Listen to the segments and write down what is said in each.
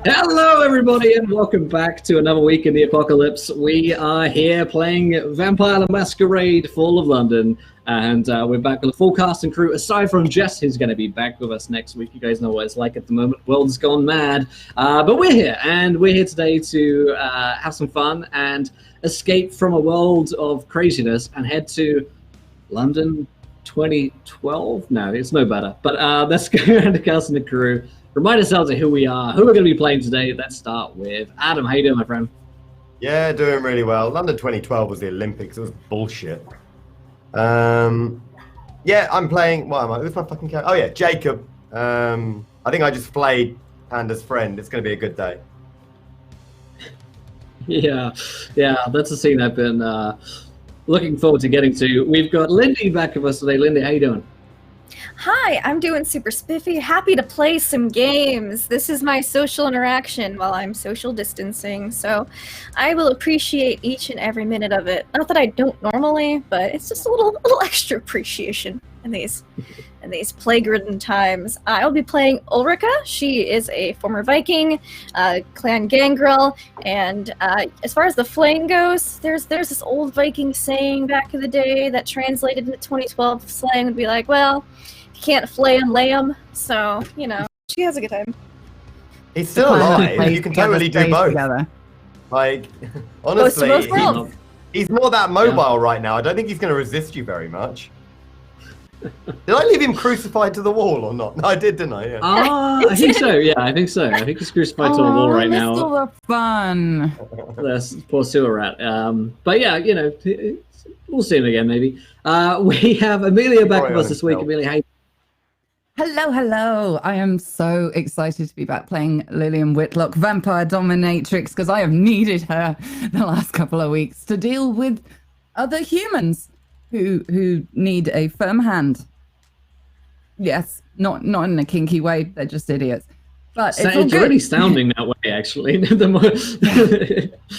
Hello, everybody, and welcome back to another week in the apocalypse. We are here playing Vampire the Masquerade, Fall of London, and we're back with a full cast and crew, aside from Jess, who's going to be back with us next week. You guys know what it's like at the moment. World's gone mad. But we're here, and we're here today to have some fun and escape from a world of craziness and head to London 2012? No, it's no better. But let's go around the cast and the crew. Remind ourselves of who we are, who we're going to be playing today. Let's start with Adam. How you doing, my friend? Yeah, doing really well. London 2012 was the Olympics. It was bullshit. Yeah, I'm playing. What am I? Who's my fucking character? Oh yeah, Jacob. I think I just played Panda's friend. It's going to be a good day. Yeah, that's a scene I've been looking forward to getting to. We've got Lindy back with us today. Lindy, how you doing? Hi, I'm doing super spiffy. Happy to play some games. This is my social interaction while I'm social distancing, so I will appreciate each and every minute of it. Not that I don't normally, but it's just a little extra appreciation in these plague-ridden times. I'll be playing Ulrika. She is a former Viking, clan gangrel, and as far as the flame goes, there's this old Viking saying back in the day that translated into 2012 slang would be like, well, you can't flay and lay 'em, so, you know, she has a good time. He's still alive. You can totally do both. Together. Like, honestly, he's not that mobile right now. I don't think he's going to resist you very much. Did I leave him crucified to the wall or not? No, I did, didn't I? Yeah. I think so. Yeah, I think so. I think he's crucified to the wall right now. All the fun. That's poor sewer rat. But yeah, you know, we'll see him again maybe. We have Amelia back with us this week. Amelia, how you? Hello. I am so excited to be back playing Lillian Whitlock, Vampire Dominatrix, because I have needed her the last couple of weeks to deal with other humans who need a firm hand. Yes, not in a kinky way. They're just idiots. But it's already sounding that way, actually.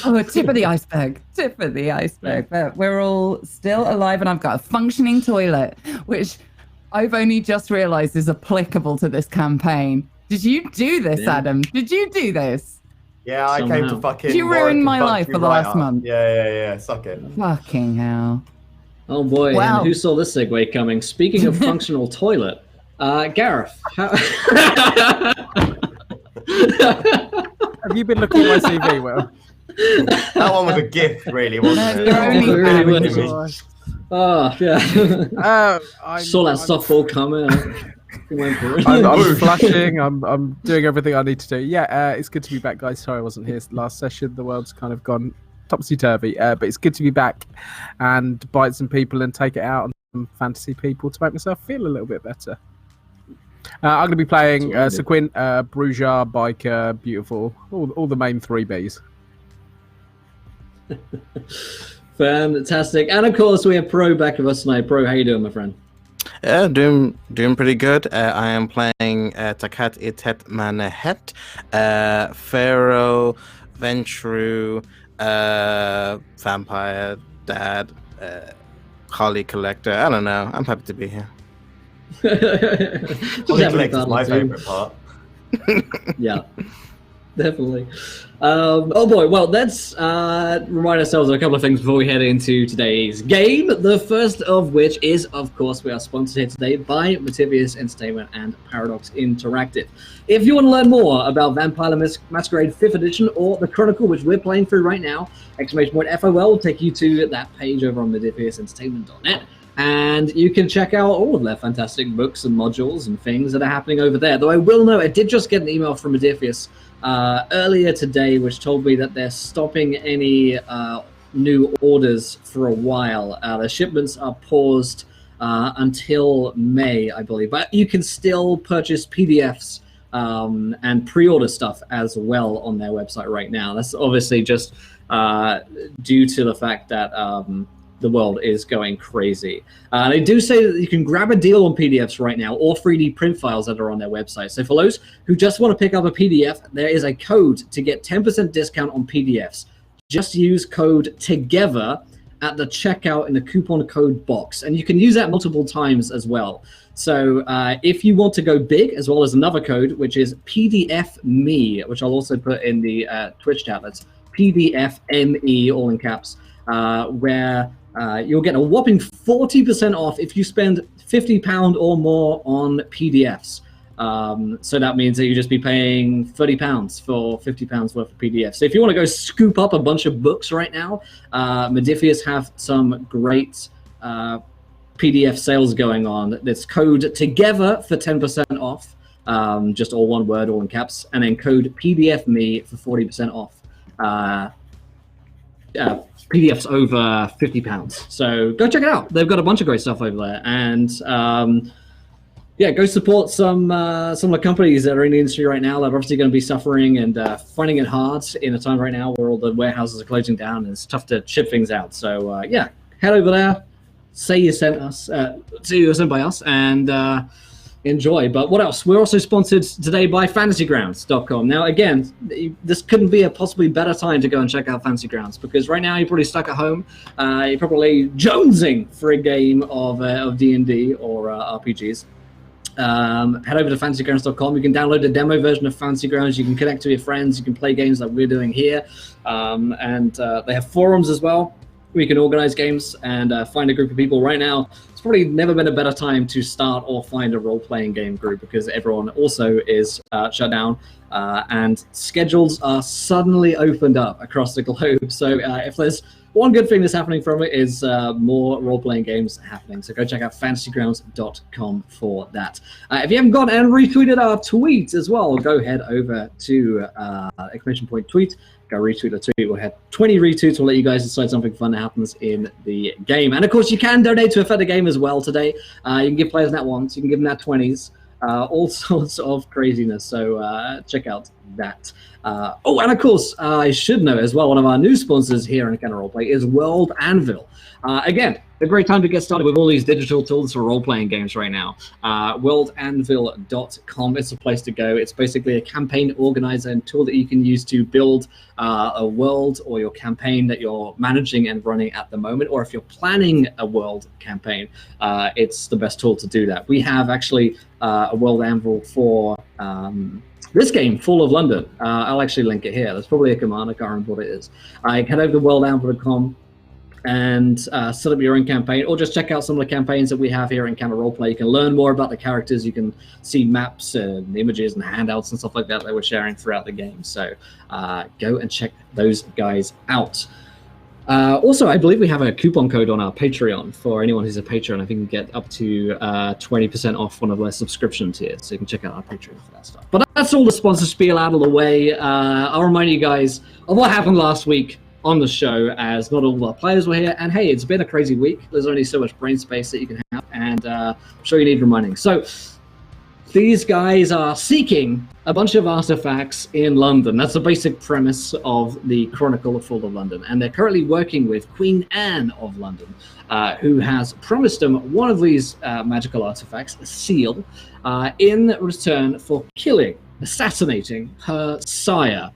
Oh, tip of the iceberg. Tip of the iceberg. But we're all still alive, and I've got a functioning toilet, which I've only just realized is applicable to this campaign. Did you do this, Adam? Did you do this? Yeah, I came to fucking... Did you ruin my life for the last month? Yeah. Suck it. Fucking hell. Oh boy, and who saw this segue coming? Speaking of functional toilet, Gareth. Have you been looking at my CV, Will? That one was a gift, really, wasn't it? It really was. Oh, yeah. Saw that softball coming. I'm flushing. I'm doing everything I need to do. Yeah, it's good to be back, guys. Sorry I wasn't here last session. The world's kind of gone topsy-turvy, but it's good to be back and bite some people and take it out on some fantasy people to make myself feel a little bit better. I'm going to be playing Sequin, Bruja, Biker, Beautiful, all the main 3Bs. Fantastic. And of course we have Pro back with us tonight. Pro, how you doing, my friend? Yeah, doing pretty good. I am playing Takat Itet Manahet, Pharaoh, Ventru, Vampire Dad, Holly Collector. I don't know. I'm happy to be here. Holly Collector is my favorite part. Yeah, definitely. Oh boy, well, let's remind ourselves of a couple of things before we head into today's game. The first of which is, of course, we are sponsored here today by Mativius Entertainment and Paradox Interactive. If you want to learn more about Vampire the Masquerade 5th Edition or the Chronicle, which we're playing through right now, !FOL will take you to that page over on mativiusentertainment.net. And you can check out all of their fantastic books and modules and things that are happening over there. Though I will note, I did just get an email from Modifius earlier today, which told me that they're stopping any new orders for a while. The shipments are paused until May, I believe. But you can still purchase PDFs and pre-order stuff as well on their website right now. That's obviously just due to the fact that the world is going crazy. They do say that you can grab a deal on PDFs right now or 3D print files that are on their website. So for those who just want to pick up a PDF, there is a code to get 10% discount on PDFs. Just use code TOGETHER at the checkout in the coupon code box. And you can use that multiple times as well. So if you want to go big, as well as another code, which is PDFME, which I'll also put in the Twitch chat, that's PDFME, all in caps, where you'll get a whopping 40% off if you spend £50 or more on PDFs. So that means that you just be paying £30 for £50 worth of PDFs. So if you want to go scoop up a bunch of books right now, Modifius have some great PDF sales going on. There's code together for 10% off, just all one word, all in caps, and then code PDFME for 40% off. PDFs over £50. So go check it out. They've got a bunch of great stuff over there, and yeah, go support some of the companies that are in the industry right now that are obviously going to be suffering and finding it hard in a time right now where all the warehouses are closing down and it's tough to ship things out. So yeah, head over there, say you sent us, say you were sent by us, and enjoy. But what else? We're also sponsored today by fantasygrounds.com. Now, again, this couldn't be a possibly better time to go and check out Fantasy Grounds, because right now you're probably stuck at home. You're probably jonesing for a game of D&D or RPGs. Head over to fantasygrounds.com. You can download the demo version of Fantasy Grounds. You can connect to your friends. You can play games like we're doing here. And they have forums as well, where you can organize games and find a group of people. Right now, it's probably never been a better time to start or find a role-playing game group, because everyone also is shut down and schedules are suddenly opened up across the globe. So if there's one good thing that's happening from it, is more role-playing games happening. So go check out fantasygrounds.com for that. If you haven't gone and retweeted our tweet as well, go head over to ! tweet. Go retweet the tweet. We'll have 20 retweets. We'll let you guys decide something fun that happens in the game. And of course, you can donate to affect the game as well today. You can give players nat 1s. You can give them nat 20s. All sorts of craziness. So check out that. Oh, and of course, I should know as well, one of our new sponsors here in Canada Roleplay is World Anvil. Again, a great time to get started with all these digital tools for role-playing games right now. worldanvil.com is the place to go. It's basically a campaign organizer and tool that you can use to build a world or your campaign that you're managing and running at the moment. Or if you're planning a world campaign, it's the best tool to do that. We have actually a World Anvil for this game, Fall of London. I'll actually link it here. There's probably a command. I can't remember what it is. Head over to worldanvil.com and set up your own campaign, or just check out some of the campaigns that we have here in Canada Roleplay. You can learn more about the characters. You can see maps and images and handouts and stuff like that we're sharing throughout the game. So go and check those guys out. Also, I believe we have a coupon code on our Patreon for anyone who's a patron. I think you can get up to 20% off one of their subscription tiers. So you can check out our Patreon for that stuff. But that's all the sponsor spiel out of the way. I'll remind you guys of what happened last week on the show, as not all of our players were here. And hey, it's been a crazy week. There's only so much brain space that you can have, and I'm sure you need reminding. So these guys are seeking a bunch of artifacts in London. That's the basic premise of the Chronicle of Fall of London. And they're currently working with Queen Anne of London, who has promised them one of these magical artifacts, a seal, in return for assassinating her sire,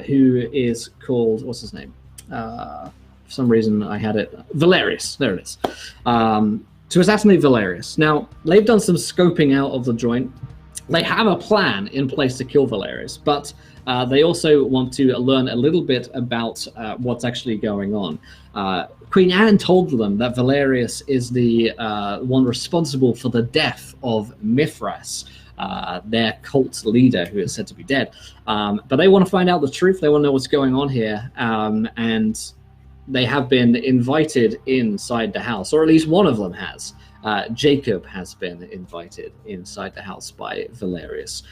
who is called, what's his name? For some reason I had it, Valerius. There it is. To assassinate Valerius. Now, they've done some scoping out of the joint. They have a plan in place to kill Valerius, but they also want to learn a little bit about what's actually going on. Queen Anne told them that Valerius is the one responsible for the death of Mithras, their cult leader, who is said to be dead. But they want to find out the truth. They want to know what's going on here. And they have been invited inside the house, or at least one of them has. Jacob has been invited inside the house by Valerius.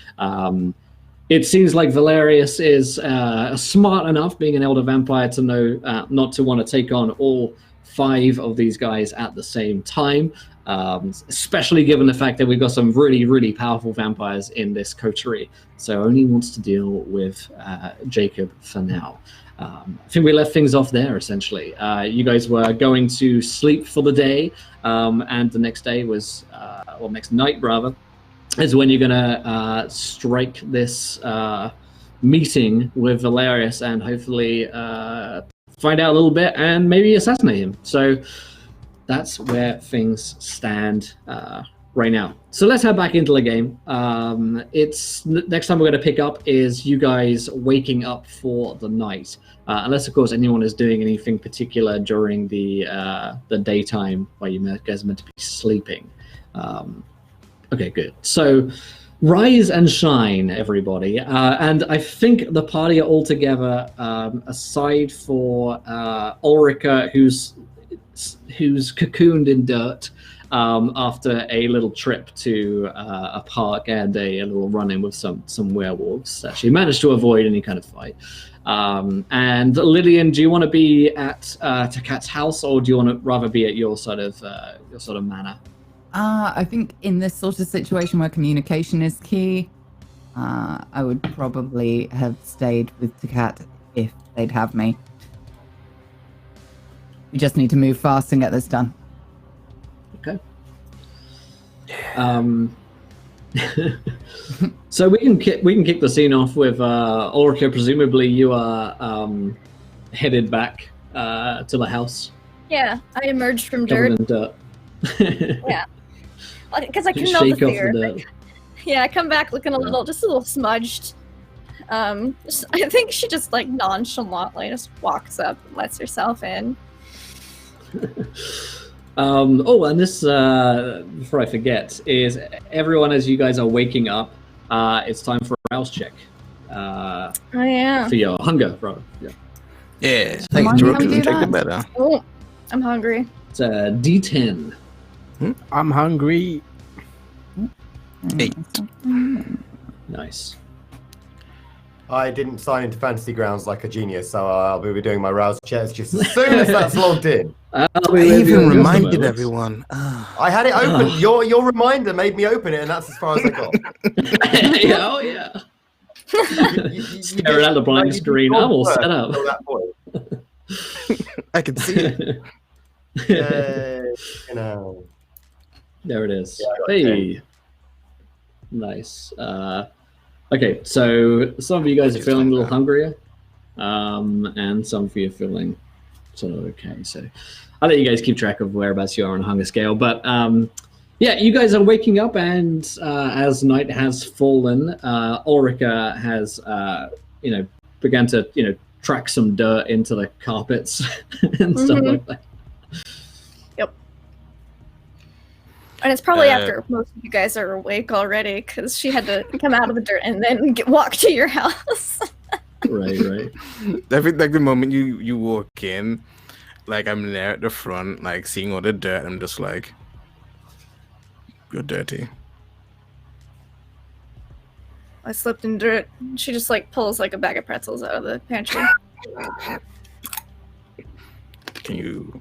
It seems like Valerius is smart enough, being an elder vampire, to know not to want to take on all 5 of these guys at the same time, especially given the fact that we've got some really, really powerful vampires in this coterie. So only wants to deal with Jacob for now. I think we left things off there, essentially. You guys were going to sleep for the day, and the next day was, or next night, rather, is when you're going to strike this meeting with Valerius and hopefully find out a little bit and maybe assassinate him. So that's where things stand right now. So let's head back into the game. It's next time we're going to pick up is you guys waking up for the night, unless of course anyone is doing anything particular during the daytime where you guys are meant to be sleeping. Okay, good. So rise and shine, everybody. And I think the party are all together, aside for Ulrika, who's cocooned in dirt after a little trip to a park and a little run-in with some werewolves that she managed to avoid any kind of fight. And Lillian, do you want to be at Takat's house, or do you want to rather be at your sort of manor? I think in this sort of situation where communication is key, I would probably have stayed with Takat if they'd have me. We just need to move fast and get this done. Okay. So we can kick the scene off with Ulrika. Presumably, you are headed back to the house. Yeah, I emerged from dirt. Covered in dirt. Yeah, because I couldn't Shake off fear. the dirt. Yeah, I come back looking just a little smudged. I think she just like nonchalantly just walks up and lets herself in. And this, before I forget, is everyone as you guys are waking up, it's time for a rouse check. Oh yeah. For your hunger, brother. Yeah. Yeah, Come on, take can we do the that? better. Oh, I'm hungry. It's a D10. I'm hungry. 8. Nice. I didn't sign into Fantasy Grounds like a genius, so I'll be doing my rouse checks just as soon as that's logged in. I even reminded everyone. I had it open. Your reminder made me open it, and that's as far as I got. Oh yeah. Staring at the blank screen. I'm all set up. I can see it. You know. There it is. Yeah, Hey. Nice. Okay, so some of you guys are feeling a little hungrier, and some of you are feeling sort of okay. So I'll let you guys keep track of whereabouts you are on a hunger scale. But yeah, you guys are waking up, and as night has fallen, Ulrika has began to track some dirt into the carpets and stuff like that. Yep. And it's probably after most of you guys are awake already, because she had to come out of the dirt and then walk to your house. Right. I think like the moment you walk in, like I'm there at the front, like seeing all the dirt, I'm just like, you're dirty. I slipped in dirt. She just like pulls like a bag of pretzels out of the pantry. Can you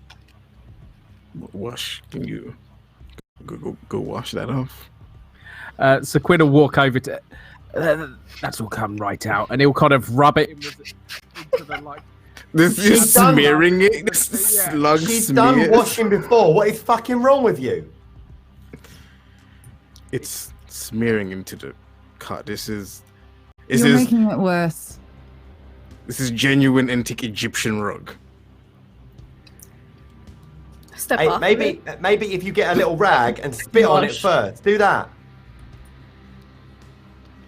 wash? Can you go wash that off? So Quinn will walk over to. That's all come right out, and he'll kind of rub it into the like. This is smearing it. This is slug She's smear. done washing before. What is fucking wrong with you? It's smearing into the cut. You're making it worse. This is genuine antique Egyptian rug. Step Hey, off. maybe if you get a little rag and spit on it first, do that.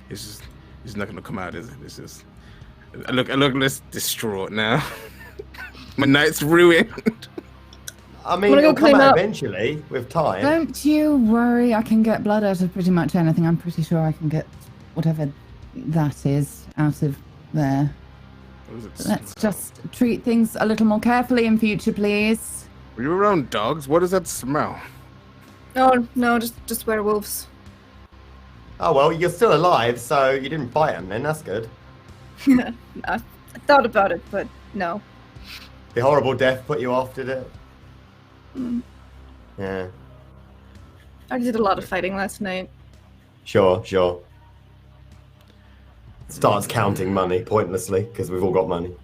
It's not gonna come out, is it? This is. I look less distraught now. My night's ruined. I mean, it'll come out eventually with time. Don't you worry. I can get blood out of pretty much anything. I'm pretty sure I can get whatever that is out of there. Let's just treat things a little more carefully in future, please. Were you around dogs? What does that smell? No, just werewolves. Oh well, you're still alive, so you didn't fight him. Then that's good. I thought about it, but no. The horrible death put you off, did it? Mm. Yeah. I did a lot of fighting last night. Sure. Starts counting money pointlessly because we've all got money.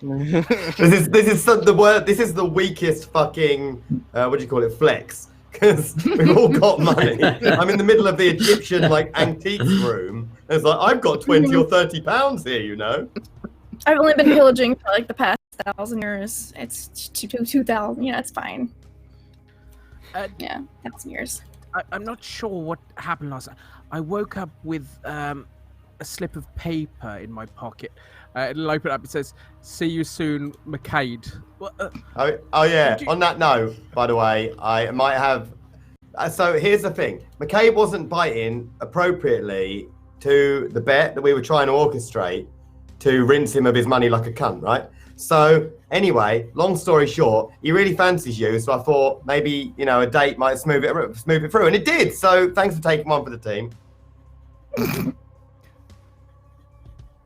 This is the weakest fucking what do you call it, flex, because we've all got money. I'm in the middle of the Egyptian like antiques room. And it's like I've got 20 or 30 pounds here, you know. I've only been pillaging for like the past 1,000 years. It's 2,000. Yeah, it's fine. Yeah, 1,000 years. I'm not sure what happened last night. I woke up with a slip of paper in my pocket. It'll open up. It says, "See you soon, Masquerade." Oh yeah. On that note, by the way, I might have. So here's the thing: McCabe wasn't biting appropriately to the bet that we were trying to orchestrate to rinse him of his money like a cunt, right? So anyway, long story short, he really fancies you. So I thought maybe a date might smooth it through, and it did. So thanks for taking one for the team.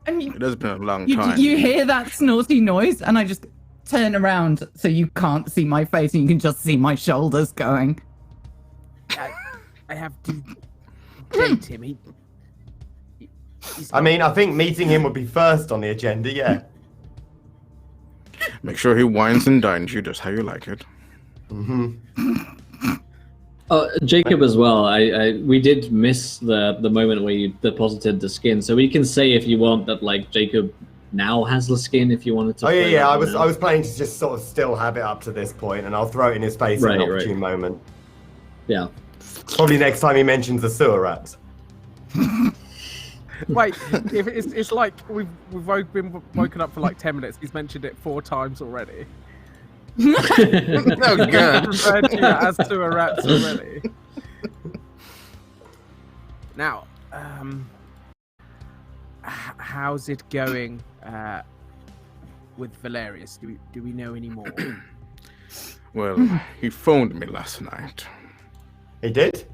It has been a long time. You hear that snorty noise, and I just turn around so you can't see my face, and you can just see my shoulders going. I have to date him. I think meeting him would be first on the agenda. Yeah. Make sure he wines and dines you just how you like it. Mm-hmm. Jacob as well. We did miss the moment where you deposited the skin, so we can say if you want that like Jacob now has the skin if you wanted to. Oh yeah. I was planning to just sort of still have it up to this point, and I'll throw it in his face at an opportune moment. Yeah. Probably next time he mentions the sewer rats. Wait, if it's like we've been woken up for like 10 minutes. He's mentioned it 4 times already. Oh god. Referred to you as sewer rats already. Now, how's it going with Valerius? Do we know any more? Well, he phoned me last night. He did?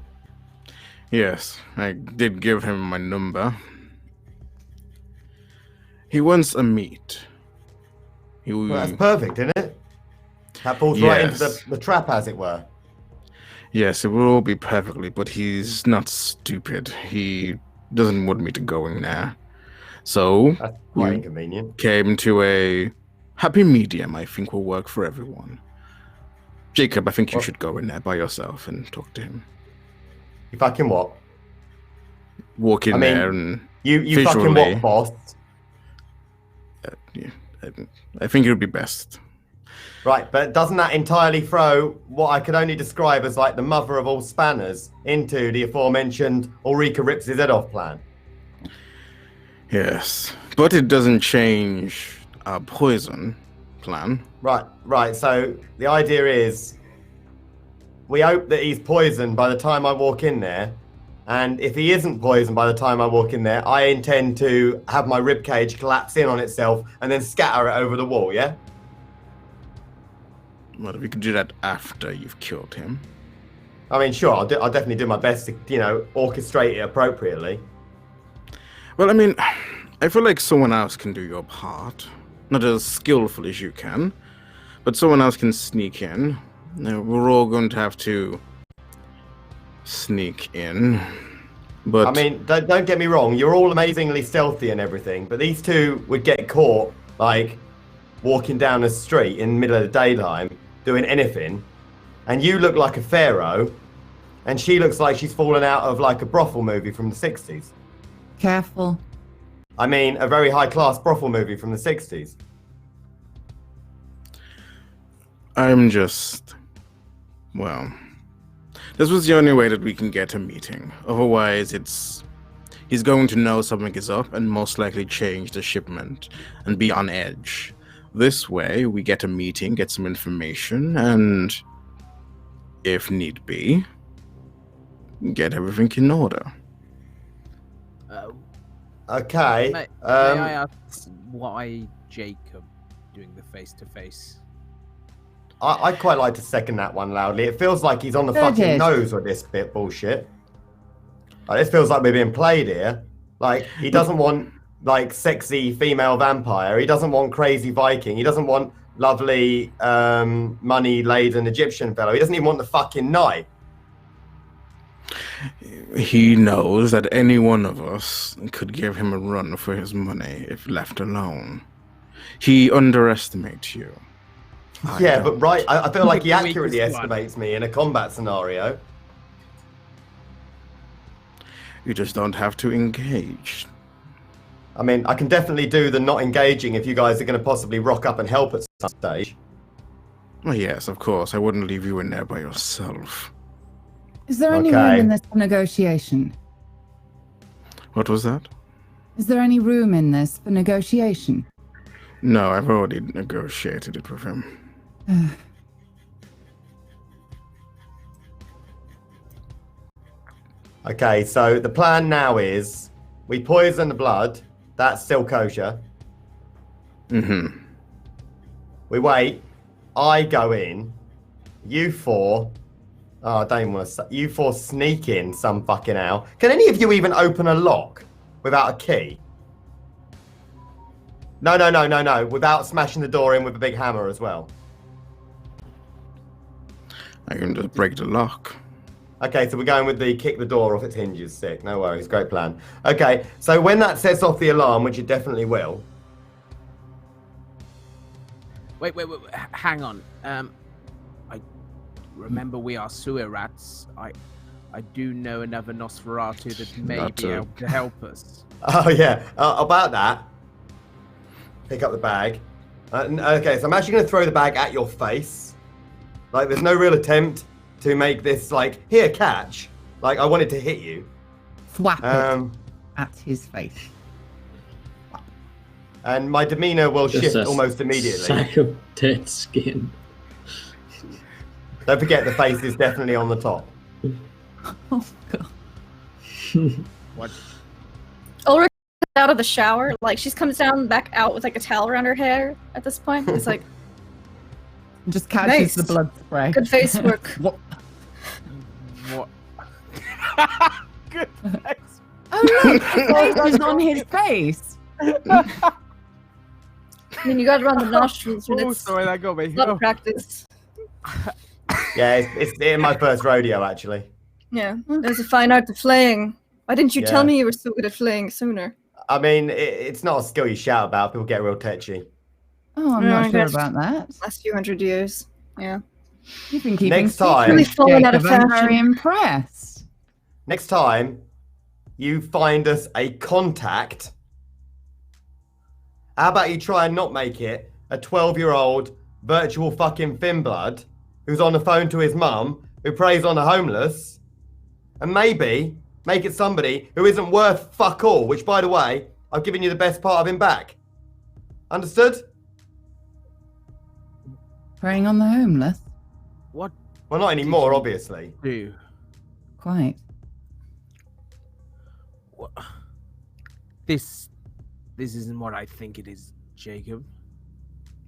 Yes, I did give him my number. He wants a meet. Well, that's perfect, isn't it? That falls right into the trap, as it were. Yes, it will all be perfectly, but he's not stupid. He doesn't want me to go in there. So, that's quite inconvenient. Came to a happy medium I think will work for everyone. Jacob, I think you should go in there by yourself and talk to him. You fucking what? Walk in there and you fucking what, boss? Yeah, I think it would be best. Right, but doesn't that entirely throw what I could only describe as like the mother of all spanners into the aforementioned Ulrika rips his head off plan? Yes, but it doesn't change our poison plan. Right. So the idea is we hope that he's poisoned by the time I walk in there. And if he isn't poisoned by the time I walk in there, I intend to have my ribcage collapse in on itself and then scatter it over the wall, yeah? Well, we could do that after you've killed him. I mean, sure, I'll definitely do my best to, orchestrate it appropriately. Well, I mean, I feel like someone else can do your part. Not as skillful as you can, but someone else can sneak in. Now, we're all going to have to sneak in, but... I mean, don't get me wrong, you're all amazingly stealthy and everything, but these two would get caught, like, walking down the street in the middle of the daytime, doing anything, and you look like a pharaoh, and she looks like she's fallen out of, like, a brothel movie from the 60s. Careful. I mean, a very high-class brothel movie from the 60s. I'm just... Well... This was the only way that we can get a meeting. Otherwise, he's going to know something is up and most likely change the shipment and be on edge. This way, we get a meeting, get some information, and if need be, get everything in order. Okay. May I ask why Jacob doing the face-to-face? I'd quite like to second that one loudly. It feels like he's on the fucking nose with this bit bullshit. This feels like we're being played here. Like, he doesn't want, like, sexy female vampire. He doesn't want crazy Viking. He doesn't want lovely, money-laden Egyptian fellow. He doesn't even want the fucking knight. He knows that any one of us could give him a run for his money if left alone. He underestimates you. I feel like he accurately estimates me in a combat scenario. You just don't have to engage. I mean, I can definitely do the not engaging if you guys are going to possibly rock up and help at some stage. Well, yes, of course. I wouldn't leave you in there by yourself. Is there any room in this for negotiation? What was that? Is there any room in this for negotiation? No, I've already negotiated it with him. Okay, so the plan now is we poison the blood. That's still kosher. Mm-hmm. We wait. I go in. You four. Oh, I don't even want to. You four sneak in some fucking how. Can any of you even open a lock without a key? No. Without smashing the door in with a big hammer as well. I can just break the lock. Okay, so we're going with the kick the door off its hinges. Sick. No worries. Great plan. Okay, so when that sets off the alarm, which it definitely will. Wait. Hang on. I remember we are sewer rats. I do know another Nosferatu that may be able to help us. Oh, yeah. About that. Pick up the bag. Okay, so I'm actually going to throw the bag at your face. Like, there's no real attempt to make this, like, here, catch. Like, I wanted to hit you. Thwap it at his face. And my demeanor will shift almost immediately. Sack of dead skin. Don't forget the face is definitely on the top. Oh, God. What? Ulrich comes out of the shower, like she comes down back out with like a towel around her hair at this point. It's like Just catches nice. the blood spray. Good face work. What? Good face. Oh look, the face was on his face. I mean, you gotta run the nostrils when it's Sorry, that got me. blood practice. Yeah, it's in my first rodeo, actually. Yeah, there's a fine art to flaying. Why didn't you tell me you were so good at flaying sooner? I mean, it's not a skill you shout about. People get real tetchy. Oh, I'm not sure about that. Last few hundred years. Yeah. You've been keeping Next time, really falling out of Jacob, I'm fashion. very impressed. next time, you find us a contact. How about you try and not make it a 12-year-old virtual fucking Finblood who's on the phone to his mum, who preys on the homeless, and maybe make it somebody who isn't worth fuck all, which, by the way, I've given you the best part of him back. Understood? Preying on the homeless? What? Well, not anymore, obviously. Do? Quite. What? This isn't what I think it is, Jacob.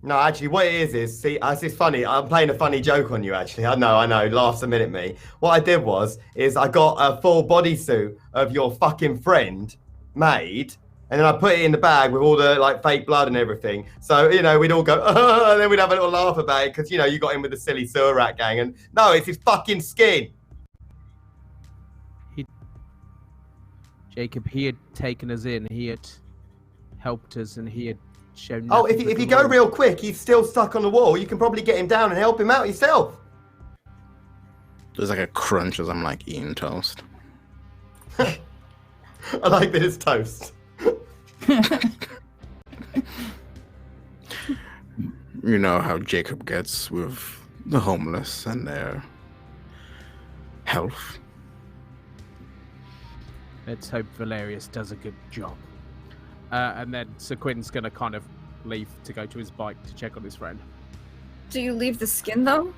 No, actually, what it is, see, it's funny. I'm playing a funny joke on you, actually. I know, laughs a minute me. What I did is I got a full bodysuit of your fucking friend made, and then I put it in the bag with all the, like, fake blood and everything. So, we'd all go, and then we'd have a little laugh about it, because, you got in with the silly sewer rat gang, and no, it's his fucking skin. Jacob, he had taken us in, he had helped us, and he had shown. Oh, if you go real quick, he's still stuck on the wall. You can probably get him down and help him out yourself. There's like a crunch as I'm like eating toast. I like that it's toast. You know how Jacob gets with the homeless and their health. Let's hope Valerius does a good job. And then Sir Quinn's going to kind of leave to go to his bike to check on his friend. Do you leave the skin though?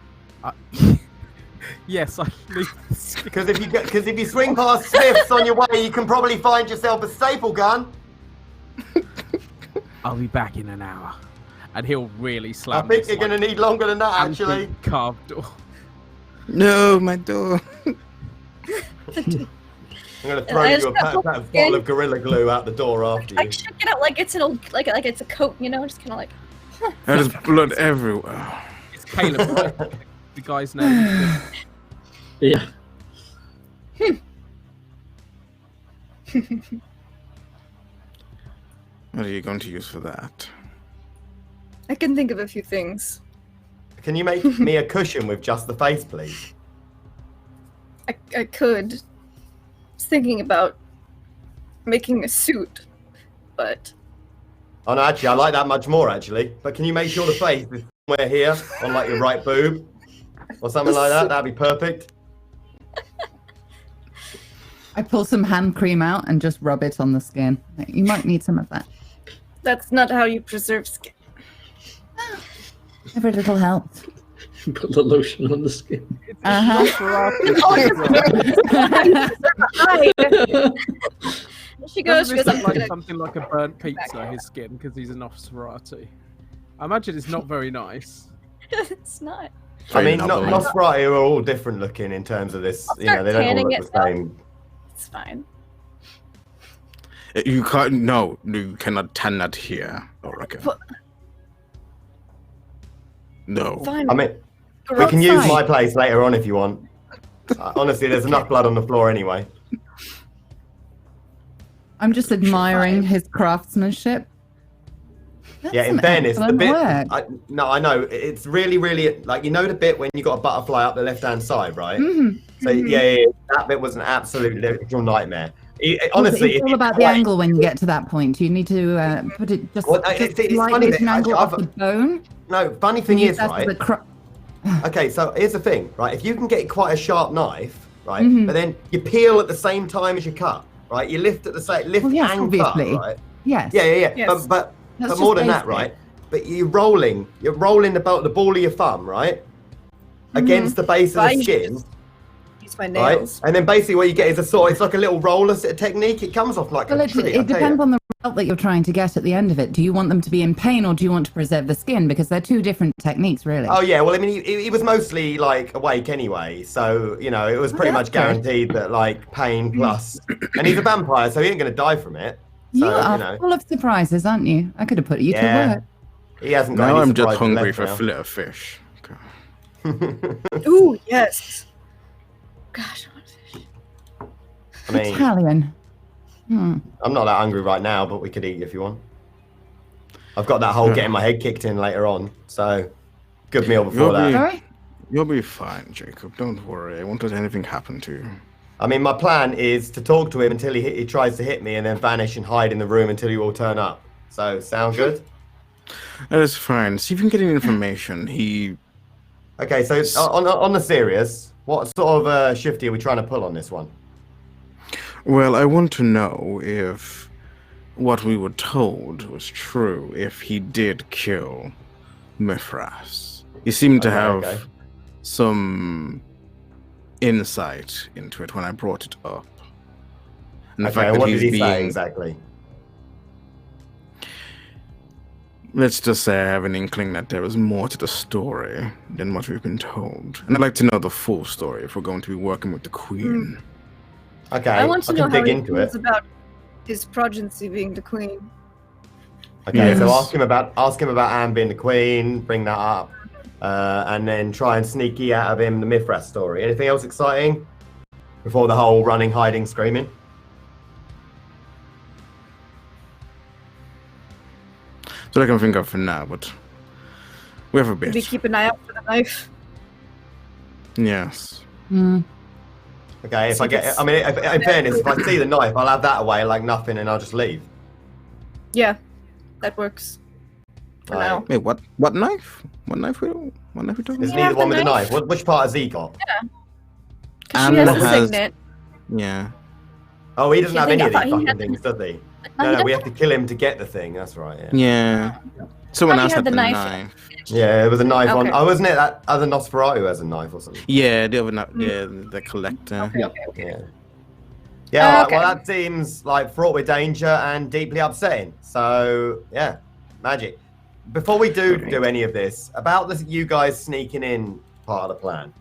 Yes, I leave the skin. Because if you swing past Smith's on your way, you can probably find yourself a staple gun. I'll be back in an hour. And he'll really slam I think this, you're going to need longer than that, actually. Carved door. No, my door. I'm going to throw you a bottle of Gorilla Glue out the door after you. I should get out like it's an old, like it's a coat, just kind of like. There's blood everywhere. It's Caleb, right? The guy's name. Yeah. What are you going to use for that? I can think of a few things. Can you make me a cushion with just the face, please? I could. I was thinking about making a suit, but. Oh no, actually, I like that much more, actually. But can you make sure the face is somewhere here, on like your right boob? Or something like that? That'd be perfect. I pull some hand cream out and just rub it on the skin. You might need some of that. That's not how you preserve skin. Every little helps. Put the lotion on the skin. She goes, like something like a burnt pizza, his skin, because he's an Nosferatu. I imagine it's not very nice. It's not. I mean, Nosferatu are all different looking in terms of this. You know, they don't all look the same. It's fine. You can't. No, you cannot tan that here, Orica. No. Fine. I mean, we can use my place later on if you want. Honestly, there's enough blood on the floor anyway. I'm just admiring his craftsmanship. That's yeah, in fairness, the bit. I know it's really, like, you know, the bit when you got a butterfly up the left-hand side, right? So yeah, that bit was an absolute literal nightmare. Honestly, it's all about the angle when you get to that point. You need to put it just slightly at an angle off the bone. No, funny thing is, right? Okay, so here's the thing, right? If you can get quite a sharp knife, right, but then you peel at the same time as you cut, right? You lift at the same and obviously. cut, right? Yes. Yeah. Yes. But more than that, right? But you're rolling the ball of your thumb, right, against the base of the skin. Use my nails. Right? And then basically what you get is it's like a little roller technique. It comes off like a tree. It depends on the result that you're trying to get at the end of it. Do you want them to be in pain or do you want to preserve the skin? Because they're two different techniques, really. Oh, yeah. Well, I mean, he was mostly, like, awake anyway. So, you know, it was pretty much guaranteed that, like, pain plus... And he's a vampire, so he ain't going to die from it. So, you are full of surprises, aren't you? I could have put you to work. He hasn't got now any I'm just hungry for now. a fillet of fish. Okay. Ooh, yes. Gosh, I want fish. I mean, Italian. I'm not that hungry right now, but we could eat if you want. I've got that whole getting my head kicked in later on, so good meal before that. You'll be fine, Jacob. Don't worry. I won't let anything happen to you. I mean, my plan is to talk to him until he tries to hit me and then vanish and hide in the room until you all turn up. So, sound good? That is fine. See if you can get any information. Okay, so on the serious, what sort of shifty are we trying to pull on this one? Well, I want to know if what we were told was true, if he did kill Mithras. He seemed to have some insight into it when I brought it up. And the fact that what he's did he say exactly? Let's just say I have an inkling that there is more to the story than what we've been told. And I'd like to know the full story if we're going to be working with the Queen. Okay, I want to know how he feels it. about his progeny being the Queen. Okay, so ask him about Anne being the Queen, bring that up, and then try and sneaky out of him the Mithras story. Anything else exciting before the whole running, hiding, screaming? So I can think of for now, but we have a bit. Maybe keep an eye out for the knife. Yes. Okay, if in fairness, if I see the knife, I'll have that away like nothing and I'll just leave. Yeah, that works. For now. Wait, what knife? What knife we talking about? Isn't he the one with the knife? Which part has he got? Yeah. Because she has the signet. Yeah. Oh, he doesn't have any of these fucking things, does he? No, we have to kill him to get the thing. That's right. Yeah. Someone else had the knife. Yeah, it was a knife on. Oh, wasn't it that other Nosferatu has a knife or something? Yeah, the other, the collector. Yeah. Yeah. Well, that seems like fraught with danger and deeply upsetting. So yeah, magic. Before we do any of this, about this, you guys sneaking in part of the plan.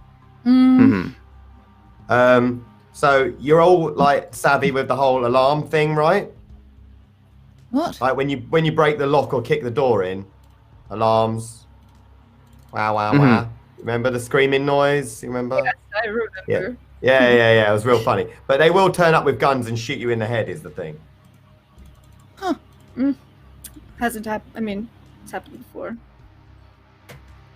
So you're all like savvy with the whole alarm thing, right? What? Like when you break the lock or kick the door in, alarms. Wow, wow. Remember the screaming noise? You remember? Yes, I remember. Yeah. It was real funny. But they will turn up with guns and shoot you in the head. Is the thing. Huh. Hasn't happened. I mean, it's happened before.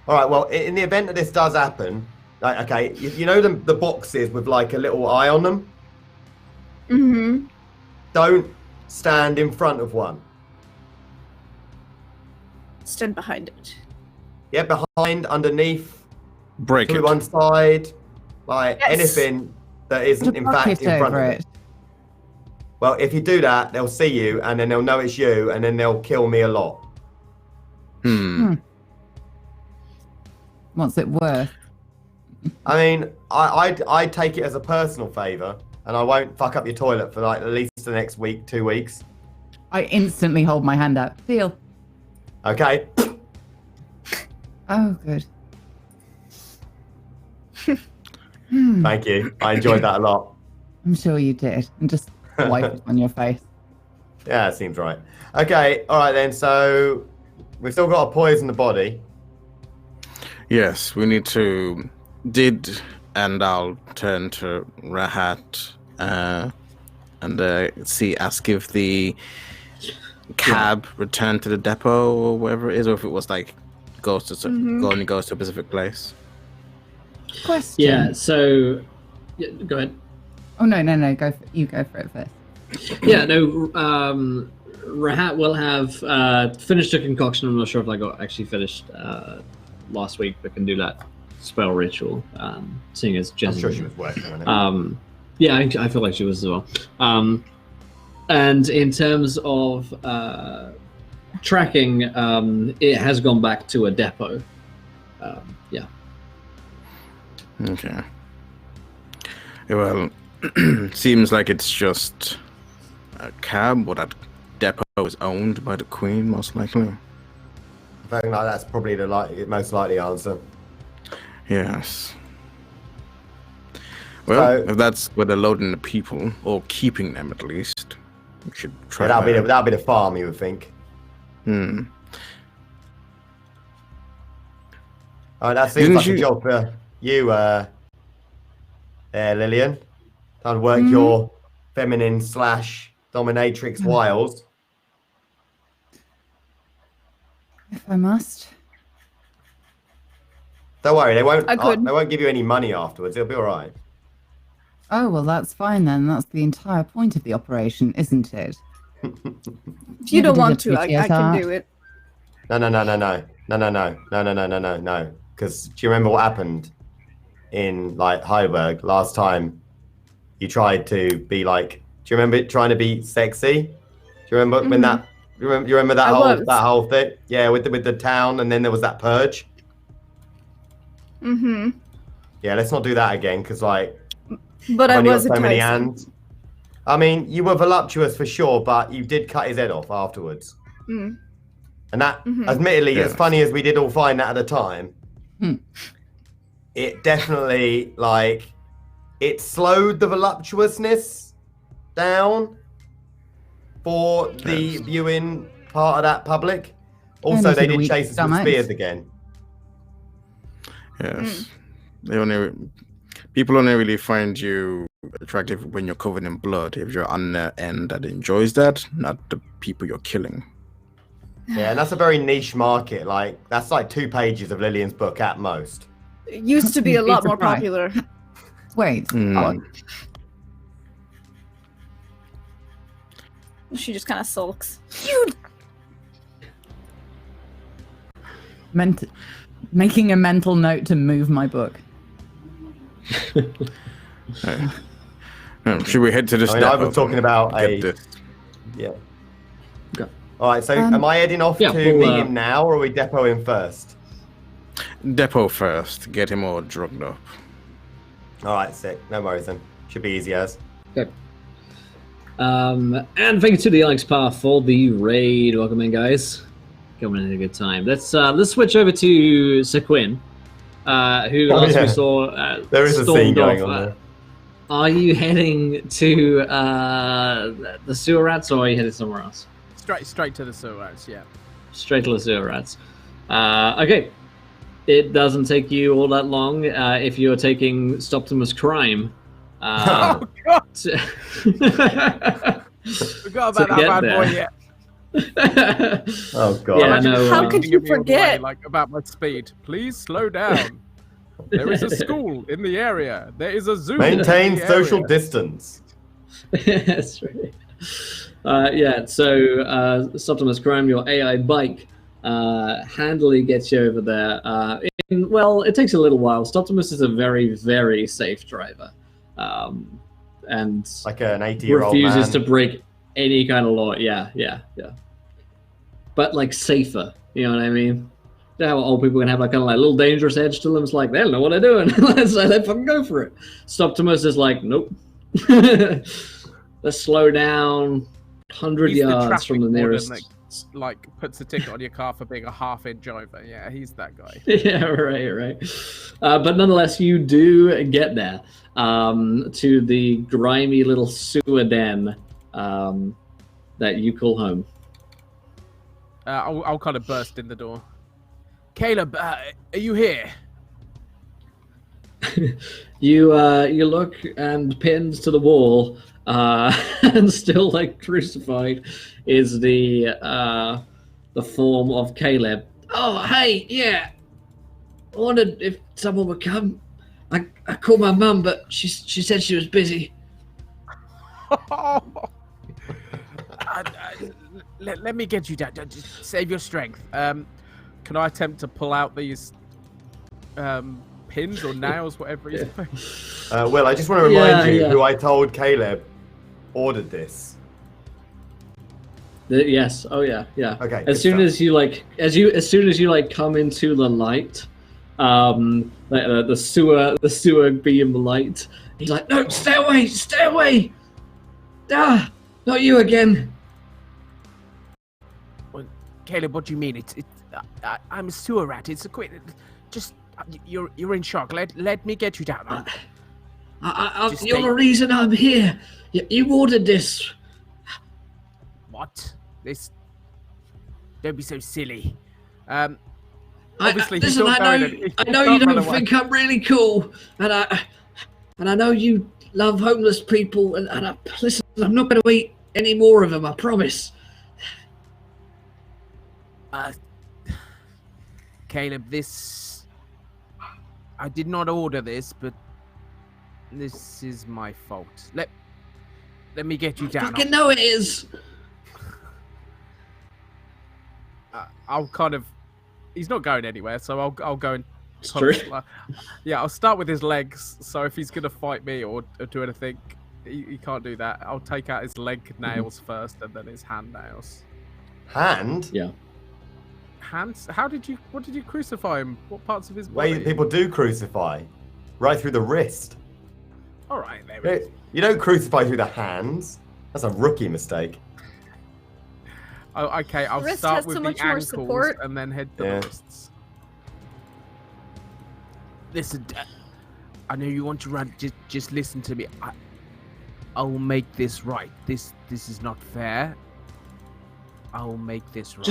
All right. Well, in the event that this does happen, like, okay, you know the boxes with like a little eye on them. Don't stand in front of one. Stand behind it. Yeah, behind, underneath, break to it. one side, like anything that isn't in fact in front of it. Well, if you do that, they'll see you, and then they'll know it's you, and then they'll kill me a lot. What's it worth? I mean, I take it as a personal favor, and I won't fuck up your toilet for like at least the next week, 2 weeks. I instantly hold my hand out. Deal. Okay. Oh, good. Thank you. I enjoyed that a lot. I'm sure you did. And just wipe it on your face. Yeah, it seems right. Okay, all right then. So we've still got to poison the body. Yes, we need to. And I'll turn to Rahat and ask if the cab returned to the depot or wherever it is, or if it was like goes to a specific place. Question. Yeah. So, go ahead. Oh no! You go for it first. Yeah. No. Rahat will have finished a concoction. I'm not sure if I got actually finished last week, but can do that spell ritual. Seeing as Jess, I'm sure she was working on it. Yeah, I feel like she was as well. And in terms of tracking, it has gone back to a depot. Yeah. Okay. Well, seems like it's just a cab, or that depot is owned by the Queen, most likely. I think like that's probably the most likely answer. Yes. Well, So- if that's where they're loading the people, or keeping them at least, we should try Yeah, that. that'll be the farm, you would think. Hmm. All right, that seems Didn't like you- a job for you, there, Lillian. Time to work your feminine / dominatrix wiles. If I must. Don't worry, they won't. I could. They won't give you any money afterwards. It'll be all right. Oh well, that's fine then. That's the entire point of the operation, isn't it? If you Never don't did want a to, I prettier can heart. do it. No. Because do you remember what happened in like Heidelberg last time? You tried to be like. Do you remember trying to be sexy? Do you remember when that? You remember that I whole was. that whole thing? Yeah, with the town, and then there was that purge. Mm-hmm. Yeah, let's not do that again, because like But I've I only got was so many enticing. hands. I mean, you were voluptuous for sure, but you did cut his head off afterwards. Mm. And that, Mhm. admittedly, as Yeah. funny as we did all find that at the time, Hmm. it definitely like it slowed the voluptuousness down for the Yes. viewing part of that public. Also, Only they for the did weak chase us with stomachs. spears again. Yes. People only really find you attractive when you're covered in blood. If you're on the end that enjoys that, not the people you're killing. Yeah, and that's a very niche market. Like that's like 2 pages of Lillian's book at most. It used to be a You'd be lot more surprised. popular. Wait. Hmm. What? She just kind of sulks. Making a mental note to move my book. Should we head to this? I mean, I depot was talking and about get a- this? Yeah. Okay. All right. So, Um, am I heading off yeah, to we'll, meet him now, or are we depoting first? Depot first. Get him all drugged up. All right, sick. No worries then. Should be easy as. Okay. And thank you to the Alex Path for the raid. Welcome in, guys. Coming in a good time. Let's switch over to Sequin, who Oh, last yeah. we saw There is a stormed scene going off. on there. Are you heading to the sewer rats, or are you headed somewhere else? Straight to the sewers, yeah. Straight to the sewer rats. Okay. It doesn't take you all that long if you're taking Stoptimus Crime. Oh god! to- Forgot To about that get bad boy there. yet. Oh god. Yeah, Imagine no, How could you giving me all the way, forget? like about my speed? Please slow down. There is a school in the area. There is a zoo. Maintain in the social area. distance. That's right. Yeah, so Stoptimus Crime, your AI bike, handily gets you over there. Well, it takes a little while. Stoptimus is a very, very safe driver. and like an 80-year-old man. refuses to break any kind of law. Yeah. But like safer, you know what I mean? You know how old people can have like kind of like little dangerous edge to them. It's like they don't know what they're doing, so they fucking go for it. Optimus is like, nope. Let's slow down 100 yards from the nearest. That, like puts a ticket on your car for being a half-inch over. Yeah, he's that guy. Yeah, right. But nonetheless, you do get there to the grimy little sewer den that you call home. I'll kind of burst in the door. Caleb, are you here? You look, and pinned to the wall, and still like crucified, is the form of Caleb. Oh, hey, yeah. I wondered if someone would come. I called my mum, but she said she was busy. Let me get you down. Just save your strength. Can I attempt to pull out these pins or nails, whatever he's putting? Will, I just want to remind you who I told Caleb ordered this. Yes. Oh yeah. Okay. As soon as you come into the light, the sewer beam light, he's like, no, stay away! Ah, not you again. Well, Caleb, what do you mean? I'm a sewer rat. It's a quick. Just you're in shock. Let me get you down. You're the reason I'm here. You ordered this. What? This? Don't be so silly. Obviously, listen, I know you don't think I'm really cool, and I know you love homeless people, and listen, I'm not going to eat any more of them. I promise. Caleb, I did not order this, but this is my fault. Let me get you down. I fucking know it is. I'll kind of. He's not going anywhere, so I'll go and. I'll start with his legs. So if he's gonna fight me or do anything, he can't do that. I'll take out his leg nails first, and then his hand nails. Hand? Yeah. Hands? What did you crucify him? What parts of his body? Way people do crucify, right through the wrist. All right, there we go. You don't crucify through the hands. That's a rookie mistake. Oh, okay. I'll start with the ankles and then head to the wrists. Listen, I know you want to run. Just listen to me. I'll make this right. This is not fair. I'll make this right.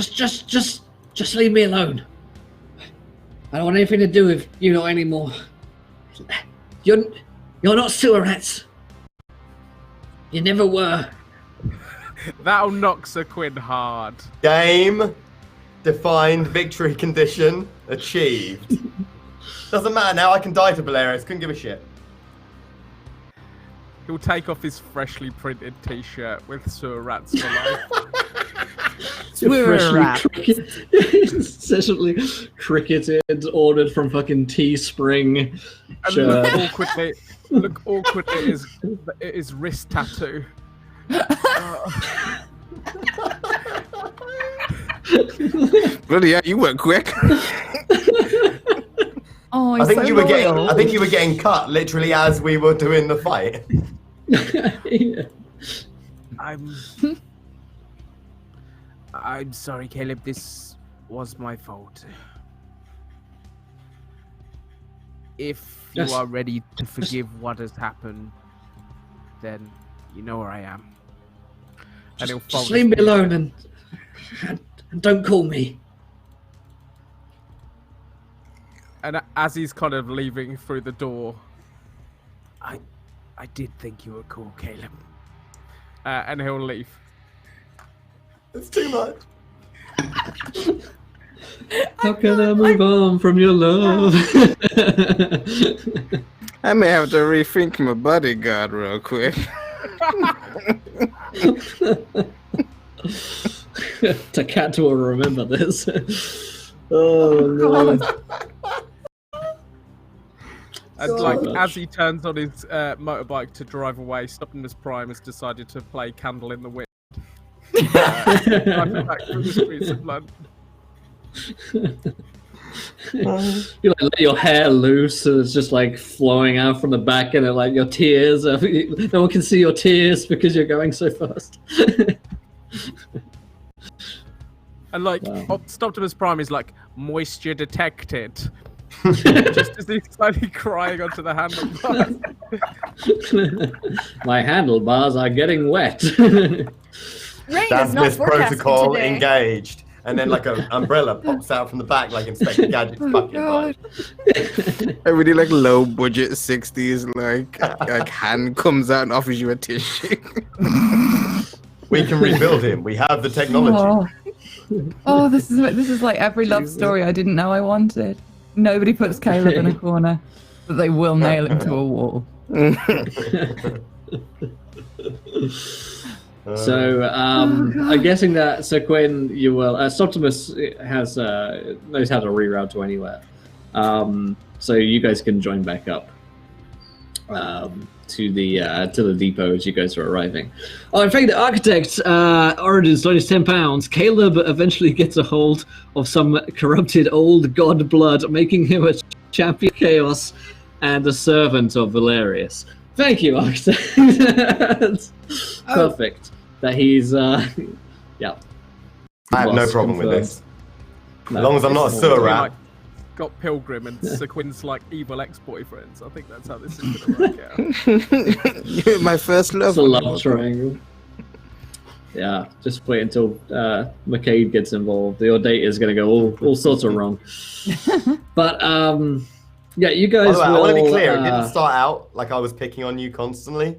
Just leave me alone. I don't want anything to do with you lot anymore. You're not sewer rats. You never were. That'll knock Sir Quinn hard. Game. Defined victory condition. Achieved. Doesn't matter now, I can die to Valerius. Couldn't give a shit. He'll take off his freshly printed t-shirt with sewer rats for life. Sewer rats. Essentially cricketed, ordered from fucking Teespring. Look awkwardly at his wrist tattoo. Bloody yeah, you went quick. Oh, I think you were getting cut literally as we were doing the fight. Yeah. I'm sorry, Caleb. This was my fault. If you are ready to forgive what has happened, then you know where I am. Just leave me alone and don't call me. And as he's kind of leaving through the door, I did think you were cool, Caleb. And he'll leave. It's too much. How can I move on from your love? I may have to rethink my bodyguard real quick. Takat will remember this. Oh no. And like as he turns on his motorbike to drive away, Optimus Prime has decided to play Candle in the Wind. Back through the streets of London. You like let your hair loose and it's just like flowing out from the back, and like your tears. No one can see your tears because you're going so fast. And like Optimus Prime is like moisture detected. Just as he's slightly crying onto the handlebars. My handlebars are getting wet. Rain is not This forecasted protocol today. engaged, and then like an umbrella pops out from the back, like Inspector Gadget's fucking God. I really like low budget 60s, like hand comes out and offers you a tissue. We can rebuild him. We have the technology. Oh, this is like every love story I didn't know I wanted. Nobody puts Caleb in a corner, but they will nail him to a wall. So I'm guessing that Quinn, you will. Optimus has knows how to reroute to anywhere, so you guys can join back up to the depot as you guys are arriving. Oh, in fact, the architect's origins minus £10. Caleb eventually gets a hold of some corrupted old god blood, making him a champion of chaos and a servant of Valerius. Thank you, architect. Perfect. That he's yeah. I have no problem with this. As long as I'm not a sewer rat. Got Pilgrim and Sequin's like evil ex-boyfriends. I think that's how this is going to work out. You're my first love. It's a love triangle. Yeah, just wait until McCade gets involved. Your date is going to go all sorts of wrong. But yeah, you guys. I want to be clear. It didn't start out like I was picking on you constantly.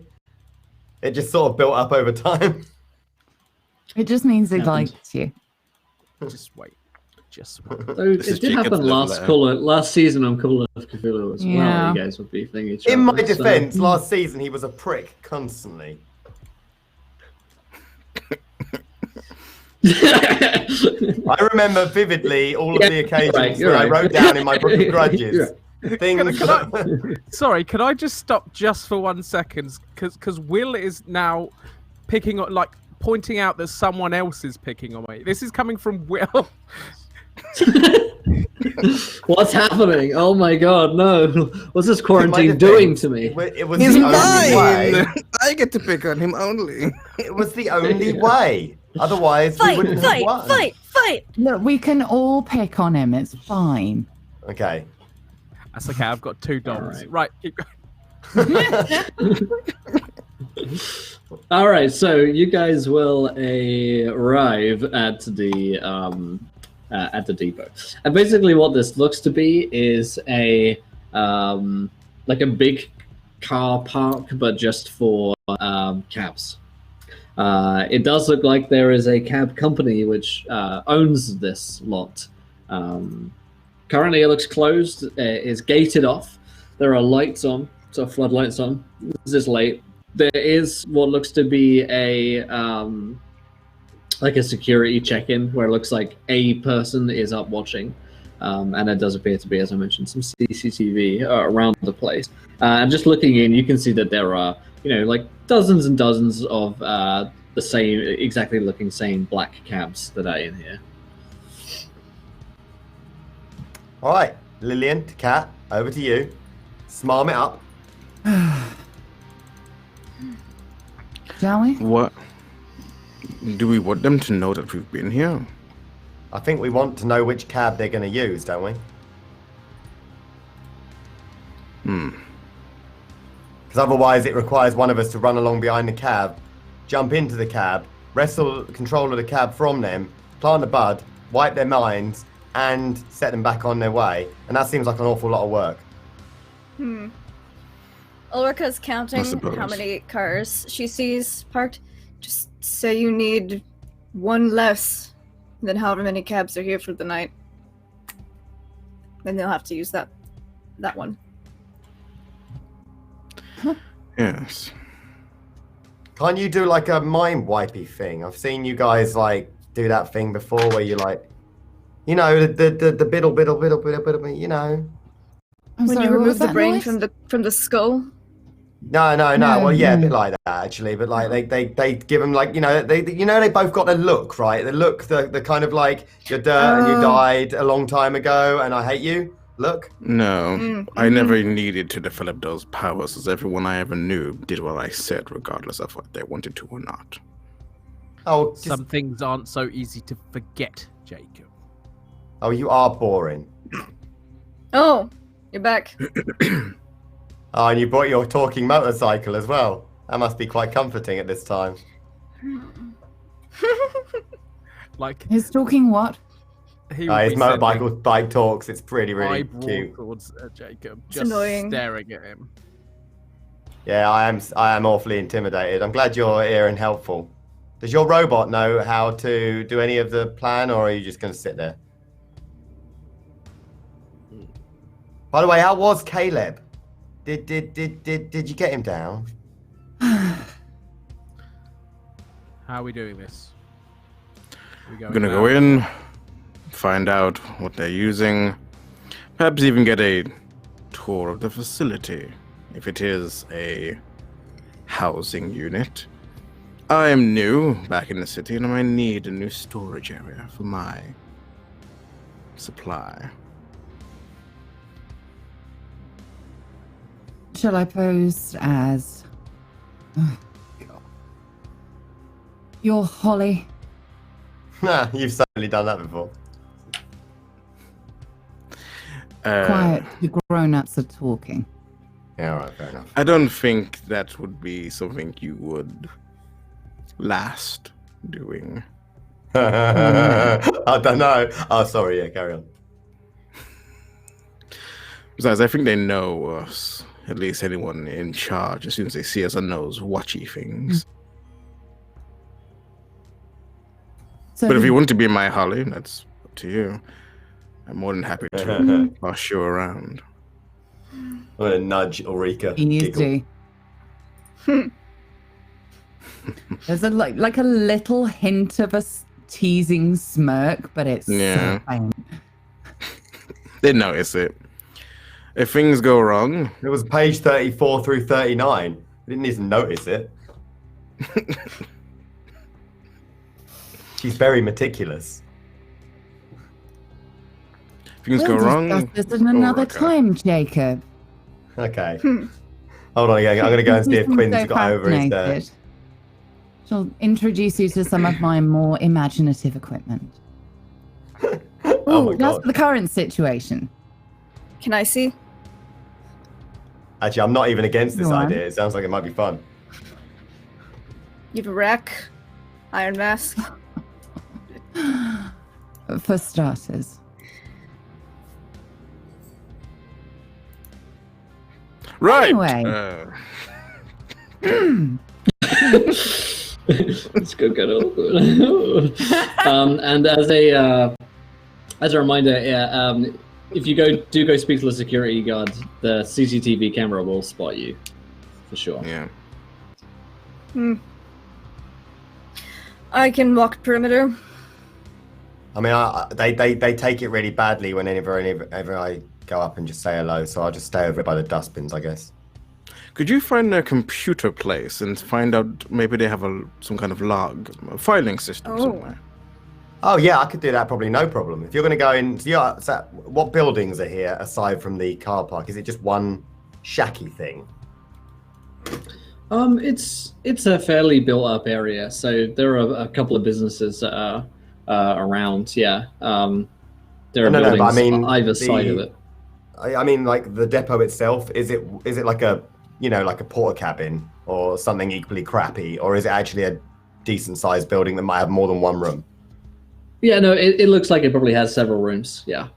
It just sort of built up over time. It just means he likes you. Just wait. Just So it did happen last season on Call of Cthulhu as well. You guys would be thinking each other. In my defense, last season he was a prick constantly. I remember vividly all of the occasions where I wrote down in my book of grudges things. Sorry, can I just stop just for 1 second? Because Will is now picking on, like, pointing out that someone else is picking on me. This is coming from Will. What's happening? Oh my god, no. What's this quarantine doing to me? It was He's the only way. mine! I get to pick on him only. It was the only way. Otherwise, we wouldn't have won. Fight! Look, we can all pick on him. It's fine. Okay. That's okay, I've got 2 dogs. Right, keep going. All right, so you guys will arrive at the depot, and basically what this looks to be is a like a big car park, but just for cabs. It does look like there is a cab company which owns this lot. Currently, it looks closed. It is gated off. There are lights on, so floodlights on. This is late. There is what looks to be a like a security check-in where it looks like a person is up watching, and it does appear to be, as I mentioned, some CCTV around the place. And just looking in, you can see that there are, like dozens and dozens of the same, exactly looking same black cabs that are in here. All right, Lillian, Kat, over to you. Smarm it up. Shall we? What? Do we want them to know that we've been here? I think we want to know which cab they're going to use, don't we? Because otherwise it requires one of us to run along behind the cab, jump into the cab, wrestle control of the cab from them, plant a bud, wipe their minds, and set them back on their way. And that seems like an awful lot of work. Ulrika's counting how many cars she sees parked. Just say you need one less than however many cabs are here for the night. Then they'll have to use that one. Yes. Can't you do like a mind wipey thing? I've seen you guys like do that thing before where you like, the biddle, When you remove the brain from the skull? No. Well, yeah, a bit like that actually, but like they give them like they both got the look, right? The kind of like you're dirt and you died a long time ago and I hate you. Look. No, I never needed to develop those powers, as everyone I ever knew did what I said, regardless of what they wanted to or not. Oh, some things aren't so easy to forget, Jacob. Oh, you are boring. Oh, you're back. Oh, and you brought your talking motorcycle as well. That must be quite comforting at this time. Like his talking what? His motorbike bike talks. It's really cute. Towards Jacob, it's just annoying. Staring at him. Yeah, I am awfully intimidated. I'm glad you're here and helpful. Does your robot know how to do any of the plan, or are you just going to sit there? By the way, how was Caleb? Did you get him down? How are we doing this? We're gonna go in, find out what they're using, perhaps even get a tour of the facility, if it is a housing unit. I am new back in the city, and I might need a new storage area for my supply. Shall I pose as... Oh, God. You're Holly. Nah, you've certainly done that before. Quiet, the grown-ups are talking. Yeah, alright, fair enough. I don't think that would be something you would last doing. I don't know. Oh, sorry, yeah, carry on. Besides, I think they know us. At least anyone in charge, as soon as they see us, knows watchy things. So but if you want to be my Holly, that's up to you. I'm more than happy to boss you around. I'm gonna nudge Ulrika. He needs to. There's like a little hint of a teasing smirk, but it's so faint. They notice it. If things go wrong... It was page 34 through 39. We didn't even notice it. She's very meticulous. Things go wrong... We'll discuss this at another time, Jacob. Okay. Hold on again. I'm going to go and see if Quinn's got over his... She'll introduce you to some of my more imaginative equipment. Oh my God. That's the current situation. Can I see? Actually, I'm not even against this idea. It sounds like it might be fun. You have a rack, iron mask. For starters. Right. Anyway. Let's go get over. And as a reminder, if you do go speak to the security guard, the CCTV camera will spot you, for sure. Yeah. I can walk perimeter. I mean, they take it really badly whenever I go up and just say hello, so I'll just stay over by the dustbins, I guess. Could you find their computer place and find out maybe they have some kind of log, filing system somewhere? Oh yeah, I could do that probably, no problem. If you're going to go in, so what buildings are here aside from the car park? Is it just one shacky thing? It's a fairly built up area, so there are a couple of businesses that are around. Yeah, there are buildings on either side of it. I mean, like the depot itself, is it like a like a porta cabin or something equally crappy, or is it actually a decent sized building that might have more than one room? Yeah, no, it looks like it probably has several rooms. Yeah.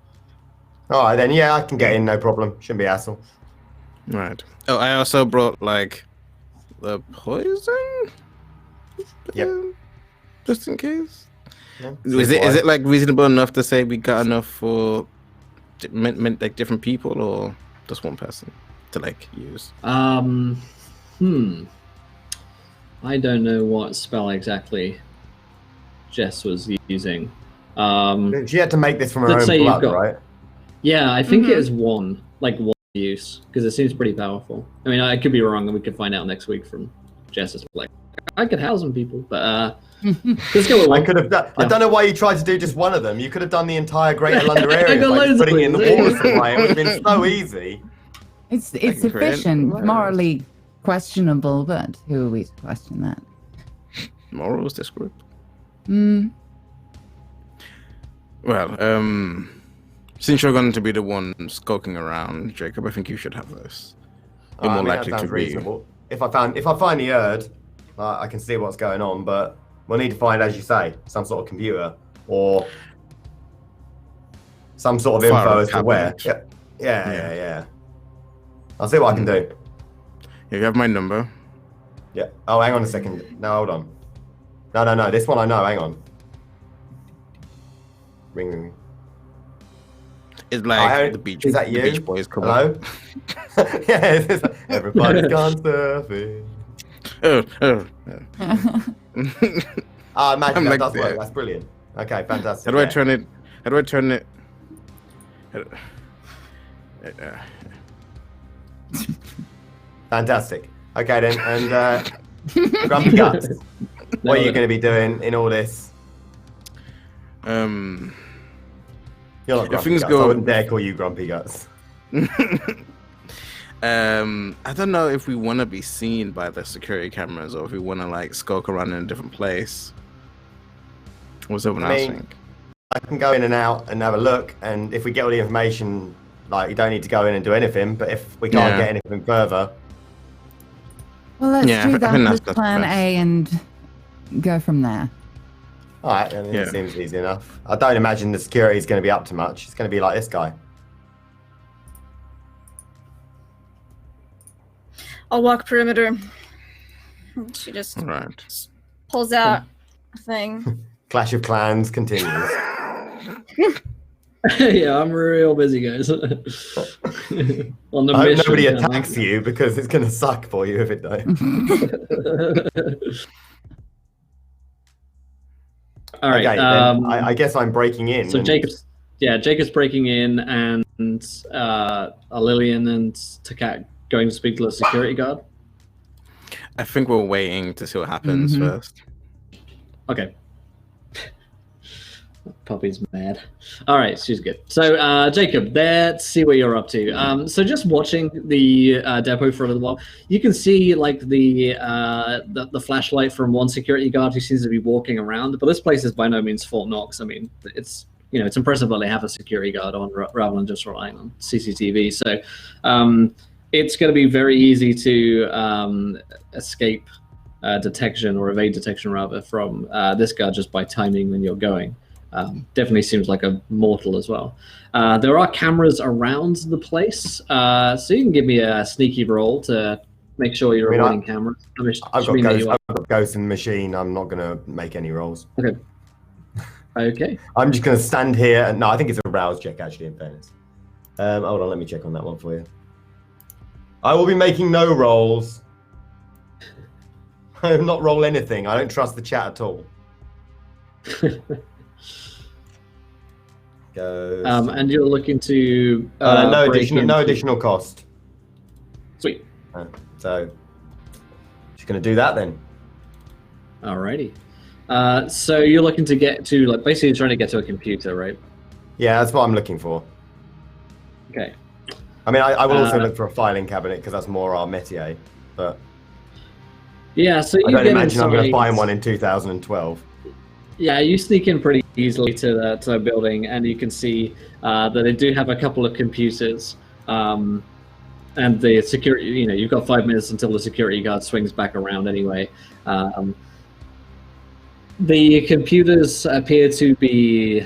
All right, then. Yeah, I can get in, no problem. Shouldn't be a hassle. Right. Oh, I also brought like the poison. Yep. Just in case. Yeah. Is it like reasonable enough to say we got enough for like different people, or just one person to like use? I don't know what spell exactly Jess was using. She had to make this from her own blood, right? Yeah, I think it is one use because it seems pretty powerful. I mean, I could be wrong, and we could find out next week from Jess's like I could house some people, but let's go with one. I could have done. I don't know why you tried to do just one of them. You could have done the entire Greater London I area got by loads just of putting it in the queens. water supply. It would have been so easy. It's efficient, morally questionable, but who are we to question that? Morals, this group. Well, since you're going to be the one skulking around, Jacob, I think you should have this. You're more likely that to sounds be. reasonable. If I find the Erd, I can see what's going on, but we'll need to find, as you say, some sort of computer or some sort of info as to where. Yeah. I'll see what I can do. You have my number. Yeah. Oh, hang on a second. No, hold on. No. This one I know. Hang on. Ring. It's like the beach. Is that you? The Beach Boys come Hello? up. Yeah. Everybody's gone surfing. Imagine that does work. That's brilliant. Okay, fantastic. How do I turn it? Fantastic. Okay then, and Grumpy Guts, what are you going to be doing in all this? You're not Grumpy things Guts. go- I wouldn't dare call you Grumpy Guts. I don't know if we want to be seen by the security cameras or if we want to like skulk around in a different place. What's everyone else think? I can go in and out and have a look, and if we get all the information, like, you don't need to go in and do anything, but if we can't get anything further... Well, let's do that. that's Let's plan best. A and go from there. Alright, it seems easy enough. I don't imagine the security is going to be up to much. It's going to be like this guy. I'll walk perimeter. She just Right. pulls out a thing. Clash of Clans continues. Yeah, I'm real busy, guys. On the I hope mission. nobody attacks you because it's going to suck for you if it don't. All right. Okay, then I guess I'm breaking in. So Jacob's breaking in, and Lillian and Takat going to speak to the security guard. I think we're waiting to see what happens first. Okay. Poppy's mad. All right, she's good. So, Jacob, let's see what you're up to. So, just watching the depot for a little while, you can see like the flashlight from one security guard who seems to be walking around. But this place is by no means Fort Knox. I mean, it's it's impressive that they have a security guard on rather than just relying on CCTV. So, it's going to be very easy to escape detection or evade detection rather from this guard just by timing when you're going. Definitely seems like a mortal as well. There are cameras around the place, so you can give me a sneaky roll to make sure you're avoiding cameras. I've got ghost in the machine. I'm not going to make any rolls. Okay. Okay. I'm just going to stand here. And, no, I think it's a rouse check, actually, in fairness. Hold on, let me check on that one for you. I will be making no rolls. I will not roll anything. I don't trust the chat at all. And you're looking to no additional cost. Sweet. So just gonna do that then. Alrighty. So you're looking to get to basically trying to get to a computer, right? Yeah, that's what I'm looking for. Okay. I mean, I will also look for a filing cabinet because that's more our métier. But yeah, so I don't imagine I'm going to find one in 2012. Yeah, you sneak in pretty easily to the building, and you can see that they do have a couple of computers. And the security, you've got 5 minutes until the security guard swings back around anyway. The computers appear to be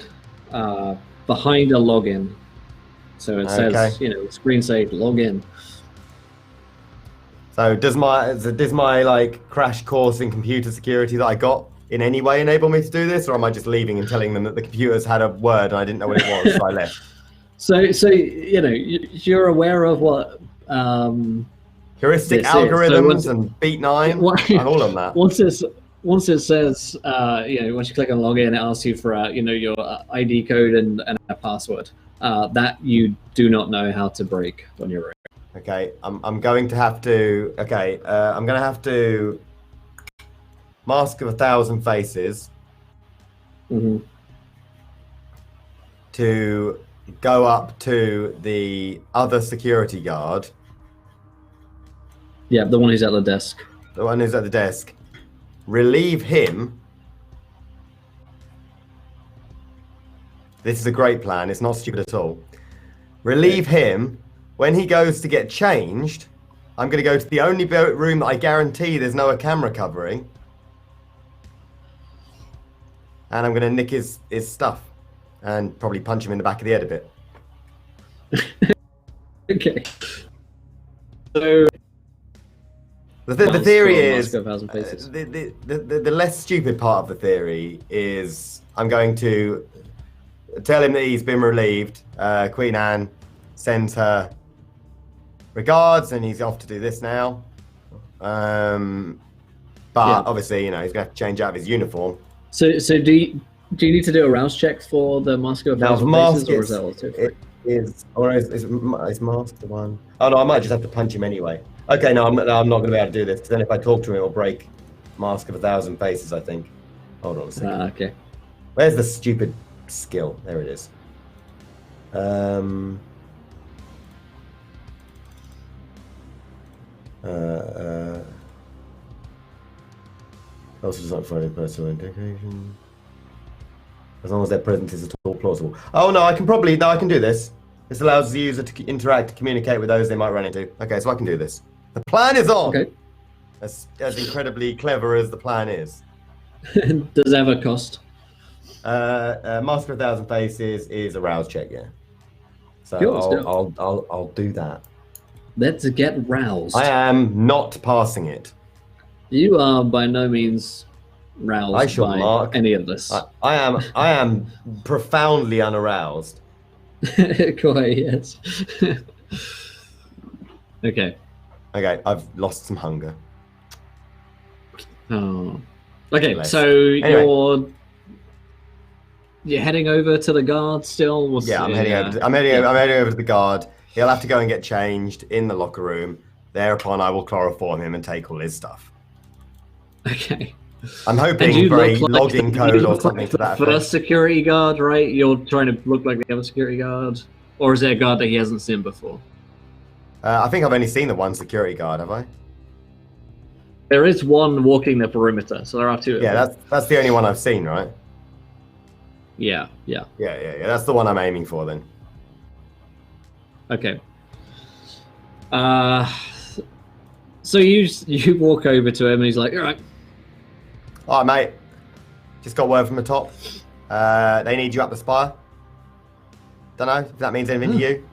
behind a login. So it says, screen says login. So does my like crash course in computer security that I got in any way enable me to do this, or am I just leaving and telling them that the computers had a word and I didn't know what it was, so I left? So you're aware of what heuristic algorithms and beat 9 and all of that. Once it says once you click on login, it asks you for your ID code and a password. that you do not know how to break on your own. Okay, I'm going to have to. Okay, I'm going to have to Mask of 1,000 Faces to go up to the other security guard. Yeah, the one who's at the desk. The one who's at the desk. Relieve him. This is a great plan. It's not stupid at all. Relieve him. When he goes to get changed, I'm going to go to the only room that I guarantee there's no camera covering. And I'm going to nick his stuff. And probably punch him in the back of the head a bit. Okay. So... The theory is... The less stupid part of the theory is I'm going to tell him that he's been relieved. Queen Anne sends her regards, and he's off to do this now. But obviously, you know, he's going to have to change out of his uniform. So do you need to do a rouse check for the Mask of 1,000 Faces, or is that also free? Is Mask the one? Oh no, I might just have to punch him anyway. Okay, no, I'm not going to be able to do this. Then if I talk to him, it'll break Mask of 1,000 Faces, I think. Hold on a second. Okay. Where's the stupid skill? There it is. Also does not find personal indication. As long as their presence is at all plausible. Oh no, I can do this. This allows the user to interact, communicate with those they might run into. Okay, so I can do this. The plan is on. Okay. As incredibly clever as the plan is. Does it have a cost? Mask of 1,000 Faces is a rouse check, yeah. So I'll do that. Let's get roused. I am not passing it. You are by no means roused I shall by mark. any of this. I am profoundly unaroused. Quite, yes. Okay. Okay, I've lost some hunger. Oh. Okay, Bless. so Anyway. you're heading over to the guard still? I'm heading over to the guard. He'll have to go and get changed in the locker room. Thereupon, I will chloroform him and take all his stuff. Okay. I'm hoping for a login code or something to to that effect. First security guard, right? You're trying to look like the other security guard? Or is there a guard that he hasn't seen before? I think I've only seen the one security guard, have I? There is one walking the perimeter, so there are two. Yeah, that's the only one I've seen, right? Yeah. Yeah. That's the one I'm aiming for then. Okay. So you walk over to him and he's like, all right. All right, mate. Just got word from the top. They need you up the spire. Don't know if that means anything to you.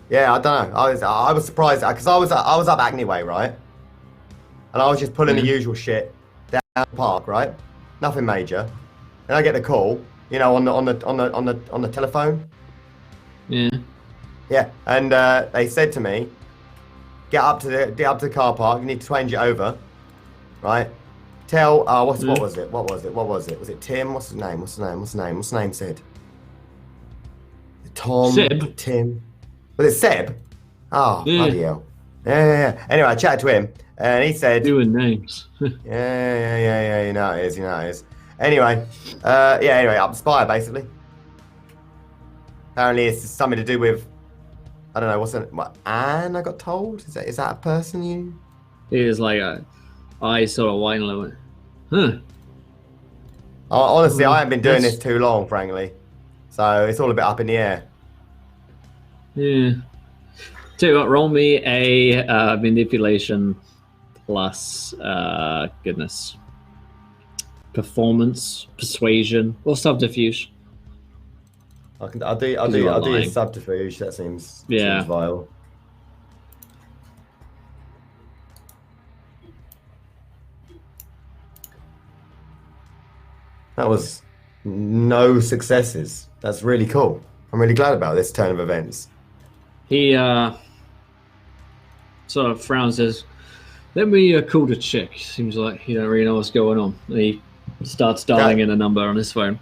Yeah, I don't know. I was surprised because I was up Agony Way, right? And I was just pulling the usual shit down the park, right? Nothing major. And I get the call, you know, on the telephone. Yeah. Yeah, and they said to me, get up to the car park. You need to change it over, right? Tell what was it? Was it Tim? What's his name said? Tom. Seb. Tim. Was it Seb? Oh, bloody hell. Yeah. Anyway, I chatted to him, and he said, doing names. yeah. You know it is. Anyway, up the spire basically. Apparently, it's something to do with. I don't know, Anne, I got told? Is that a person you... He is like I sort of whine a little bit. Huh. Honestly, I haven't been doing this too long, frankly. So it's all a bit up in the air. Yeah. Tell you what, roll me a manipulation plus, performance, persuasion, or subterfuge. I'll do a subterfuge. That seems vile. That was no successes. That's really cool. I'm really glad about this turn of events. He sort of frowns, says, "Let me call the chick. Seems like he don't really know what's going on." And he starts dialing in a number on his phone.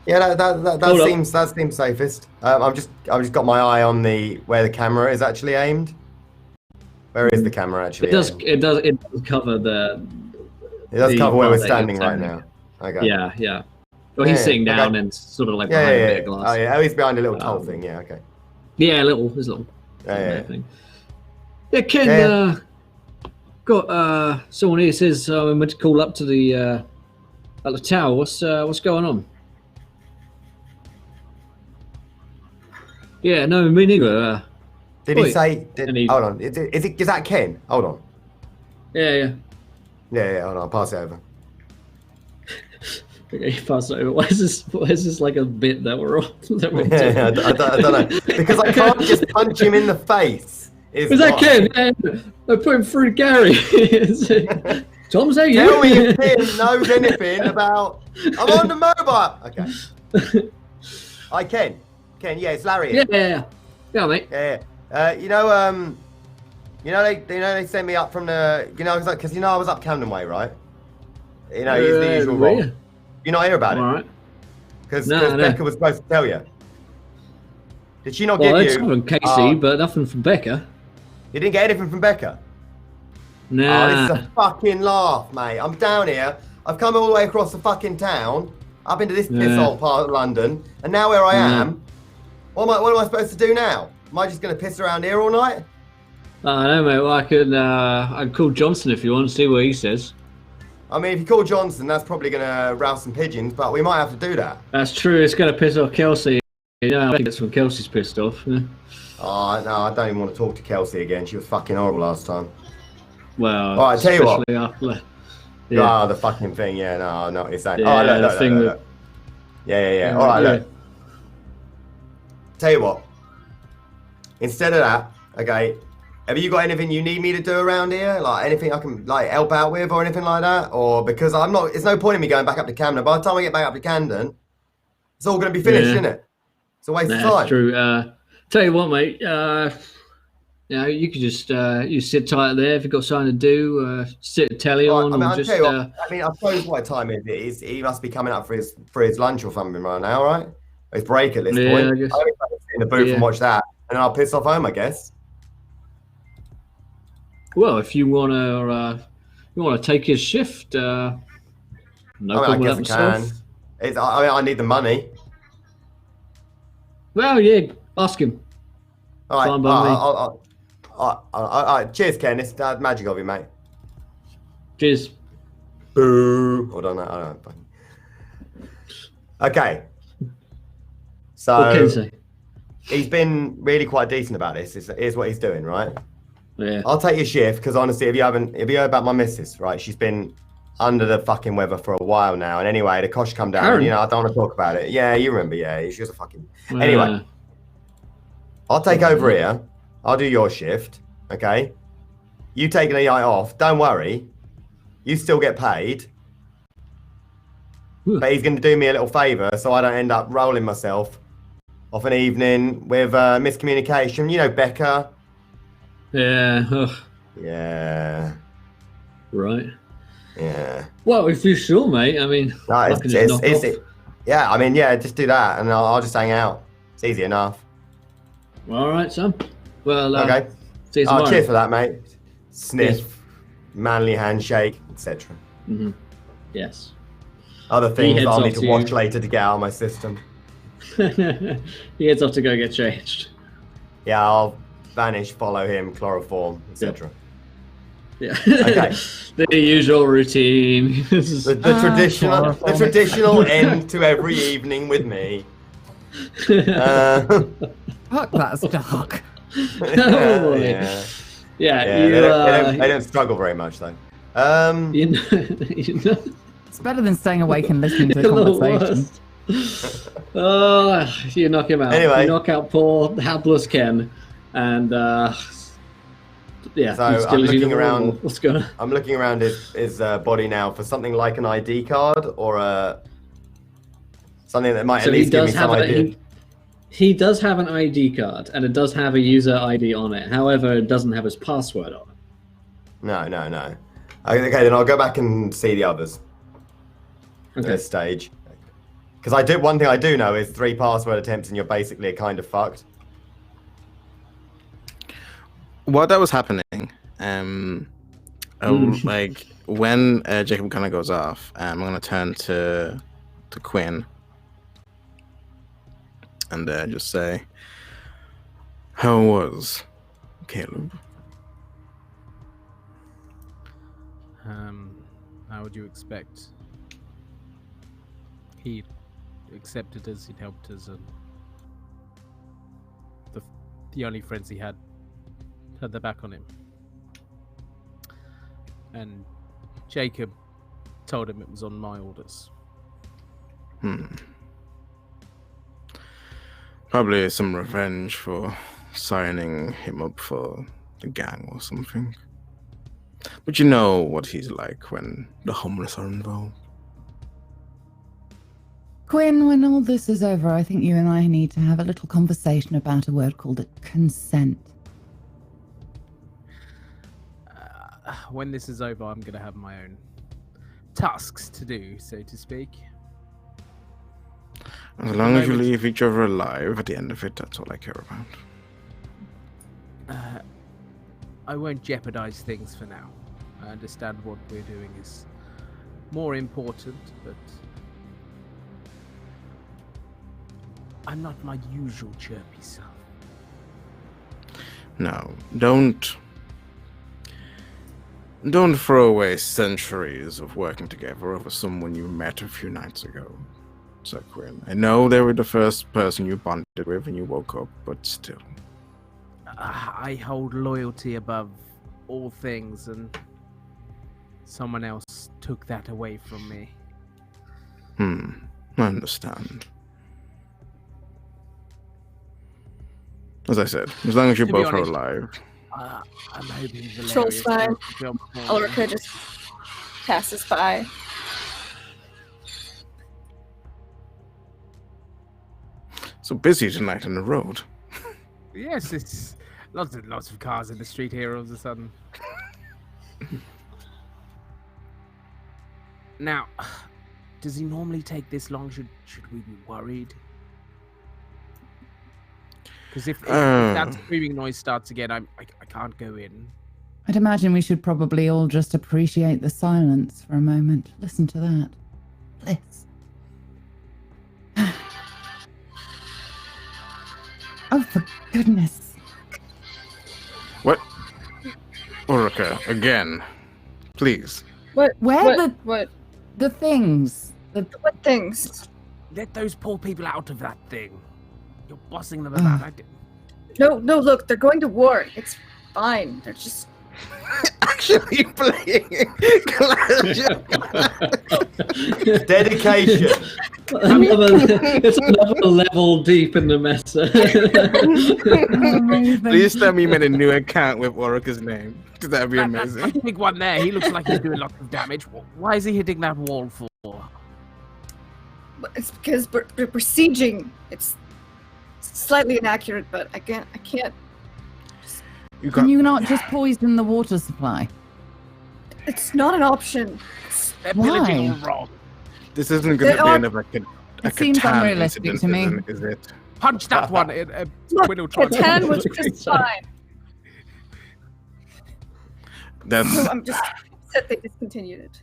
Yeah, that seems safest. I've just got my eye on where the camera is actually aimed. Where is the camera actually? It does cover the. It does cover where we're standing right now. Okay. Yeah. Well, he's sitting down and sort of like behind a bit of glass. Oh yeah, he's behind a little toll thing. Yeah, okay. Yeah, there's a little. Thing. Yeah, Ken. Yeah. Got someone here says I'm meant to call up to the at the tower. What's going on? Yeah, no, me neither. Did he say? Hold on. Is that Ken? Hold on. Yeah. Yeah. Hold on. I'll pass it over. Okay, pass it over. Why is this like a bit that we're on? I don't know. Because I can't just punch him in the face. Is that Ken? I put him through Gary. Tom, say you. Tell me if Ken knows anything about. I'm on the mobile. Okay. Hi, Ken. Ken, yeah, it's Larry. Yeah, mate. Yeah. They sent me up from the. Because I was up Camden Way, right? He's the usual role. You not hear about it? All right. Because Becca was supposed to tell you. Did she not give you? Well, it's from Casey, but nothing from Becca. You didn't get anything from Becca? Nah. Oh, this is a fucking laugh, mate. I'm down here. I've come all the way across the fucking town, up into this piss-hole part of London, and now where I am, what am I supposed to do now? Am I just going to piss around here all night? I don't know, mate. Well, I'd call Johnson if you want to see what he says. I mean, if you call Johnson, that's probably going to rouse some pigeons, but we might have to do that. That's true. It's going to piss off Kelsey. I think that's when Kelsey's pissed off. Yeah. Oh, no, I don't even want to talk to Kelsey again. She was fucking horrible last time. Well, all right, tell you what. The fucking thing. Yeah, no, I know what you're saying. Yeah, look. Yeah. All right, look. Tell you what. Instead of that, okay, have you got anything you need me to do around here? Like anything I can help out with or anything like that? Or because I'm not, there's no point in me going back up to Camden. By the time I get back up to Camden, it's all going to be finished, isn't it? It's a waste of time. That's true. Tell you what, mate. You could just you sit tight there if you've got something to do. Sit a telly on, I suppose what time is it? He must be coming up for his lunch or something right now, right? His break at this point. I guess. I'll sit in the booth and watch that, and then I'll piss off home, I guess. Well, if you wanna take his shift, no problem with myself. I need the money. Well, yeah, ask him. All right. All right. Cheers, Ken. It's magic of you, mate. Cheers. Boo. Hold on. I don't know. Okay. So what can you say? He's been really quite decent about this. Here's what he's doing, right? Yeah. I'll take your shift because honestly, if you heard about my missus, right? She's been under the fucking weather for a while now. And anyway, the cost come down. Karen. I don't want to talk about it. Yeah, you remember? Yeah, she was a fucking. Anyway, I'll take over here. I'll do your shift. Okay. You taking a night off? Don't worry. You still get paid. But he's going to do me a little favour so I don't end up rolling myself off an evening with miscommunication. You know, Becca. Yeah. Ugh. Yeah. Right. Yeah. Well, if you're sure, mate. I mean, yeah. I mean, yeah. Just do that, and I'll just hang out. It's easy enough. All right, son. Well, okay. See you tomorrow. Cheers for that, mate. Sniff, manly handshake, etc. Mm-hmm. Yes. Other things I'll need to watch later to get out of my system. He heads off to go get changed. Yeah, I'll vanish, follow him, chloroform, etc. Yeah. Okay. The usual routine. the traditional end to every evening with me. Fuck, that's dark. They don't struggle very much though. It's better than staying awake and listening to the conversation. You knock him out. Anyway, you knock out poor hapless Ken, and So I'm looking around. What's going on? I'm looking around his body now for something like an ID card or something that might at least give me some idea. He does have an ID card, and it does have a user ID on it. However, it doesn't have his password on it. No. Okay, then I'll go back and see the others at this stage. Because one thing I do know is 3 password attempts and you're basically kind of fucked. While that was happening, like when Jacob kind of goes off, I'm gonna turn to Quinn and just say, "How was Caleb?" How would you expect? He accepted us, he'd helped us, and the only friends he had their back on him. And Jacob told him it was on my orders. Probably some revenge for signing him up for the gang or something. But you know what he's like when the homeless are involved. Quinn, when all this is over, I think you and I need to have a little conversation about a word called consent. When this is over, I'm going to have my own tasks to do, so to speak. As long as you leave each other alive at the end of it, that's all I care about. I won't jeopardize things for now. I understand what we're doing is more important, but I'm not my usual chirpy self. No, don't throw away centuries of working together over someone you met a few nights ago, Sir Quinn. I know they were the first person you bonded with when you woke up, but still. I hold loyalty above all things, and someone else took that away from me. I understand. As I said, as long as you both are alive. I'm hoping Troll's fine. Valerius Ulrika just passes by. So busy tonight on the road. Yes, it's lots of cars in the street here all of a sudden. Now, does he normally take this long? Should we be worried? Because if that screaming noise starts again, I can't go in. I'd imagine we should probably all just appreciate the silence for a moment. Listen to that. Bliss. Oh, for goodness. What? Ulrika, again. Please. What? Where What? the things? What things? Let those poor people out of that thing. You're bossing them about. No, look, they're going to war. It's fine. They're just Actually playing Dedication. It's another level deep in the meta. Please tell me you made a new account with Ulrika's name. That'd be amazing. That big one there, he looks like he's doing lots of damage. Why is he hitting that wall for? It's because we're besieging. It's slightly inaccurate, but I can't. Can you not just poison the water supply? It's not an option. They're Why? pillaging all wrong. This isn't going to be another It seems Catan unrealistic incident, to me. Is it? Punch that one. Look, Quinn will try to- Catan was just fine. That's So I'm just upset they discontinued it.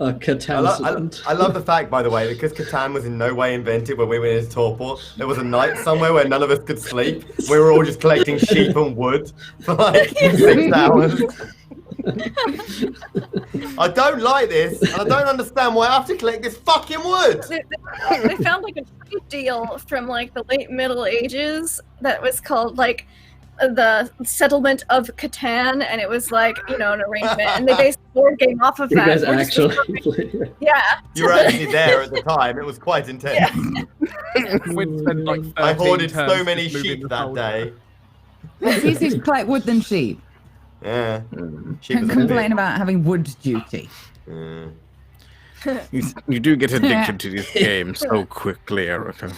A Catan. I love the fact, by the way, because Catan was in no way invented when we were in his torpor. There was a night somewhere where none of us could sleep. We were all just collecting sheep and wood for like 6 hours. I don't like this, and I don't understand why I have to collect this fucking wood. They found like a trade deal from like the late Middle Ages that was called like the settlement of Catan, and it was like, you know, an arrangement, and they based the board game off of You that. guys We're just actually. yeah. You were actually there at the time. It was quite intense. Quinn spent like I 13 hoarded so turns many just moving sheep the that folder. day. It's easier to collect wood than sheep. Yeah. Sheep Don't was a complain bit- about having wood duty. Yeah. you do get addicted to this game so quickly, Ulrika.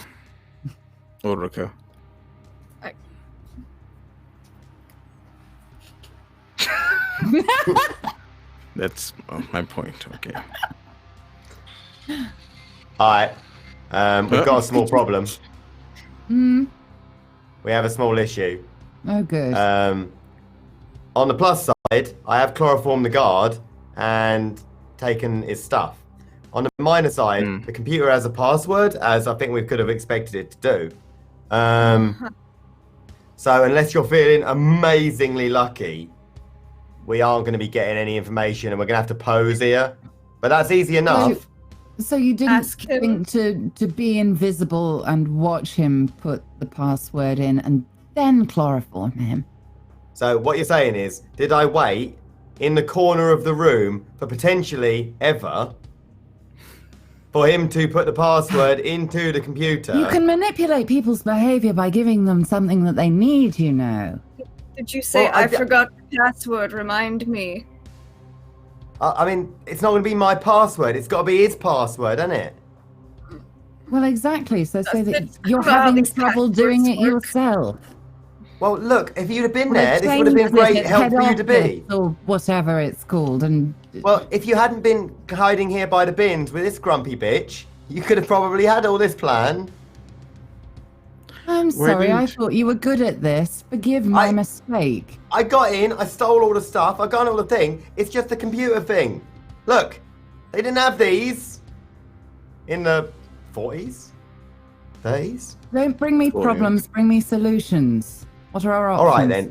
That's my point. Okay. Alright. We've got a small problem. We have a small issue. Oh, good. On the plus side, I have chloroformed the guard and taken his stuff. On the minus side, the computer has a password, as I think we could have expected it to do. So unless you're feeling amazingly lucky, we aren't going to be getting any information, and we're going to have to pose here. But that's easy enough. So you didn't think to be invisible and watch him put the password in and then chloroform him? So what you're saying is, did I wait in the corner of the room for potentially ever for him to put the password into the computer? You can manipulate people's behavior by giving them something that they need, you know. Did you say, I forgot the password, remind me? I mean, it's not going to be my password. It's got to be his password, isn't it? Well, exactly. So say that you're having trouble doing it yourself. Well, look, if you'd have been there, this would have been great help for you to be. Or whatever it's called. And well, if you hadn't been hiding here by the bins with this grumpy bitch, you could have probably had all this planned. I'm sorry, I thought you were good at this. Forgive my mistake. I got in, I stole all the stuff, I got all the thing. It's just the computer thing. Look, they didn't have these in the 40s, 30s. Don't bring me problems, bring me solutions. What are our options?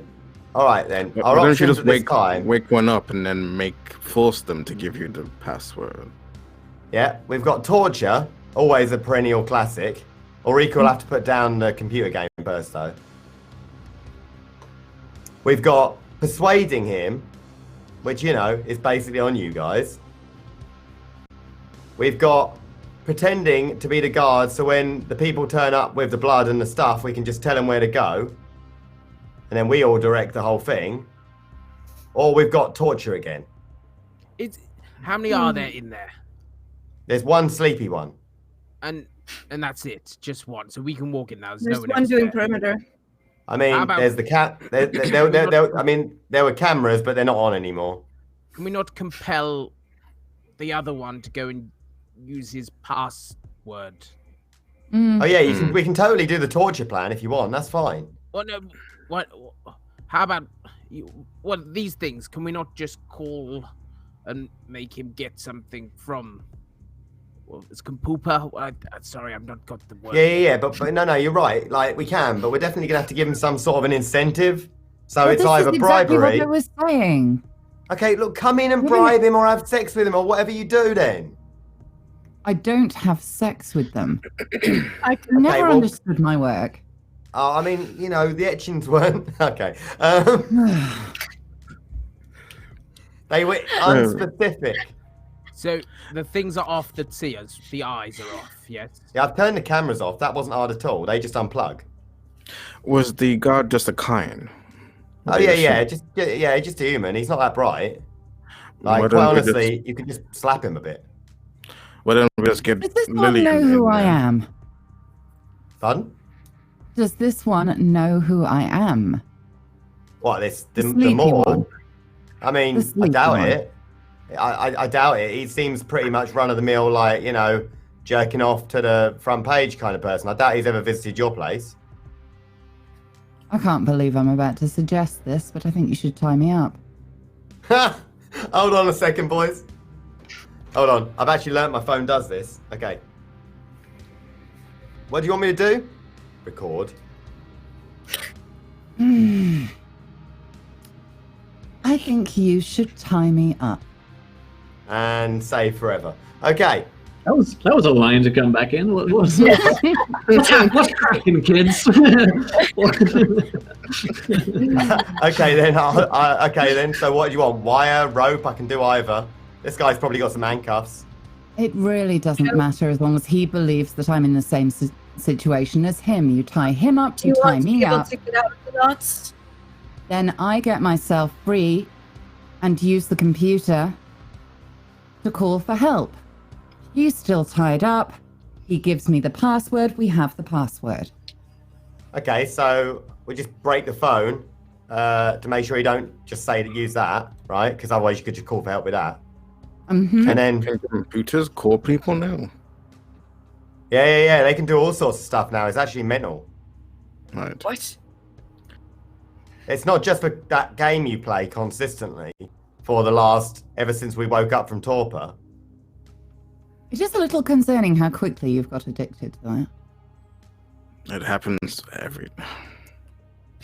All right then. Why don't you just wake one up and then force them to give you the password? Yeah, we've got torture, always a perennial classic. Ulrika will have to put down the computer game first, though. We've got persuading him, which, you know, is basically on you guys. We've got pretending to be the guard, so when the people turn up with the blood and the stuff, we can just tell them where to go. And then we all direct the whole thing. Or we've got torture again. How many are there in there? There's one sleepy one. And that's it, just one. So we can walk in now. There's no one one else doing there. perimeter. I mean, there's the cat. I mean, there were cameras, but they're not on anymore. Can we not compel the other one to go and use his password? Oh yeah, we can totally do the torture plan if you want. That's fine. Well, no, what? How about these things? Can we not just call and make him get something from? Well, it's Compooper. Sorry, I've not got the word. Yeah. But no, you're right. Like, we can, but we're definitely gonna have to give him some sort of an incentive. So it's either bribery. What I was saying. Okay, look, come in and bribe him, or have sex with him, or whatever you do. Then. I don't have sex with them. I never understood my work. I mean, you know, the etchings weren't okay. They were unspecific. So the things are off that see us. The eyes are off, yes? Yeah, I've turned the cameras off. That wasn't hard at all. They just unplug. Was the guard just a kind? Oh, yeah. Just a human. He's not that bright. Like, quite honestly, you could just slap him a bit. Well, then we'll just get Does this one know who I am? Pardon? Does this one know who I am? What, the more? One. I mean, I doubt it. I doubt it. He seems pretty much run-of-the-mill, like, you know, jerking off to the front page kind of person. I doubt he's ever visited your place. I can't believe I'm about to suggest this, but I think you should tie me up. Hold on a second, boys. Hold on. I've actually learnt my phone does this. Okay. What do you want me to do? Record. I think you should tie me up. And say forever. Okay. That was a line to come back in. What's cracking, kids? Okay then. Okay then. So what do you want? Wire, rope? I can do either. This guy's probably got some handcuffs. It really doesn't matter as long as he believes that I'm in the same situation as him. You tie him up, you tie me up. To get out of the knots? Then I get myself free and use the computer to call for help. He's still tied up. He gives me the password. We have the password. Okay, so we just break the phone to make sure you don't just say to use that, right? Because otherwise you could just call for help with that. Mm-hmm. And then computers call people now. Yeah. They can do all sorts of stuff now. It's actually mental. Right. What? It's not just for that game you play consistently for ever since we woke up from torpor. It's just a little concerning how quickly you've got addicted to that. It happens every.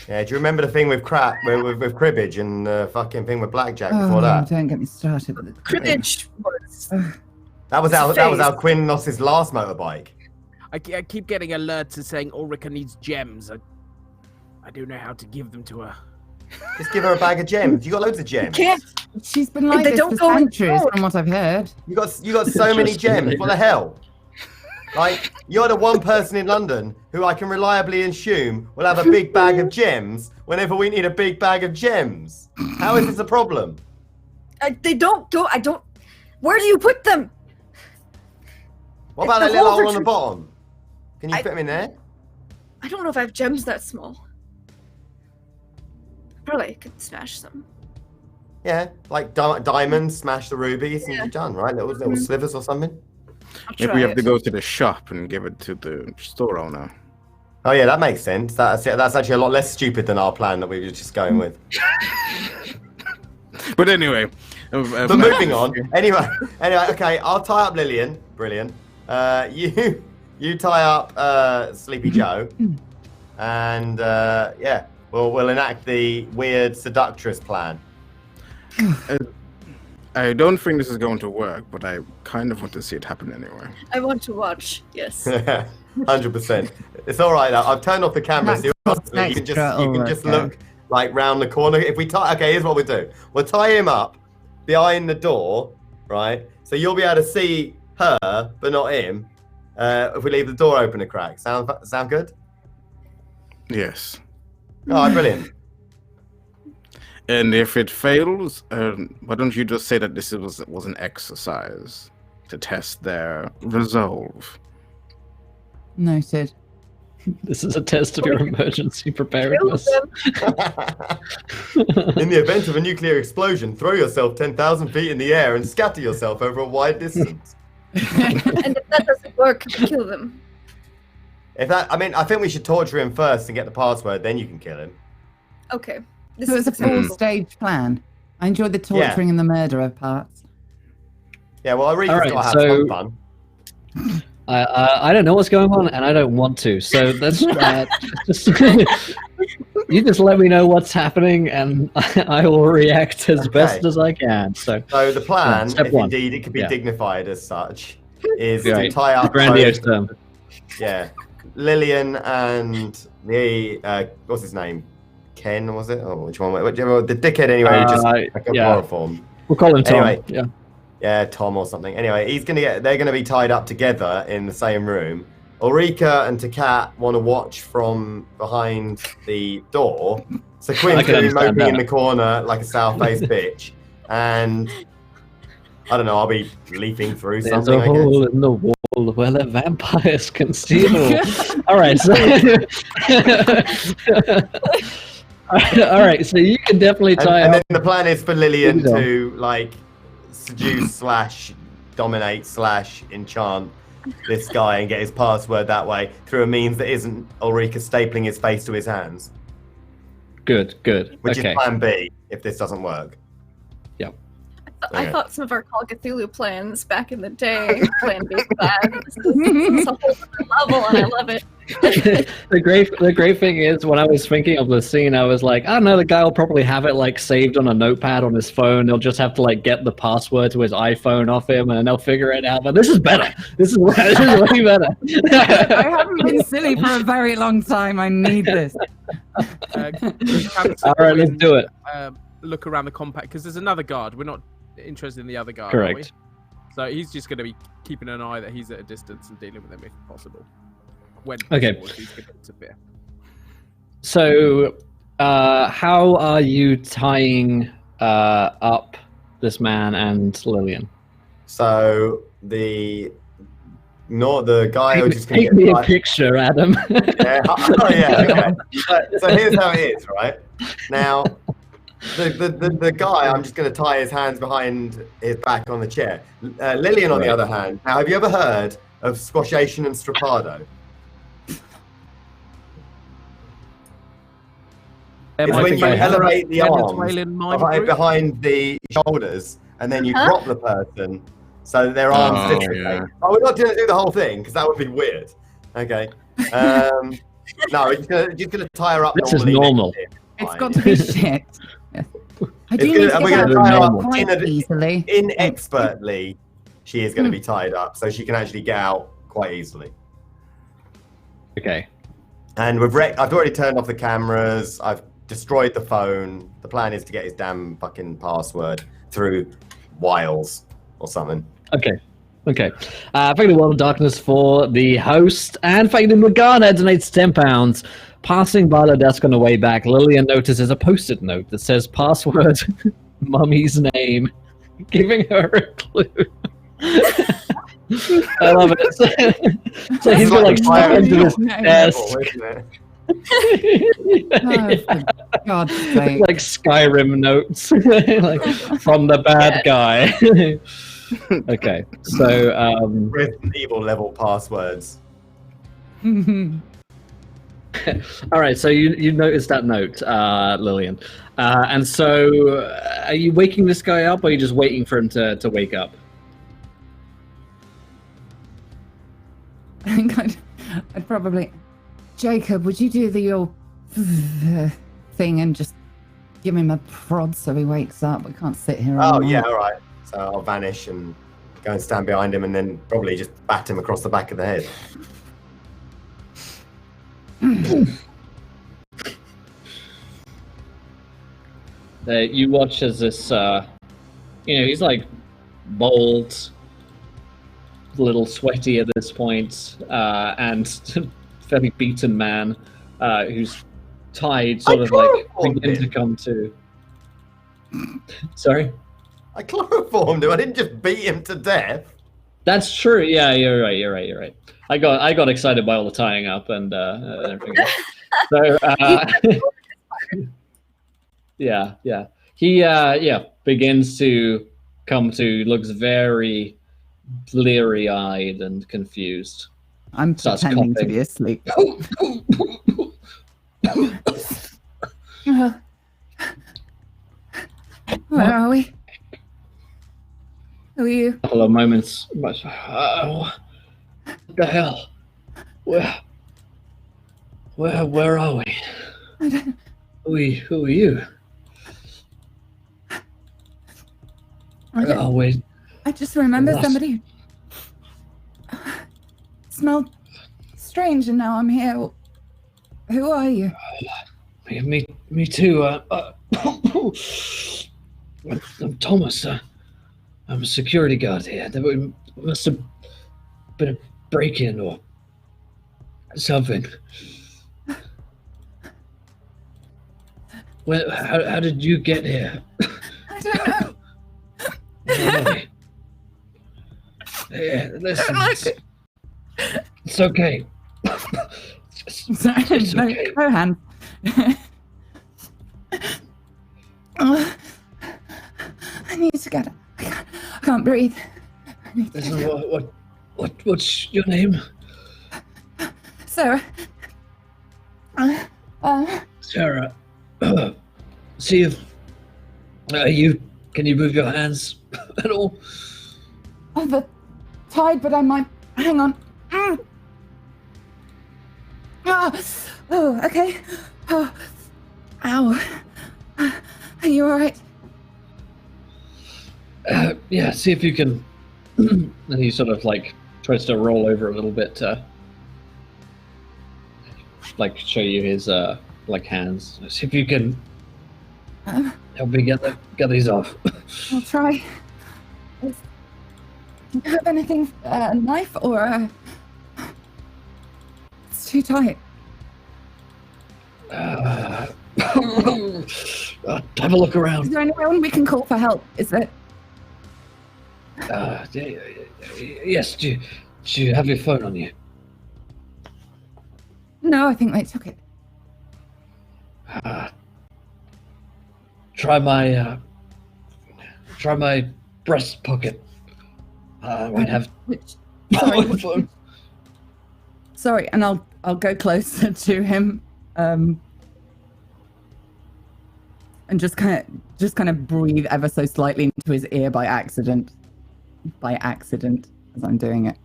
Yeah, do you remember the thing with with cribbage and the fucking thing with blackjack before that? Don't get me started with the Cribbage was... That was how Quinn lost his last motorbike. I keep getting alerts saying Ulrika needs gems. I don't know how to give them to her. Just give her a bag of gems. You got loads of gems. Can't. She's been like this for centuries, from what I've heard. You got so many gems. What the hell? Like, you're the one person in London who I can reliably assume will have a big bag of gems whenever we need a big bag of gems. How is this a problem? They don't go. I don't. Where do you put them? What about that little hole on the bottom? Can you fit them in there? I don't know if I have gems that small. Probably I could smash some. Yeah, like diamonds, smash the rubies, and you're done, right? Little slivers or something. If we have to go to the shop and give it to the store owner. Oh yeah, that makes sense. That's actually a lot less stupid than our plan that we were just going with. But anyway. But moving on. Anyway, okay, I'll tie up Lillian. Brilliant. You tie up Sleepy Joe. And yeah, we'll enact the weird seductress plan. I don't think this is going to work, but I kind of want to see it happen anyway. I want to watch. Yes. 100%. It's all right. I've turned off the camera. So you can just look like round the corner. If we tie, okay, here's what we do. We'll tie him up behind the door, right? So you'll be able to see her, but not him. If we leave the door open a crack, sound good? Yes. Oh, brilliant. And if it fails, why don't you just say that this was an exercise to test their resolve? Noted. This is a test of your emergency preparedness. In the event of a nuclear explosion, throw yourself 10,000 feet in the air and scatter yourself over a wide distance. And if that doesn't work, kill them. I think we should torture him first and get the password, then you can kill him. Okay. So it's a full-stage plan. I enjoyed the torturing and the murderer parts. Yeah, well, I really got to have some fun. I don't know what's going on, and I don't want to. So let's just you just let me know what's happening, and I will react as best as I can. So the plan, if indeed it could be dignified as such, is to tie up grandiose term. Yeah, Lillian and the what's his name? Ken, was it? Or which one? The dickhead anyway, who just like a chloroform. We'll call him Tom. Anyway, yeah, Tom or something. Anyway, they're gonna be tied up together in the same room. Ulrika and Takat want to watch from behind the door. So Quinn's gonna be moping in the corner like a sour-faced bitch. And I don't know, I'll be leaping through something. There's a hole in the wall where the vampires can steal. All right, so all right, so you can definitely tie up. And then the plan is for Lillian to like seduce / dominate / enchant this guy and get his password that way through a means that isn't Ulrika stapling his face to his hands. Good. Which is plan B if this doesn't work. Yep. I thought some of our Call of Cthulhu plans back in the day planned based on that. This is a whole different level, and I love it. The great thing is, when I was thinking of the scene, I was like, I don't know, the guy will probably have it like saved on a notepad on his phone. They'll just have to like get the password to his iPhone off him, and then they'll figure it out. But this is better. This is way better. I haven't been silly for a very long time. I need this. All right, let's do it. Look around the compound because there's another guard. We're not interested in the other guard. Correct. So he's just going to be keeping an eye that he's at a distance and dealing with him if possible. Okay. He's going to interfere. So, how are you tying up this man and Lillian? So the guy who's just take me a picture, Adam. Okay. So here's how it is, right? Now, the guy, I'm just going to tie his hands behind his back on the chair. Lillian, on the other hand, now have you ever heard of squashation and strappado. It's when you elevate the arms behind the shoulders, and then you drop the person so that their arms dislocate. Yeah. Oh, we're not going to do the whole thing because that would be weird. Okay. No, we're just gonna tie her up. This is normal. It's got to be shit. I do we're going to tie her up quite easily. Inexpertly. She is going to be tied up, so she can actually get out quite easily. Okay. And I've already turned off the cameras. I've destroyed the phone. The plan is to get his damn fucking password through Wiles or something. Okay. Fading World of Darkness for the host, and Fading Morgana donates £10. Passing by the desk on the way back, Lillian notices a post-it note that says password, mummy's name, giving her a clue. I love it. So he's got like stuff into his desk. For God's sake. Like Skyrim notes, like from the bad guy. Okay, so Resident Evil level passwords. All right, so you noticed that note, Lillian, and so are you waking this guy up, or are you just waiting for him to wake up? I think I'd probably... Jacob, would you do your thing and just give him a prod so he wakes up? We can't sit here all night. Yeah, all right. So I'll vanish and go and stand behind him and then probably just bat him across the back of the head. You watch as this, he's like bald, a little sweaty at this point, and fairly beaten man who's tied, sort of like begin to come to. Sorry? I chloroformed him. I didn't just beat him to death. That's true. Yeah, you're right. I got excited by all the tying up and everything. So yeah. He begins to come to, looks very bleary-eyed and confused. I'm pretending to be asleep. Where are we? Who are you? A couple of moments. What the hell? Where are we? I don't... Who are you? Wait. I just remember somebody smelled strange, and now I'm here. Who are you? Me too. I'm Thomas. I'm a security guard here. There must have been a break-in or something. Well, how did you get here? I don't know. Yeah, listen, it's okay. Sorry, it's okay. No hand. I need to get it. I can't breathe. Listen, what's your name? Sarah. Sarah. See if can you move your hands at all? I've tied, but I might. Hang on. Oh, okay. Oh, ow. Are you all right? Yeah. See if you can. And he sort of like tries to roll over a little bit to like show you his like hands. See if you can help me get these off. I'll try. Do you have anything, a knife or it's too tight. Have a look around. Is there anyone we can call for help? Is there? Yes. Do you have your phone on you? No, I think they took it. Try my breast pocket. I might have Sorry, my phone. Sorry, and I'll go closer to him, and just kind of breathe ever so slightly into his ear by accident, as I'm doing it.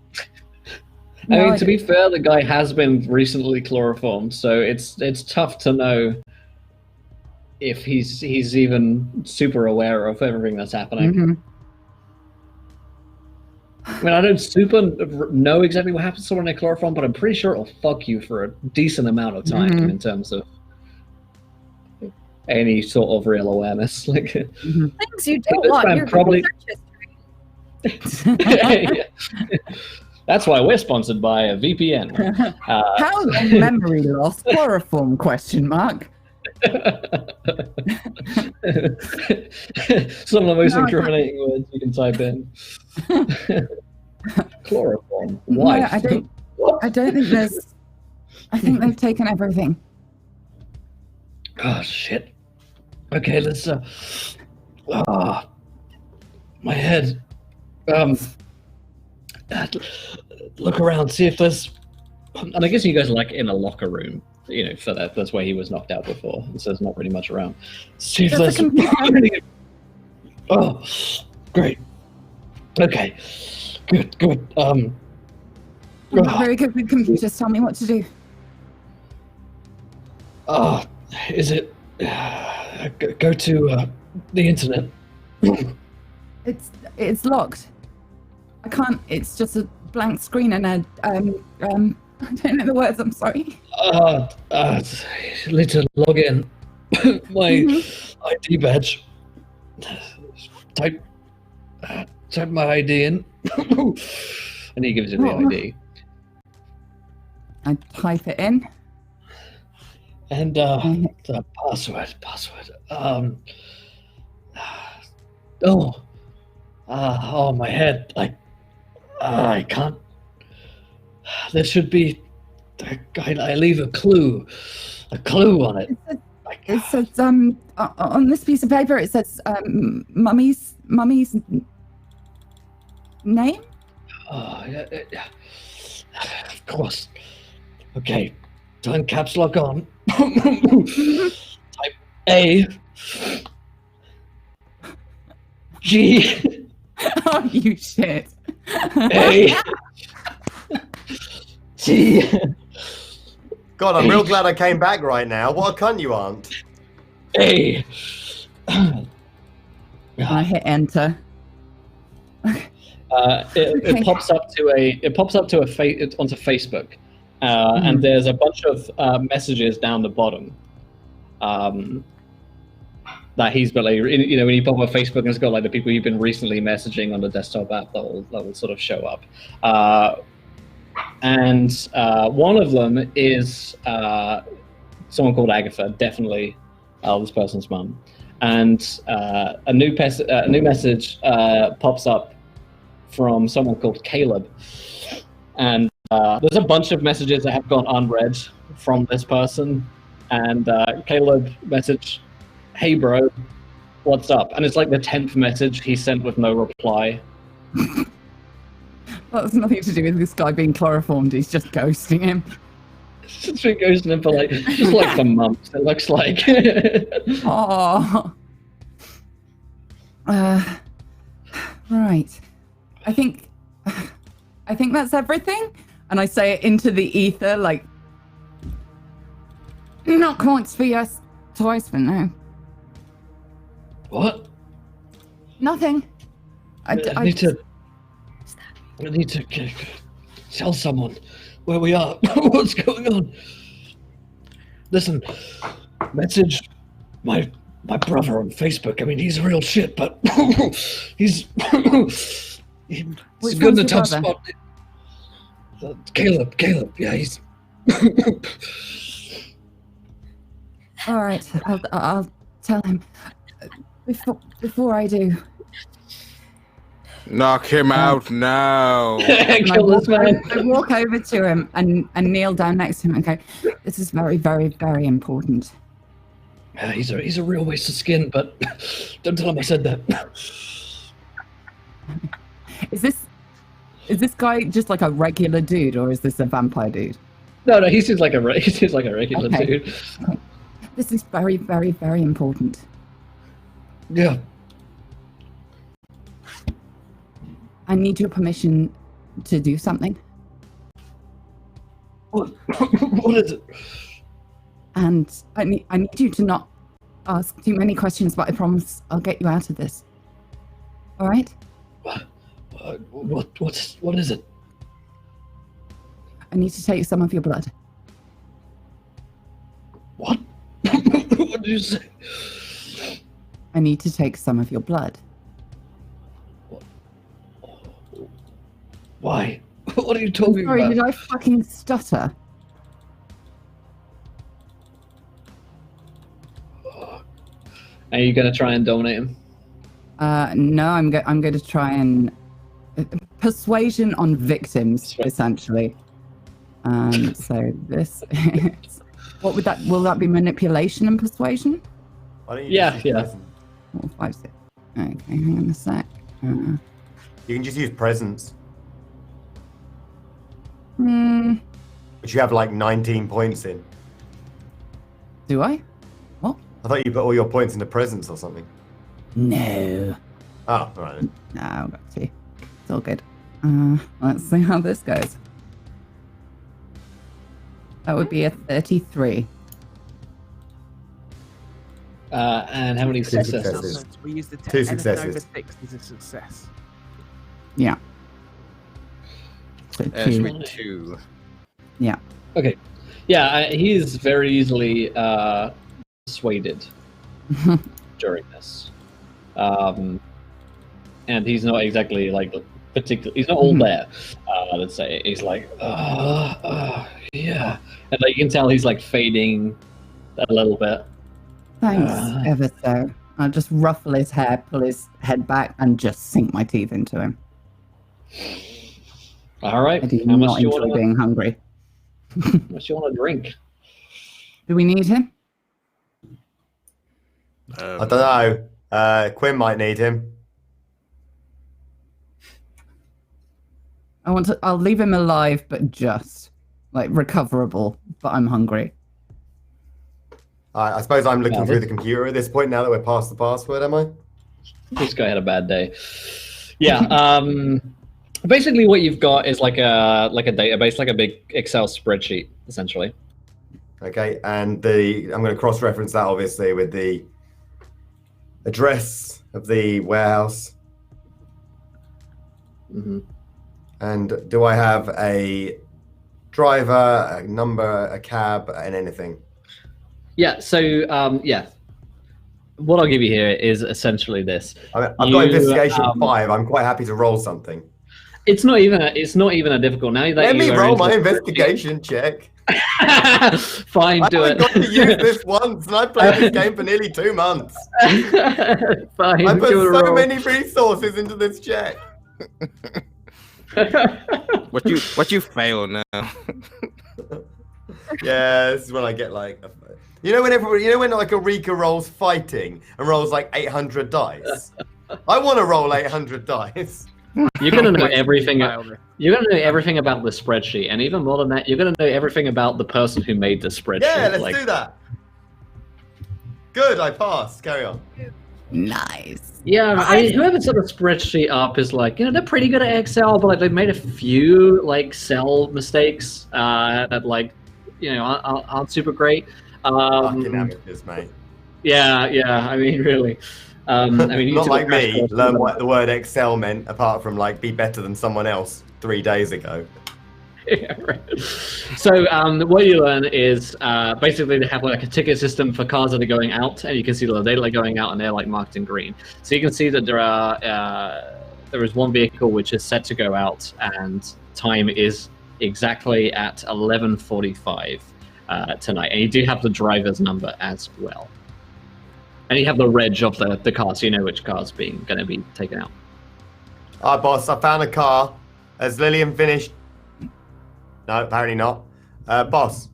I mean, to be fair, the guy has been recently chloroformed, so it's tough to know if he's even super aware of everything that's happening. Mm-hmm. I mean, I don't super know exactly what happens to someone in chloroform, but I'm pretty sure it'll fuck you for a decent amount of time in terms of any sort of real awareness. Like things you don't want. Your probably. That's why we're sponsored by a VPN. How long memory loss? Chloroform? Question mark. Some of the most incriminating words you can type in. Chloroform. Why? No, I don't think there's. I think they've taken everything. Oh shit. Okay, let's. My head. Look around, see if there's. And I guess you guys are like in a locker room. You know, for that's where he was knocked out before, and so there's not really much around. See if there's. Oh, great. Okay, good. I'm not very good with computers. Tell me what to do. Is it? Go to the internet. It's locked. I can't. It's just a blank screen and a I don't know the words. I'm sorry. Need to log in. My ID badge. Type my ID in. And he gives you the ID. I type it in. And the password. My head. I can't. There should be. I leave a clue on it. It says on this piece of paper. It says mummy's name. Yeah. Of course. Okay. Turn caps lock on. Type A. G. Oh, you shit. A. T. God, I'm real glad I came back right now. What a cunt you aren't. A. I hit enter. It pops up to onto Facebook, and there's a bunch of messages down the bottom. That he's been, like, when you pop up Facebook, and it's got like the people you've been recently messaging on the desktop app that will sort of show up. And one of them is someone called Agatha, definitely this person's mum. And a new message pops up from someone called Caleb. And there's a bunch of messages that have gone unread from this person. And Caleb messaged, "Hey bro, what's up?" And it's like the 10th message he sent with no reply. That's nothing to do with this guy being chloroformed. He's just ghosting him. It's been ghosting him for for months, it looks like. Oh. Right. I think that's everything. And I say it into the ether, like, not once for yes, twice for no. What? Nothing. I need to tell someone where we are. What's going on? Listen, message my brother on Facebook. I mean, he's a real shit, but he's good in a tough spot. Caleb, yeah, he's. All right, I'll tell him. Before I do. Knock him out now. Kill this man. I walk over to him and kneel down next to him and go, "This is very, very, very important." Yeah, he's a real waste of skin, but don't tell him I said that. Is this guy just like a regular dude, or is this a vampire dude? No, he seems like a regular dude. This is very, very, very important. Yeah. I need your permission to do something. What is it? And I need you to not ask too many questions, but I promise I'll get you out of this. All right? What is it? I need to take some of your blood. What? What did you say? I need to take some of your blood. Why? What are you talking Sorry, about? did I fucking stutter? Are you going to try and dominate him? No, I'm going to try and persuasion on victims, essentially. So this is, what would that? Will that be manipulation and persuasion? Yeah. 4, 5, 6. Okay, hang on a sec. You can just use presence. Which you have like 19 points in. Do I? What? I thought you put all your points into presence or something. No. Oh, all right then. No, I've got to. It's all good. Let's see how this goes. That would be a 33. And how many successes? We use the 2 successes. Over 6 is a success. Yeah. So 2. 2. Yeah. Okay. Yeah, he's very easily persuaded during this. And he's not exactly like he's not all there, let's say. He's like, yeah. And like, you can tell he's like fading a little bit. Thanks, ever so. I'll just ruffle his hair, pull his head back, and just sink my teeth into him. All right. I do How much not do you enjoy want being hungry. How much do you want to drink? Do we need him? I don't know. Quinn might need him. I'll leave him alive, but just like recoverable. But I'm hungry. I suppose I'm looking through the computer at this point now that we're past the password, am I? This guy had a bad day. Yeah. Basically, what you've got is like a database, like a big Excel spreadsheet, essentially. Okay, and I'm going to cross-reference that obviously with the address of the warehouse. Mm-hmm. And do I have a driver, a number, a cab, and anything? Yeah. So yeah. What I'll give you here is essentially this. I've got investigation 5. I'm quite happy to roll something. It's not even a difficult now. Let me roll my investigation check. Fine, do it. I've got to use this once, and I played this game for nearly 2 months. Fine, I put so many resources into this check. What you fail now? Yeah, this is when I get like, when like a Rika rolls fighting and rolls like 800 dice. I want to roll 800 dice. You're gonna know everything. You're gonna know everything about the spreadsheet, and even more than that, you're gonna know everything about the person who made the spreadsheet. Yeah, let's do that. Good, I passed. Carry on. Nice. Yeah, I mean, whoever set the spreadsheet up is like, they're pretty good at Excel, but like they made a few like cell mistakes that like, aren't super great. Fucking amateurs, mate. Yeah. I mean, really. Not like me. Learn what the word Excel meant, apart from like be better than someone else 3 days ago. Yeah, right. So what you learn is basically they have like a ticket system for cars that are going out, and you can see the data going out, and they're like marked in green. So you can see that there is one vehicle which is set to go out, and time is exactly at 11:45 tonight. And you do have the driver's number as well. And you have the reg of the car, so you know which car's going to be taken out. All right, boss, I found a car. Has Lillian finished? No, apparently not. Boss,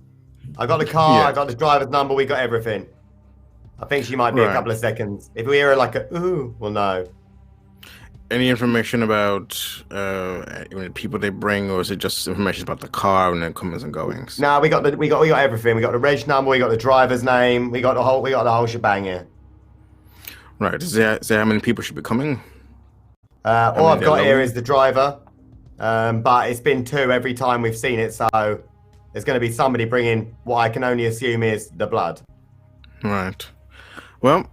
I got the car, I got the driver's number, we got everything. I think she might be a couple of seconds. If we hear her like a ooh, well, no. any information about people they bring, or is it just information about the car and then comings and goings? No, we got everything. We got the reg number, we got the driver's name, we got the whole shebang here. Right. Is there how many people should be coming? All I've got here is the driver, but it's been 2 every time we've seen it, so there's going to be somebody bringing what I can only assume is the blood. Right. Well,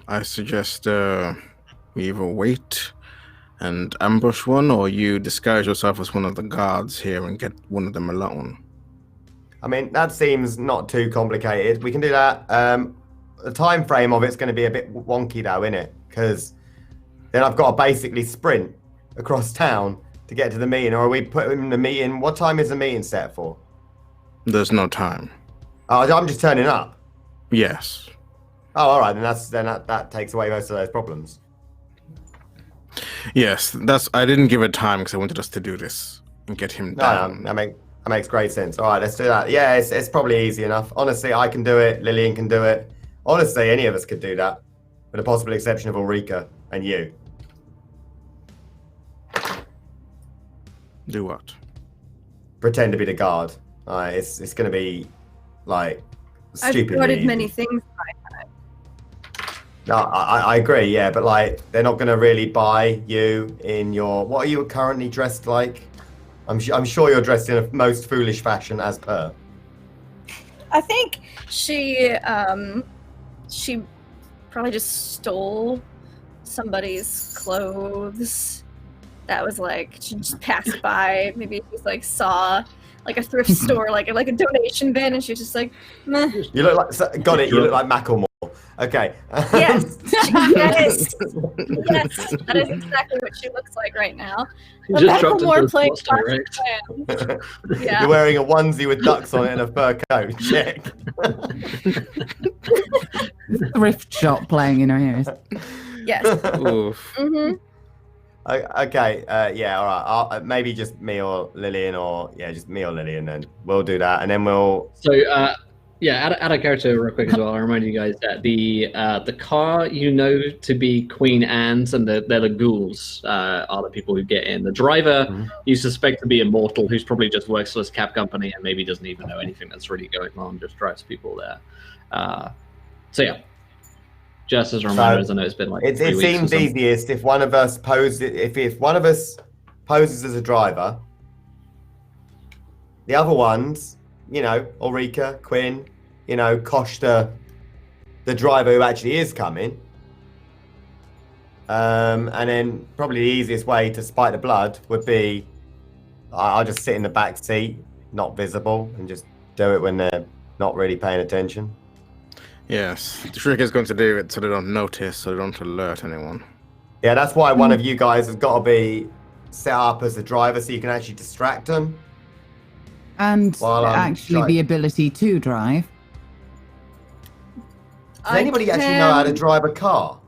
I suggest we either wait and ambush one, or you disguise yourself as one of the guards here and get one of them alone. I mean, that seems not too complicated. We can do that. The time frame of it's going to be a bit wonky though, isn't it? Because then I've got to basically sprint across town to get to the meeting. Or are we putting the meeting? What time is the meeting set for? There's no time. Oh, I'm just turning up. Yes. Oh, all right. Then that takes away most of those problems. Yes, I didn't give it time because I wanted us to do this and get him down. No, that makes great sense. All right, let's do that. Yeah, it's probably easy enough. Honestly, I can do it. Lillian can do it. Honestly, any of us could do that, with the possible exception of Ulrika and you. Do what? Pretend to be the guard. It's going to be like stupid. I've guarded many things. No, I agree, yeah, but like they're not going to really buy you in your. What are you currently dressed like? I'm sure you're dressed in a most foolish fashion as per. I think she probably just stole somebody's clothes. That was like she just passed by. Maybe just like saw like a thrift store, like a donation bin, and she was just like, meh. You look like got it. You look like Macklemore. Okay. Yes. Yes. That is exactly what she looks like right now. She just dropped into the playing foster, right? Yeah. You're wearing a onesie with ducks on it and a fur coat. Check. Thrift shop playing in her ears. Yes. Oof. Mm-hmm. Okay. Yeah. All right. Maybe just me or Lillian, or just me or Lillian. Then we'll do that, and then we'll. So, add a character real quick as well. I remind you guys that the car you know to be Queen Anne's, and they're the ghouls are the people who get in. The driver you suspect to be immortal, who's probably just works for this cab company and maybe doesn't even know anything that's really going on, just drives people there. So yeah, just as a reminder, as I know it's been like it seems easiest if one of us poses. If one of us poses as a driver, the other ones, Ulrika, Quinn, Costa, the driver who actually is coming. And then probably the easiest way to spite the blood would be I'll just sit in the back seat, not visible, and just do it when they're not really paying attention. Yes, the trick is going to do it so they don't notice, so they don't alert anyone. Yeah, that's why one of you guys has got to be set up as the driver so you can actually distract them. And the ability to drive. Does anybody actually know how to drive a car?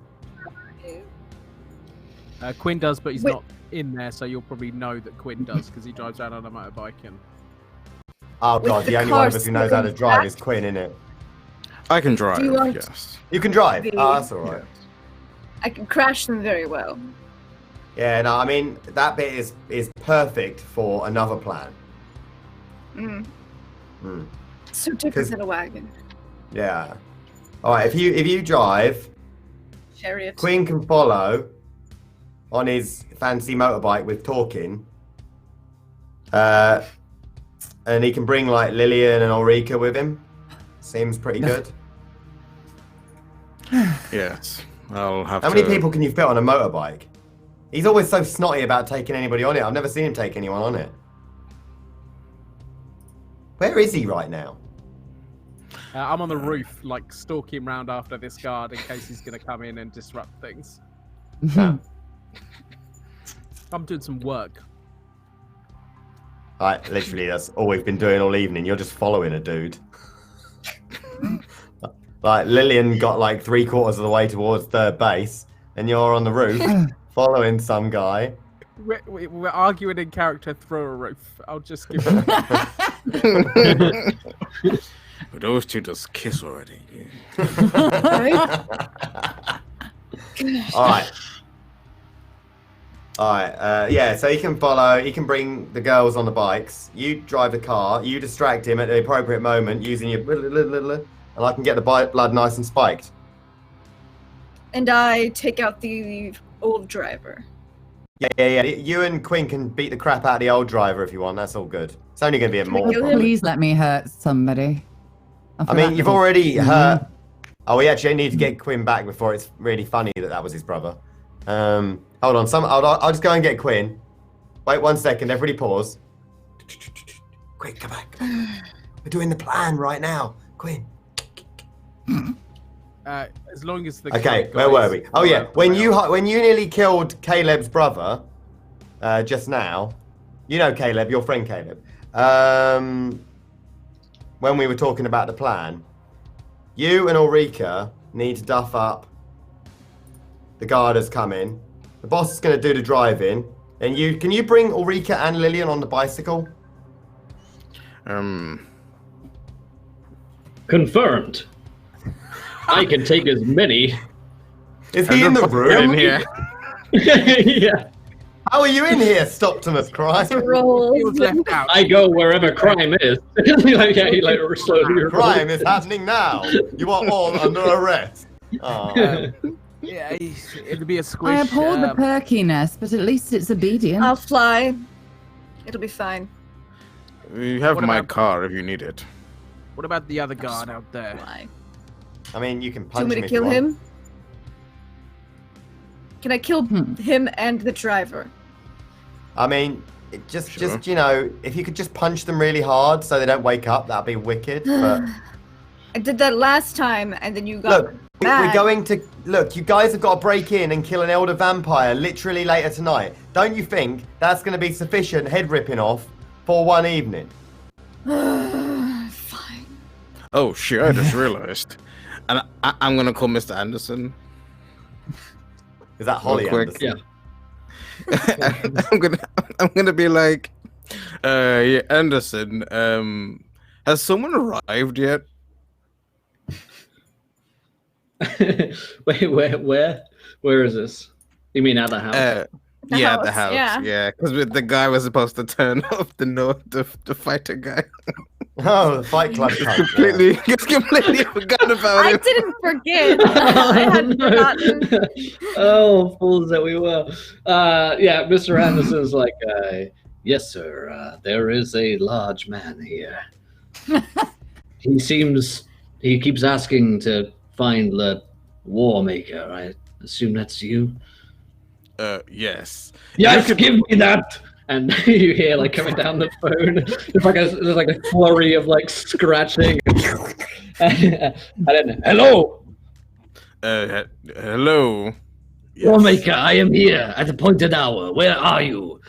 Quinn does, but he's not in there, so you'll probably know that Quinn does because he drives around on a motorbike. Oh god, the only one of us who knows how to drive is Quinn, isn't it? I can drive. Yes. You can drive. Oh, that's all right. I can crash them very well. Yeah, no, I mean that bit is perfect for another plan. So different than a wagon. Yeah. All right. If you drive, Chariot. Queen can follow on his fancy motorbike with talking, and he can bring like Lillian and Ulrika with him. Seems pretty good. Yes. I'll have. How many people can you fit on a motorbike? He's always so snotty about taking anybody on it. I've never seen him take anyone on it. Where is he right now? I'm on the roof, like stalking around after this guard in case he's going to come in and disrupt things. I'm doing some work. Literally, that's all we've been doing all evening. You're just following a dude. Like Lillian got like 3/4 of the way towards third base, and you're on the roof following some guy. We're arguing in character through a roof. I'll just give it. Those two just kiss already. All right. Alright, yeah, so he can follow, he can bring the girls on the bikes. You drive the car, you distract him at the appropriate moment using your and I can get the blood nice and spiked. And I take out the old driver. Yeah. You and Quinn can beat the crap out of the old driver if you want, that's all good. It's only going to be a more problem. Please let me hurt somebody. I mean, you've already hurt... Oh, we actually need to get Quinn back before it's really funny that was his brother. Hold on, I'll just go and get Quinn. Wait 1 second, everybody pause. Quick, come back. We're doing the plan right now. Quinn. As long as the Okay, where were we? Oh yeah, when you nearly killed Caleb's brother, just now, you know Caleb, your friend Caleb. When we were talking about the plan, you and Ulrika need to duff up. The guard has come in. The boss is going to do the driving. And can you bring Ulrika and Lillian on the bicycle? Confirmed. I can take as many. Is he in the room? In here. Yeah. How are you in here, Stoptimus Christ? He was left out. I go wherever crime is. Like, yeah, he like slowly. Crime is happening now. You are all under arrest. Oh. Yeah, it'll be a squish. I abhor the perkiness, but at least it's obedient. I'll fly. It'll be fine. You have What my about- car if you need it. What about the other guard out there? Fly. I mean, you can Do you punch want me him to if you kill want. him? Can I kill him and the driver? I mean, just Sure. you know, if you could just punch them really hard so they don't wake up, that'd be wicked. But I did that last time, and then you got look, mad. we're going to look. You guys have got to break in and kill an elder vampire literally later tonight. Don't you think that's going to be sufficient head ripping off for one evening? Fine. Oh shit! I just realized, and I'm gonna call Mr. Anderson. Is that Holly quick. Anderson? Yeah. I'm gonna be like, yeah, Anderson. Has someone arrived yet? Wait, where is this? You mean at the house? The Yeah, house, the house. yeah. Yeah, because the guy was supposed to turn off the fighter guy. Oh, the Fight Club. Just completely forgot about I him. didn't forget. I hadn't forgotten. Oh, fools that we were. Yeah, Mr. Anderson's like, yes, sir. There is a large man here. He keeps asking to find the War Maker. I assume that's you. Yes. Yes, give me that. And you hear like coming down the phone. There's like a flurry of like scratching. And then, hello, Hello. War Maker. I am here at the appointed hour. Where are you?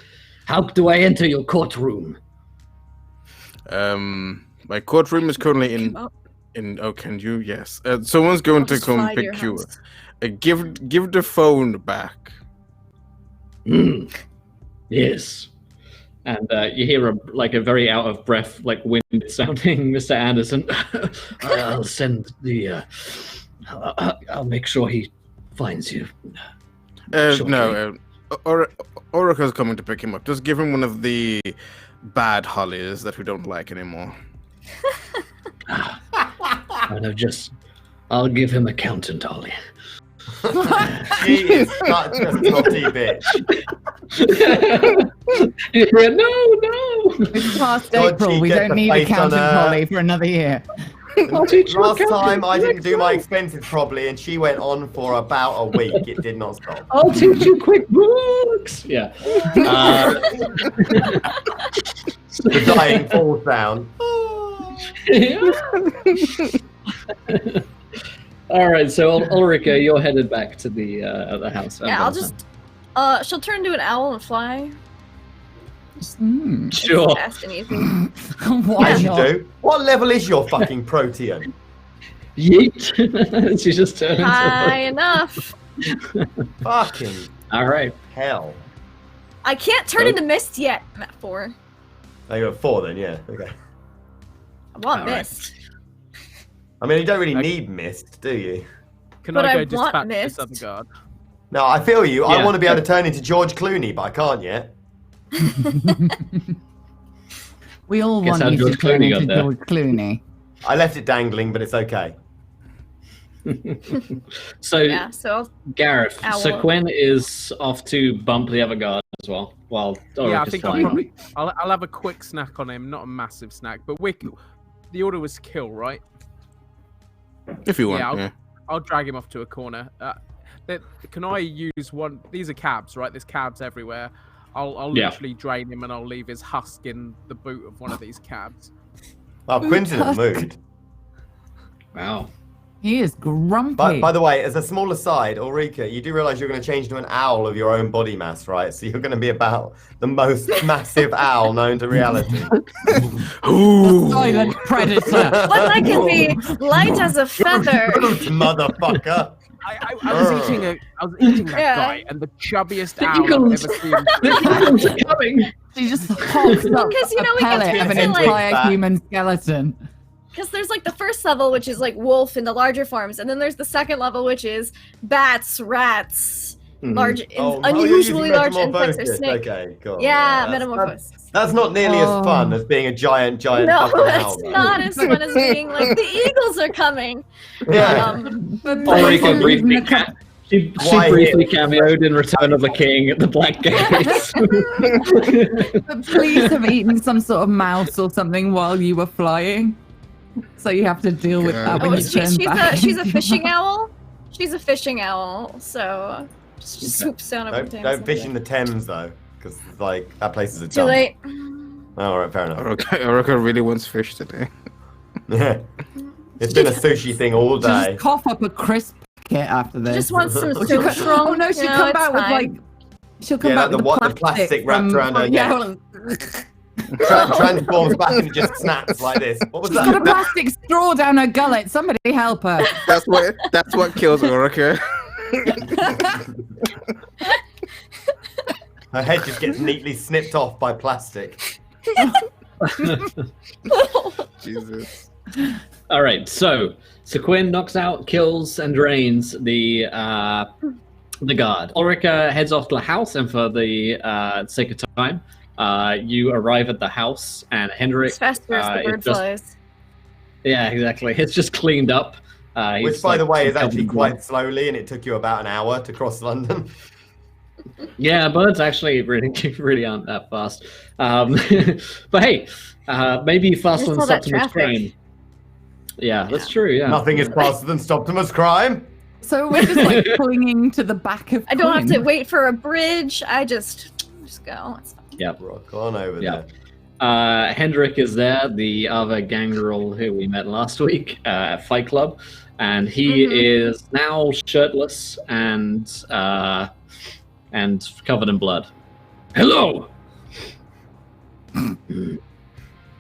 How do I enter your courtroom? My courtroom is currently in. Oh, can you? Yes. Someone's going to just fly come to your pick you. house. Give the phone back. Yes. And you hear a very out of breath, like wind sounding Mr. Anderson. I'll send the. I'll make sure he finds you. No, Orica's coming to pick him up. Just give him one of the bad hollies that we don't like anymore. I'll give him accountant Holly. She is not just naughty bitch. Yeah, no. It's past God, April. she We gets don't the need face on accountant her. Polly for another year. I'll teach you Last accounting time I didn't next do my time. expenses properly and she went on for about a week. It did not stop. I'll teach you QuickBooks. Yeah. The dying falls down. All right, so Ulrika, you're headed back to the house. Yeah, I'll just. She'll turn into an owl and fly. Sure. Fast and easy. Why As you not? do. What level is your fucking protean? Yeet. She just turned High into. enough. Fucking All right. hell. I can't turn Nope. into mist yet. I'm at 4. Oh, you're at 4 then, yeah. Okay. I want All right. mist. I mean, you don't really need mist, do you? Can But I I go want dispatch this mist. other guard? No, I feel you. Yeah. I want to be able to turn into George Clooney, but I can't yet. We all Guess want how you George to turn Clooney into got there. George Clooney. I left it dangling, but it's okay. So, Yeah, so Gareth, Owl. so Quinn is off to bump the other guard as well. While Yeah, I Ulrich is think I'll flying. probably I'll have a quick snack on him, not a massive snack, but the order was kill, right? If you want, Yeah, yeah. I'll drag him off to a corner. Can I use one? These are cabs, right? There's cabs everywhere. I'll Yeah. literally drain him and I'll leave his husk in the boot of one of these cabs. Oh, Quinn's in a mood. Wow. He is grumpy. By the way, as a small aside, Ulrika, you do realize you're going to change to an owl of your own body mass, right? So you're going to be about the most massive owl known to reality. Ooh. Silent predator. but I can be light as a feather. Motherfucker. I was eating that Yeah. guy, and the chubbiest The owl eagles. I've ever seen. The eagles are coming. She just hops up Because, you know, a we get pellet of an to, like- entire human skeleton. Because there's like the first level, which is like wolf in the larger forms, and then there's the second level, which is bats, rats, large, you're unusually using large insects or metamorphosis. snakes. Okay, cool. Yeah, that's- metamorphosis. That's not nearly as fun as being a giant No, fucking that's owl. though. not as fun as being like the eagles are coming. Yeah. Ulrika briefly she Why briefly cameoed in Return of the King at the Black Gates. But please have eaten some sort of mouse or something while you were flying. So you have to deal with that when Oh, you turn back. she's a fishing owl. She's a fishing owl, so just swoops down over the Don't fish in the Thames though, because like that place is a Too dump. late. Oh, all right, fair enough. Ulrika really wants fish today. Yeah. It's been a sushi thing all day. Just cough up a crisp packet after this. Just want some She'll silk co- strong. oh no, she'll No, come it's back with fine. like. She'll come Yeah, back like with the plastic wrapped from- around her yeah, neck. Transforms back and just snaps like this. What was she's got a that? plastic straw down her gullet. Somebody help her. That's what kills Ulrika. Her head just gets neatly snipped off by plastic. Jesus. All right, so Quinn knocks out, kills, and drains the guard. Ulrika heads off to the house, and for the sake of time, you arrive at the house, and Hendrik. It's faster as the is bird just- flies. Yeah, exactly. It's just cleaned up. Which, by the way, is actually quite slowly, and it took you about an hour to cross London. Yeah, birds actually really aren't that fast. But hey, maybe faster than There's all that Septimus traffic. Crane. Yeah, that's true. Yeah. Nothing is faster than Stoptimus Crime. So we're just like clinging to the back of. I don't have to Quinn. wait for a bridge. I just go. It's fine. Yeah. Rock on over Yeah. there. Hendrik is there, the other gangrel who we met last week at Fight Club, and he is now shirtless and covered in blood. Hello.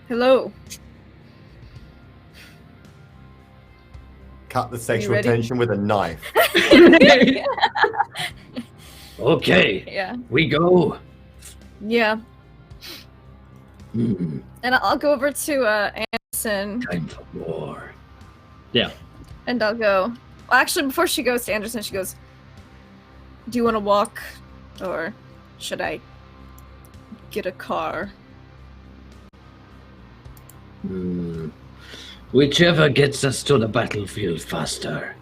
Hello. Cut the sexual ready? tension with a knife. Okay, Yeah. we go. Yeah. Hmm, And I'll go over to Anderson time for war. Yeah. and I'll go. Well, actually, before she goes to Anderson, she goes, "Do you want to walk, or should I get a car?" Hmm. Whichever gets us to the battlefield faster.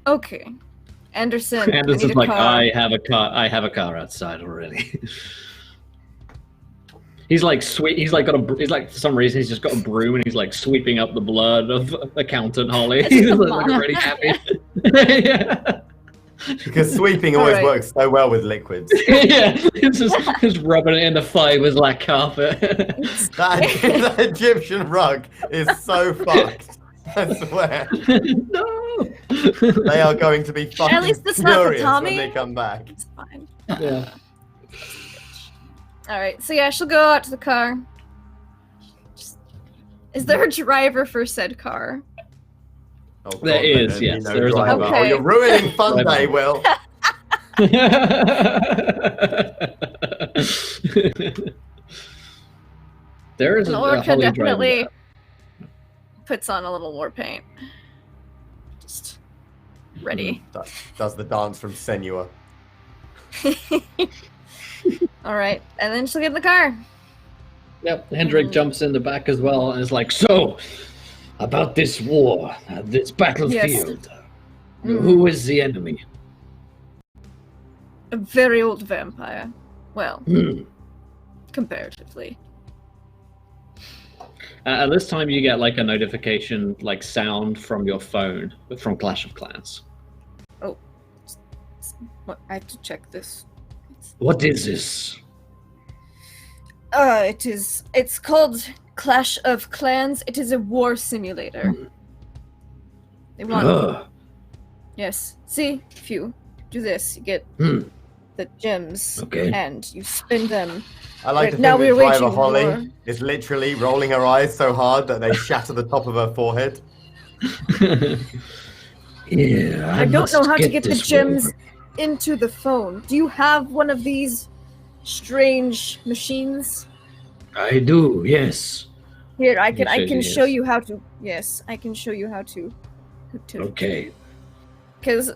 Okay. Anderson. I need Anderson's a like, car. I have a car outside already. He's like sweet. He's like for some reason he's just got a broom and he's like sweeping up the blood of Accountant Holly. It's He's just a like mop. really happy. Yeah. Because sweeping always Alright. works so well with liquids. Yeah, it's just rubbing it in the fibers like carpet. That Egyptian rug is so fucked. I swear. No. They are going to be fucking At least it's not for furious when Tommy. they come back. It's fine. Yeah. All right. So yeah, she'll go out to the car. Is there a driver for said car? Oh, God, There is, there'd be yes, there is a driver. Okay. Oh, you're ruining fun Driver. day, Will. There is And a Orca Holly definitely driver. puts on a little war paint. Just ready. Does the dance from Senua. All right, and then she'll get in the car. Yep, Hendrik jumps in the back as well and is like, so, about this war, this battlefield, who is the enemy? A very old vampire. Well, comparatively. At this time, you get like a notification, like sound from your phone from Clash of Clans. Oh, I have to check this. What is this? It's called Clash of Clans. It is a war simulator. They want. Yes. See, if you do this, you get the gems, and you spin them. I like to think that Driver Holly is literally rolling her eyes so hard that they shatter the top of her forehead. Yeah, I don't know how to get the gems into the phone. Do you have one of these strange machines? I do, yes. Here, I can show you how to. Yes, I can show you how to. Okay. Because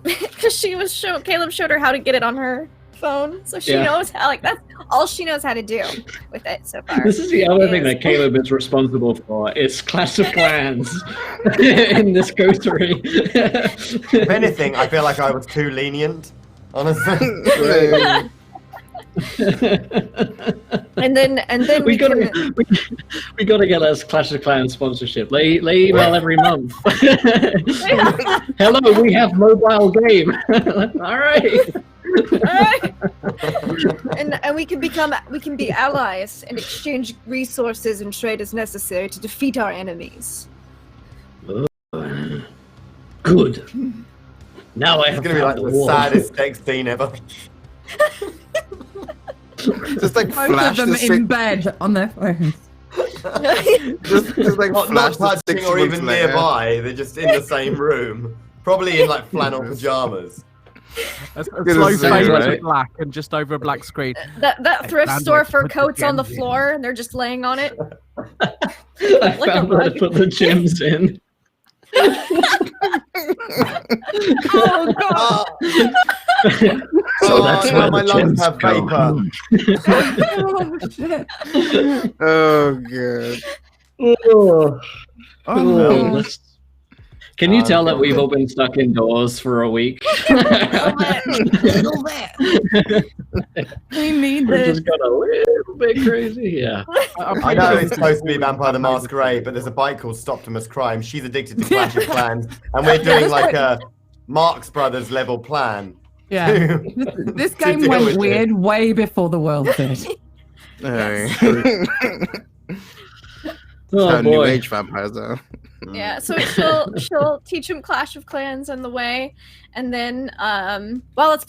Caleb showed her how to get it on her phone, so she knows how. Like that's all she knows how to do with it so far. This is the other thing that Caleb is responsible for. It's Clash of Clans in this coterie. If anything, I feel like I was too lenient, honestly. and then we gotta get us Clash of Clans sponsorship. They email every month. Hello, we have mobile game. All right. Alright. And we can be allies and exchange resources and trade as necessary to defeat our enemies. Good. Now I have It's gonna be like the saddest sex scene ever. Just like Both flash of them the in bed on their phones. just like not flash the touching 6 or months even later. nearby. They're just in the same room, probably in like flannel pajamas. A Gonna slow say, fade right? to black and just over a black screen. That thrift found store where to for put the coats on the gems in. floor and they're just laying on it. I found where to put the gems in. Oh god! So that's where my the lungs gems have go. vapor. Oh god. Oh, Oh, no. let's- Can you tell that we've all been stuck indoors for a week? Little bit. We need We're this. just got a little bit crazy, yeah. I know it's supposed to be Vampire the Masquerade, but there's a bike called Stoptimus Crime. She's addicted to Clash of Clans, and we're doing like a Marx Brothers level plan. Yeah. This game deal went with weird way before the world did. Oh New boy. age vampires though. Yeah, so she'll teach him Clash of Clans on the way, and then while it's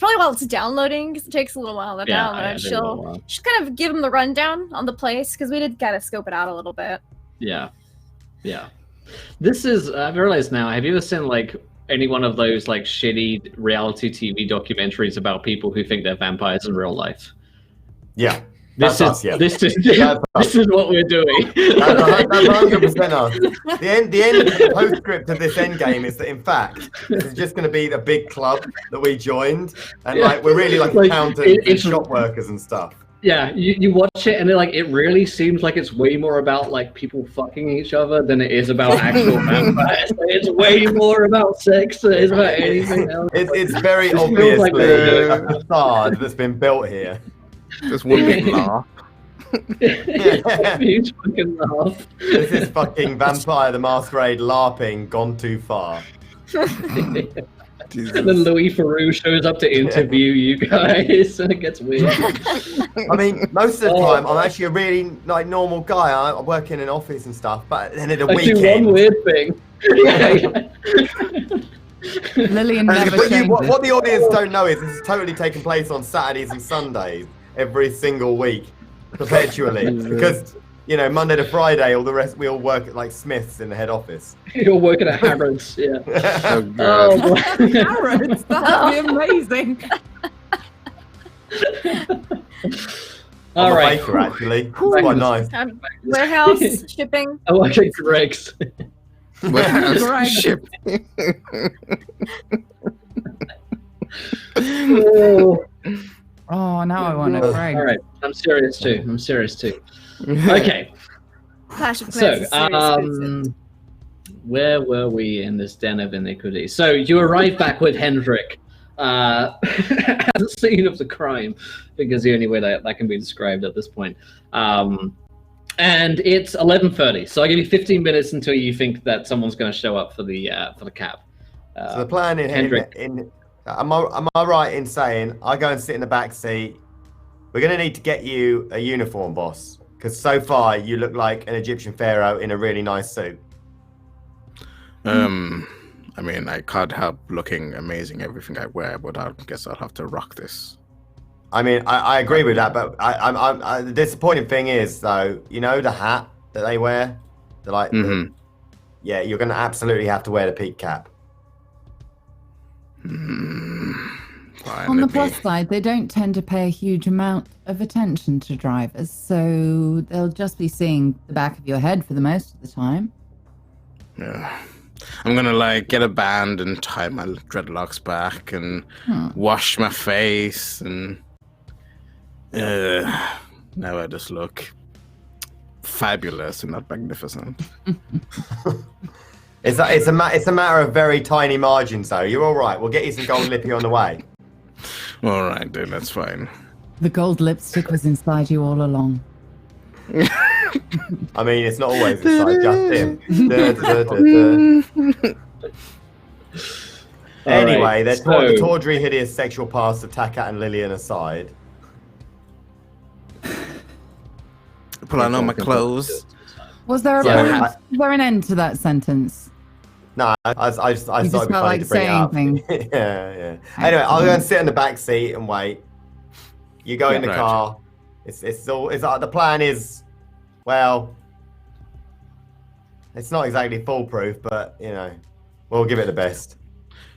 downloading, because it takes a little while to download, she'll kind of give him the rundown on the place, because we did gotta scope it out a little bit. Yeah. This is, I've realized now, have you ever seen like any one of those like shitty reality TV documentaries about people who think they're vampires in real life? Yeah. This That's us, yeah. this is what we're doing. That's 100% us. The end postscript of this end game is that in fact this is just going to be a big club that we joined, and like we're really like accountants and shop workers and stuff. Yeah, you watch it and it really seems like it's way more about like people fucking each other than it is about actual vampires. It's way more about sex than it is about anything else. It's very It feels obviously like they're a facade that's been built here. Just one big laugh. Huge fucking laugh. This is fucking Vampire the Masquerade LARPing gone too far. Jesus. And then Louis Theroux shows up to interview you guys, and it gets weird. I mean, most of the time I'm actually a really like normal guy. I work in an office and stuff, but then at a I do weekend. one weird thing. Lillian never But changes. what the audience don't know is this is totally taking place on Saturdays and Sundays every single week, perpetually. Because, you know, Monday to Friday, all the rest, we all work at like Smith's in the head office. You're working at Harrods, yeah. Oh god. Oh, boy. Carrots, that'd be amazing. All I'm right. a baker, actually. It's quite nice. Warehouse shipping. I work at Greg's. Warehouse Right. ship. Oh, now I want to cry. All right, I'm serious too. Okay. Clash of So, Clans is serious. where were we in this den of iniquity? So you arrive back with Hendrik at the scene of the crime, because the only way that can be described at this point. And it's 11:30, so I give you 15 minutes until you think that someone's going to show up for the cab. So the plan Hendrik. Am I right in saying I go and sit in the back seat? We're going to need to get you a uniform, boss, because so far you look like an Egyptian pharaoh in a really nice suit. I mean, I can't help looking amazing everything I wear, but I guess I'll have to rock this. I mean, I agree with that, but the disappointing thing is, though, you know the hat that they wear? They're like, yeah, you're going to absolutely have to wear the peak cap. Fine, On the plus side, they don't tend to pay a huge amount of attention to drivers, so they'll just be seeing the back of your head for the most of the time. Yeah. I'm gonna get a band and tie my dreadlocks back and wash my face and now I just look fabulous and not magnificent. It's a matter of very tiny margins, though. You're all right. We'll get you some gold lippy on the way. All right, dude, that's fine. The gold lipstick was inside you all along. I mean, it's not always inside, just him. Anyway, the tawdry, hideous sexual past of Takat and Lillian aside. Pull on all my clothes. Was there an end to that sentence? No, I thought it'd be funny to bring it up. Yeah. Anyway, I'll go and sit in the back seat and wait. You go in the car. It's the plan is, well, it's not exactly foolproof, but you know, we'll give it the best.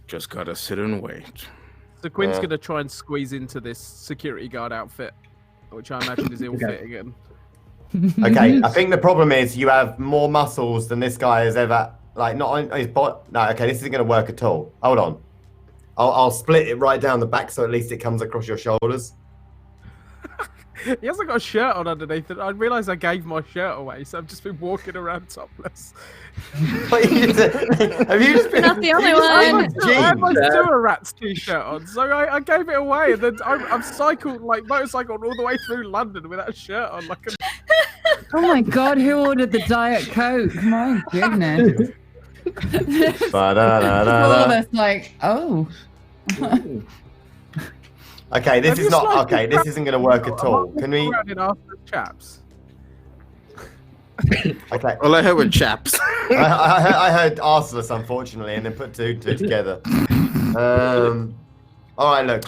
Just gotta sit and wait. So Quinn's gonna try and squeeze into this security guard outfit, which I imagine is ill-fitting. Okay, I think the problem is you have more muscles than this guy has ever. Not on his body. No, okay, this isn't going to work at all. Hold on. I'll split it right down the back so at least it comes across your shoulders. He hasn't got a shirt on underneath it. I realised I gave my shirt away, so I've just been walking around topless. Have you just been... Not the only one. I had my Sewer Rats t-shirt on, so I gave it away, and then I've cycled, motorcycled all the way through London without a shirt on. Oh my god, who ordered the Diet Coke? My goodness. All of us oh. Okay, this is not okay. This isn't going to work at all. Can we? Chaps. Okay. Well, I heard with chaps. I heard arseless, unfortunately, and then put two together. All right, look.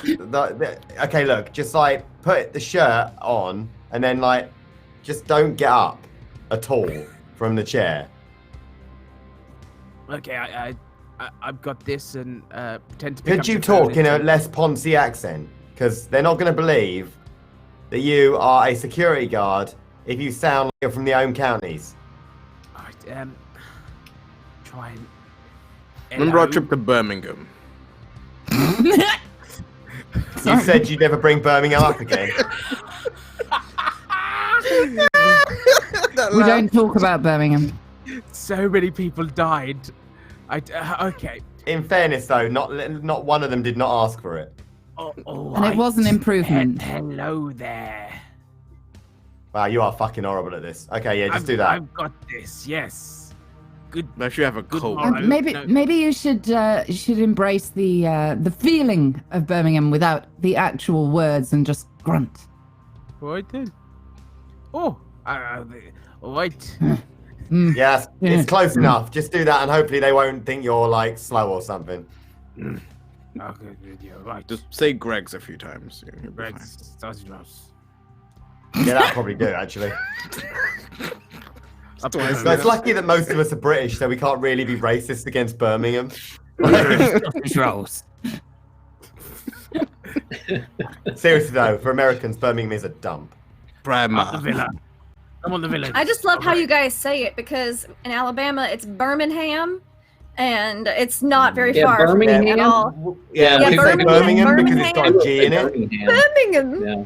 Okay, look. Just put the shirt on, and then just don't get up at all from the chair. Okay, I've got this and pretend to. Could you talk in a less Ponzi accent? Because they're not going to believe that you are a security guard if you sound like you're from the home counties. All right, try and. Remember our trip to Birmingham? You said you'd never bring Birmingham up again. We don't talk about Birmingham. So many people died. Okay. In fairness, though, not one of them did not ask for it. And it was an improvement. Hello there. Wow, you are fucking horrible at this. Okay, yeah, just do that. I've got this. Yes. Good. Unless you have a cold. Maybe you should embrace the feeling of Birmingham without the actual words and just grunt. Right then. Oh, right. Yes, it's close enough. Just do that, and hopefully they won't think you're slow or something. Okay, you're right. Just say Greg's a few times. Greg's sausage rolls. Yeah, that'll probably do, actually. So it's lucky that most of us are British, so we can't really be racist against Birmingham. Sausage rolls. Seriously, though, for Americans, Birmingham is a dump. I'm on the villa. I just love how you guys say it, because in Alabama it's Birmingham, and it's not very Yeah, far Birmingham. from it at all. Yeah, Yeah, we say Birmingham, because it's got a G in it. Birmingham. Birmingham. Yeah.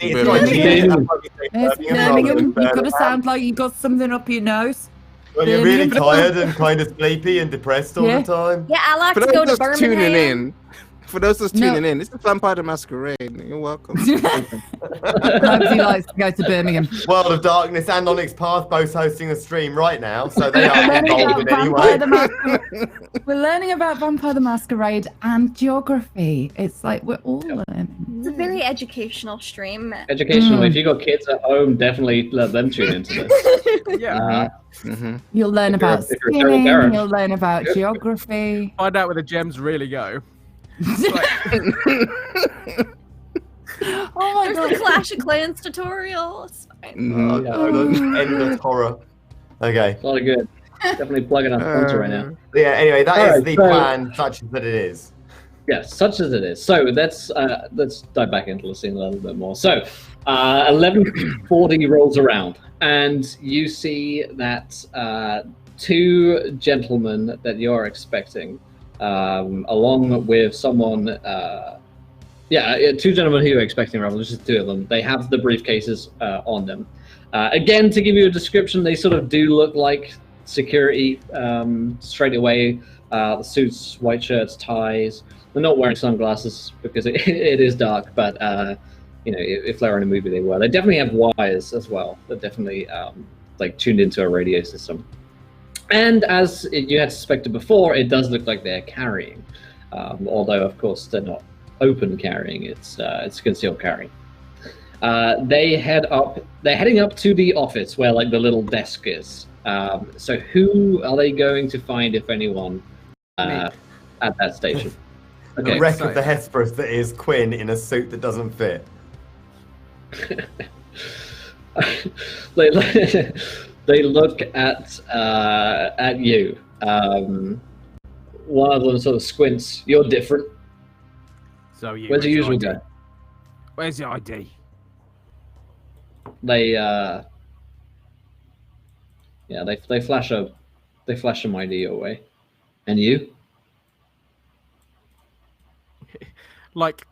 It's got a G in it. That's why we say It's Birmingham rather Birmingham. than You've got to Birmingham. sound like you got something up your nose. When you're really Birmingham. tired and kind of sleepy and depressed all Yeah. the time. Yeah, I like For to those go to just tuning Birmingham. in, for those just No. tuning in, this is Vampire the Masquerade. You're welcome. Nobody likes to go to Birmingham. World of Darkness and Onyx Path both hosting a stream right now, so they are involved in any Vampire the way. Masquerade. We're learning about Vampire the Masquerade and geography. It's like we're all learning. It's a very educational stream. Educational. If you got kids at home, definitely let them tune into this. Yeah. You'll learn If you're- about if you're a feral skinning, parent. you'll learn about geography. Find out where the gems really go. Oh my There's the god. Clash of Clans tutorial. It's fine. Oh, no, endless horror. Okay. It's a lot of good. Definitely plugging our sponsor right now. Yeah, anyway, that is Alright, the so- plan, such as that it is. Yes, such as it is. So let's dive back into the scene a little bit more. So 11:40 rolls around, and you see that two gentlemen that you're expecting, along with someone. Two gentlemen who you're expecting. Rather, just two of them. They have the briefcases on them. Again, to give you a description, they sort of do look like security straight away. The suits, white shirts, ties. They're not wearing sunglasses because it is dark, but if they were in a movie, they were. They definitely have wires as well. They're definitely tuned into a radio system. And as you had suspected before, it does look like they're carrying, although of course they're not open carrying. It's concealed carrying. They're heading up to the office where the little desk is. So who are they going to find, if anyone, at that station? The wreck of the Hesperus that is Quinn in a suit that doesn't fit. They look at you. One of them sort of squints. You're different. So you. Where's the usual guy? Where's your ID? They flash some ID your way. And you?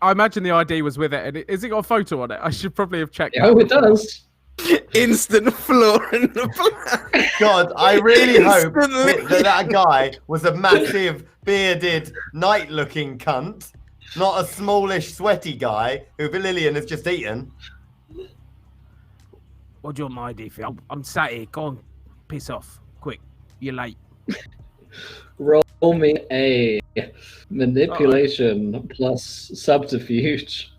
I imagine the ID was with it, and has it got a photo on it? I should probably have checked. Oh, it does. Instant floor in the black. God, I really hope that guy was a massive, bearded, knight-looking cunt, not a smallish, sweaty guy who Lillian has just eaten. What do you want my ID for? I'm sat here. Go on, piss off, quick. You're late. Roll me a manipulation plus subterfuge.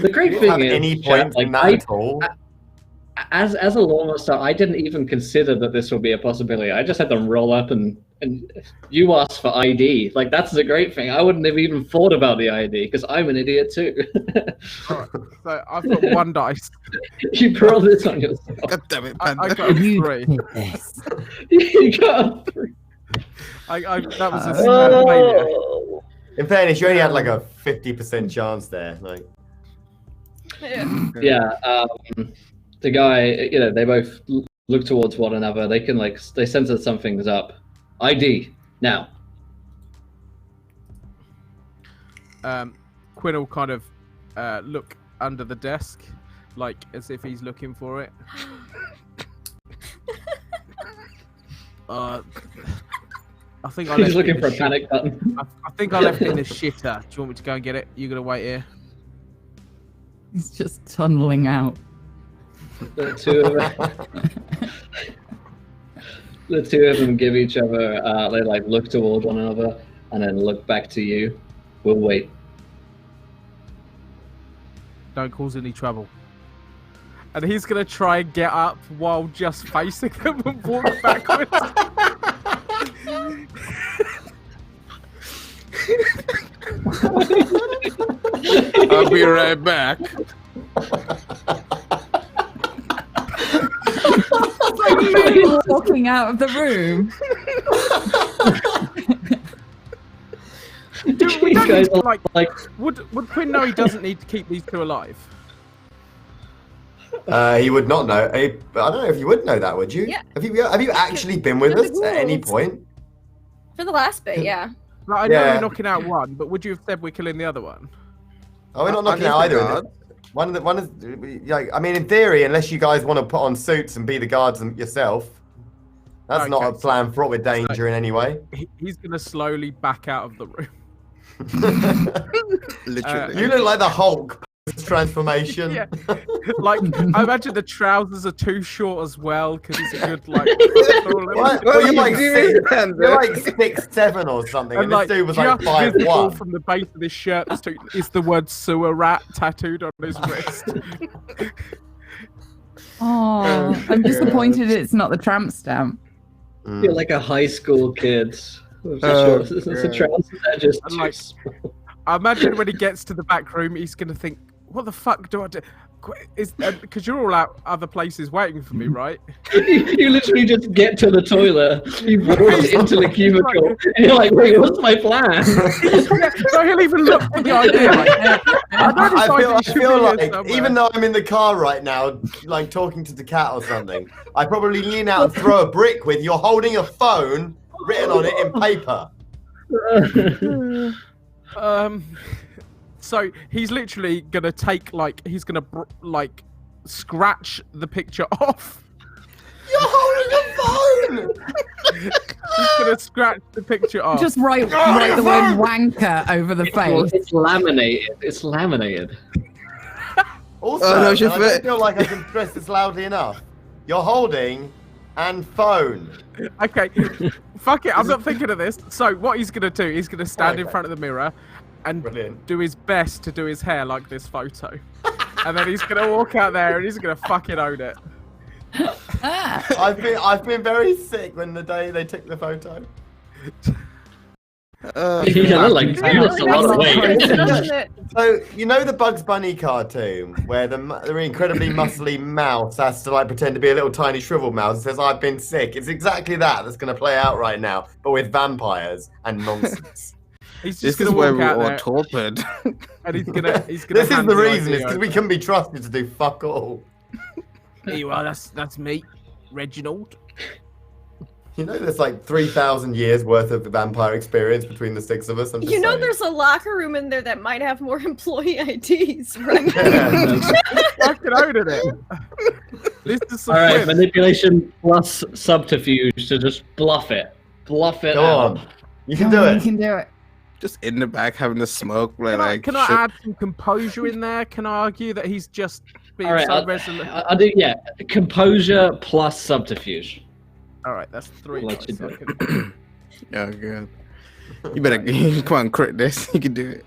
The great thing have is, any points in that at all. As a law master, I didn't even consider that this would be a possibility. I just had them roll up and you asked for ID. That's the great thing. I wouldn't have even thought about the ID because I'm an idiot too. Right, so I've got one dice. You brought this on yourself. God damn it, I Panda. got a You three. did this. You got a 3. That was a failure. Oh. In fairness, you only had a 50% chance there. Yeah. The guy, they both look towards one another. They can they sense that something's up. ID now. Quinn will kind of look under the desk, as if he's looking for it. I think I left He's it looking in for a the panic button. I think I left it in the shitter. Do you want me to go and get it? You gonna wait here? He's just tunneling out. The two of them give each other. They look towards one another and then look back to you. We'll wait. Don't cause any trouble. And he's gonna try and get up while just facing them and walk backwards. I'll be right back. Walking out of the room. We don't guys need to, are would Quinn know he doesn't need to keep these two alive? He would not know. I don't know if you would know that, would you? Yeah. Have you actually been with us at any point? For the last bit, yeah. Like, I know you're knocking out one, but would you have said we're killing the other one? Oh, we're not knocking out either. One is like, I mean, in theory, unless you guys want to put on suits and be the guards yourself, that's not a plan fraught with danger in any way. He's gonna slowly back out of the room. Literally. You look like the Hulk transformation. Yeah. Like, I imagine the trousers are too short as well because it's a good like. Well, you're like 6'7" or something, and this dude was like 5'1". From the base of his shirt is the word "sewer rat" tattooed on his wrist. Oh, I'm disappointed it's not the tramp stamp. I feel like a high school kid. The trousers are just too small. I imagine when he gets to the back room, he's gonna think, "What the fuck do I do?" Because you're all out other places waiting for me, right? You literally just get to the toilet, you walk into the cubicle, and you're like, "Wait, what's my plan?" So he'll even look for the idea. I feel like even though I'm in the car right now, like talking to the cat or something, I probably lean out and throw a brick with "You're holding a phone" written on it in paper. So he's literally gonna take he's gonna scratch the picture off. You're holding a phone. He's gonna scratch the picture off. Just write the word wanker over the face. It's laminated. It's laminated. Also, I don't feel like I can stress this loudly enough. You're holding and phone. Okay, fuck it. I'm not thinking of this. So what he's gonna do? He's gonna stand in front of the mirror and do his best to do his hair like this photo, and then he's gonna walk out there and he's gonna fucking own it. I've been very sick when the day they took the photo. Like that's a lot of weight. So you know the Bugs Bunny cartoon where the incredibly muscly mouse has to like pretend to be a little tiny shriveled mouse and says, "I've been sick." It's exactly that's going to play out right now, but with vampires and nonsense. He's This just is gonna where walk we're out all torpid. and he's gonna. This is the reason. It's because we can be trusted to do fuck all. Here you are. That's me, Reginald. You know, there's like 3,000 years worth of vampire experience between the six of us. I'm just saying. There's a locker room in there that might have more employee IDs, right? Fucking own it. This is all right. Manipulation plus subterfuge to just bluff it. Bluff it. Go on. You can do it. You can do it. Just in the back having a smoke. Can I add some composure in there? Can I argue that he's just being so resolute? I'll do, composure plus subterfuge. All right, that's 3. Yeah, good. You better come on, crit this. You can do it.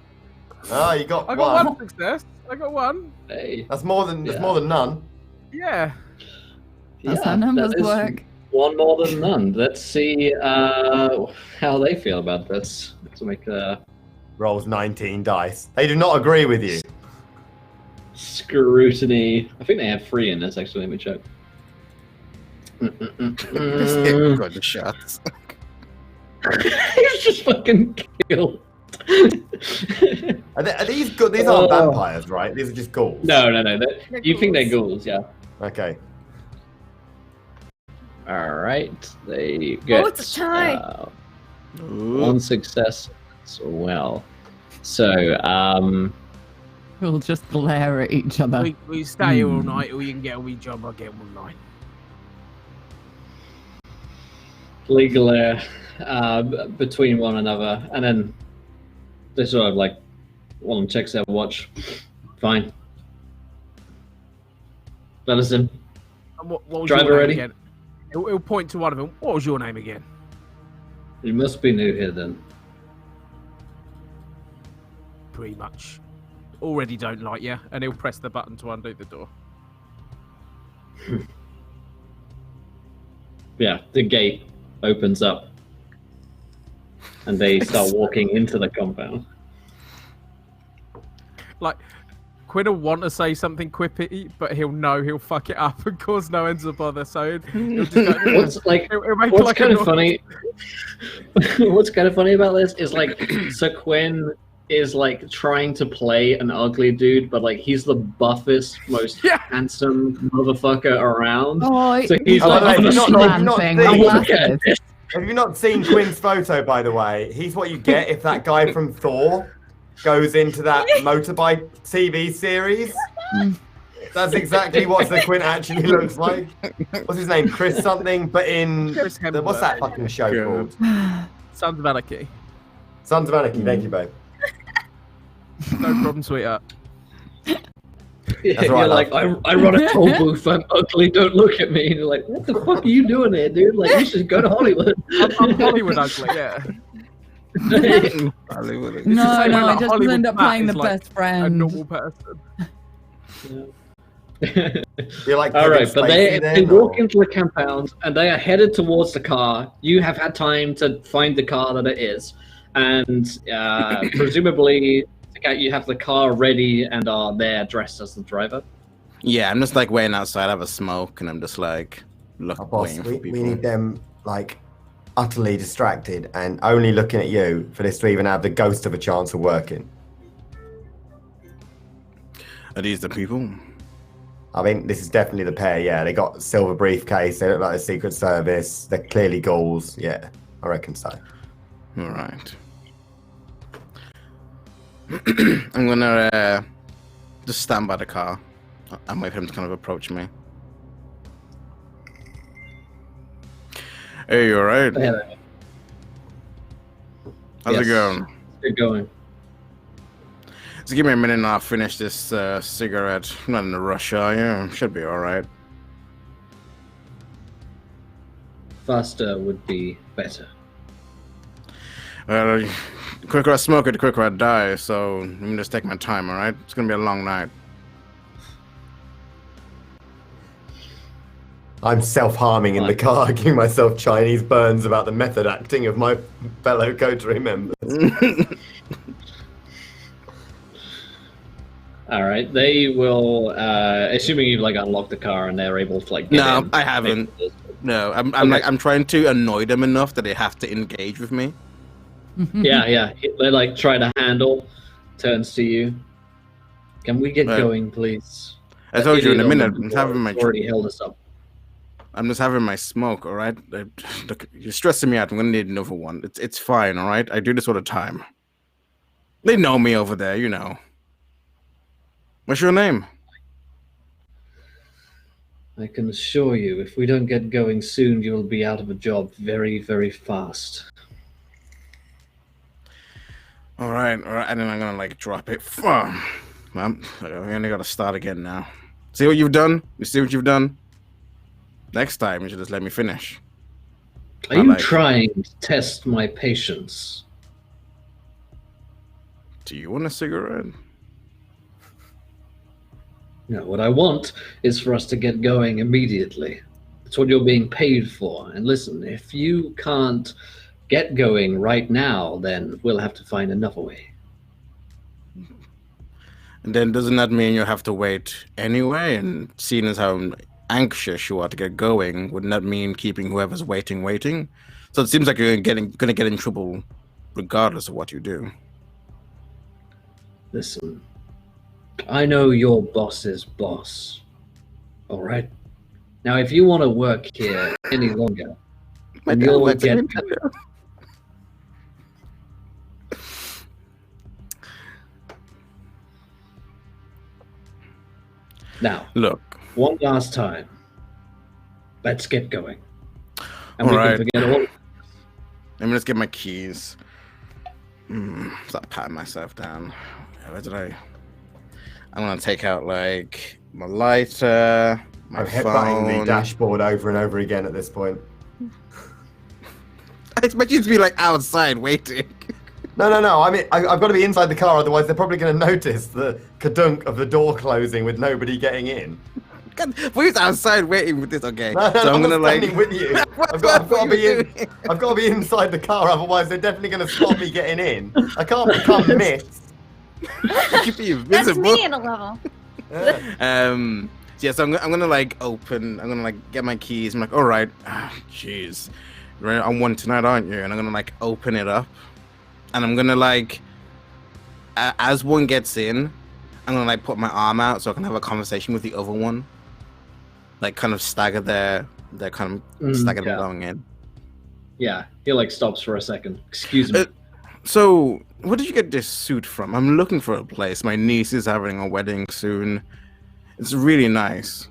Oh, you got I got one success. I got one. Hey. That's more than none. Yeah. That's how numbers work. One more than none. Let's see how they feel about this. Let's make rolls 19 dice. They do not agree with you. Scrutiny. I think they have 3 in this. Actually, let me check. Good shots. He's just fucking killed. Are these good? These aren't vampires, right? These are just ghouls. No. You think they're ghouls, yeah. Okay. All right. They get. Oh, it's a tie. One success as well. So, we'll just glare at each other. We stay all night, or you can get a wee job. I get one night. Legal between one another, and then they sort of like one of them checks their watch. Fine. Let us in. And what was Driver your name ready? again? He'll point to one of them. What was your name again? You must be new here then. Pretty much. Already don't like you, and he'll press the button to undo the door. Yeah, the gate opens up, and they start walking into the compound. Like, Quinn will want to say something quippy, but he'll fuck it up and cause no ends of bother. So he'll just go, what's kind of funny? What's kind of funny about this is like, so Quinn is like trying to play an ugly dude, but like he's the buffest, most handsome motherfucker around. Oh, so he's not Have you not seen Quinn's photo, by the way? He's what you get if that guy from Thor goes into that motorbike TV series. That's exactly what the Quinn actually looks like. What's his name? Chris something, but in... what's that fucking show called? Sons of Anarchy. Sons of Anarchy, thank you, babe. No problem, sweetheart. Yeah, That's right, you're like, I run a toll booth, I'm ugly, don't look at me. And you're like, what the fuck are you doing here, dude? Like, you should go to Hollywood. I'm Hollywood ugly, yeah. Hollywood. No, I like just Hollywood end up Matt playing the is like best A friend. normal person. You're like All right, Kevin but Spacey they then, walk or- into the compound and they are headed towards the car. You have had time to find the car that it is, and presumably you have the car ready and are there dressed as the driver. Yeah, I'm just like waiting outside. I have a smoke, and I'm just like boss, waiting for we people. need them like utterly distracted and only looking at you for this to even have the ghost of a chance of working. Are these the people? I think this is definitely the pair. Yeah, they got silver briefcase. They look like the Secret Service. They're clearly ghouls. Yeah, I reckon so. All right. I'm gonna just stand by the car and wait for him to kind of approach me. Hey, you alright? How's it going? Good going. Just give me a minute and I'll finish this cigarette. I'm not in a rush, are you? Should be alright. Faster would be better. Well, the quicker I smoke it, the quicker I die, so let me just take my time, alright? It's gonna be a long night. I'm self-harming in the car, giving myself Chinese burns about the method acting of my fellow coterie members. All right, they will. Assuming you've like unlocked the car and they're able to like. Get No, in, I haven't. No, I'm trying to annoy them enough that they have to engage with me. Yeah. They like try to handle. Turns to you. Can we get going, please? I told you in a minute. I'm having my. Already held us up. I'm just having my smoke, all right? Look, you're stressing me out. I'm gonna need another one. It's fine, all right? I do this all the time. They know me over there, you know. What's your name? I can assure you, if we don't get going soon, you will be out of a job very, very fast. All right, and then I'm gonna like drop it. Well, we only gotta start again now. See what you've done? You see what you've done? Next time, you should just let me finish. Are you trying to test my patience? Do you want a cigarette? No, what I want is for us to get going immediately. That's what you're being paid for. And listen, if you can't get going right now, then we'll have to find another way. And then doesn't that mean you have to wait anyway? And seeing as how anxious you are to get going, wouldn't that mean keeping whoever's waiting? So it seems like you're gonna get in trouble regardless of what you do. Listen, I know your boss's boss. All right? Now, if you want to work here any longer, then you'll get... Now, look. One last time. Let's get going. And all we right. can forget all. Let me just get my keys. Stop patting myself down. Where did I? I'm gonna take out like my lighter, my phone. I'm headbutting the dashboard over and over again at this point. I expect you to be like outside waiting. No. I mean, I've got to be inside the car, otherwise they're probably going to notice the kadunk of the door closing with nobody getting in. Who's outside waiting with this? Okay, no, so I'm gonna like with you. I've got to be in. I've got to be inside the car, otherwise they're definitely going to stop me getting in. I can't become missed. Keep you visible. That's me in a level. Yeah, so I'm gonna like open. I'm gonna like get my keys. I'm like, all right, jeez, right on one tonight, aren't you? And I'm gonna like open it up, and I'm gonna like, as one gets in, I'm gonna like put my arm out so I can have a conversation with the other one. Like kind of stagger their kind of stagger them going in. Yeah, he like stops for a second. Excuse me. So, where did you get this suit from? I'm looking for a place. My niece is having a wedding soon. It's really nice.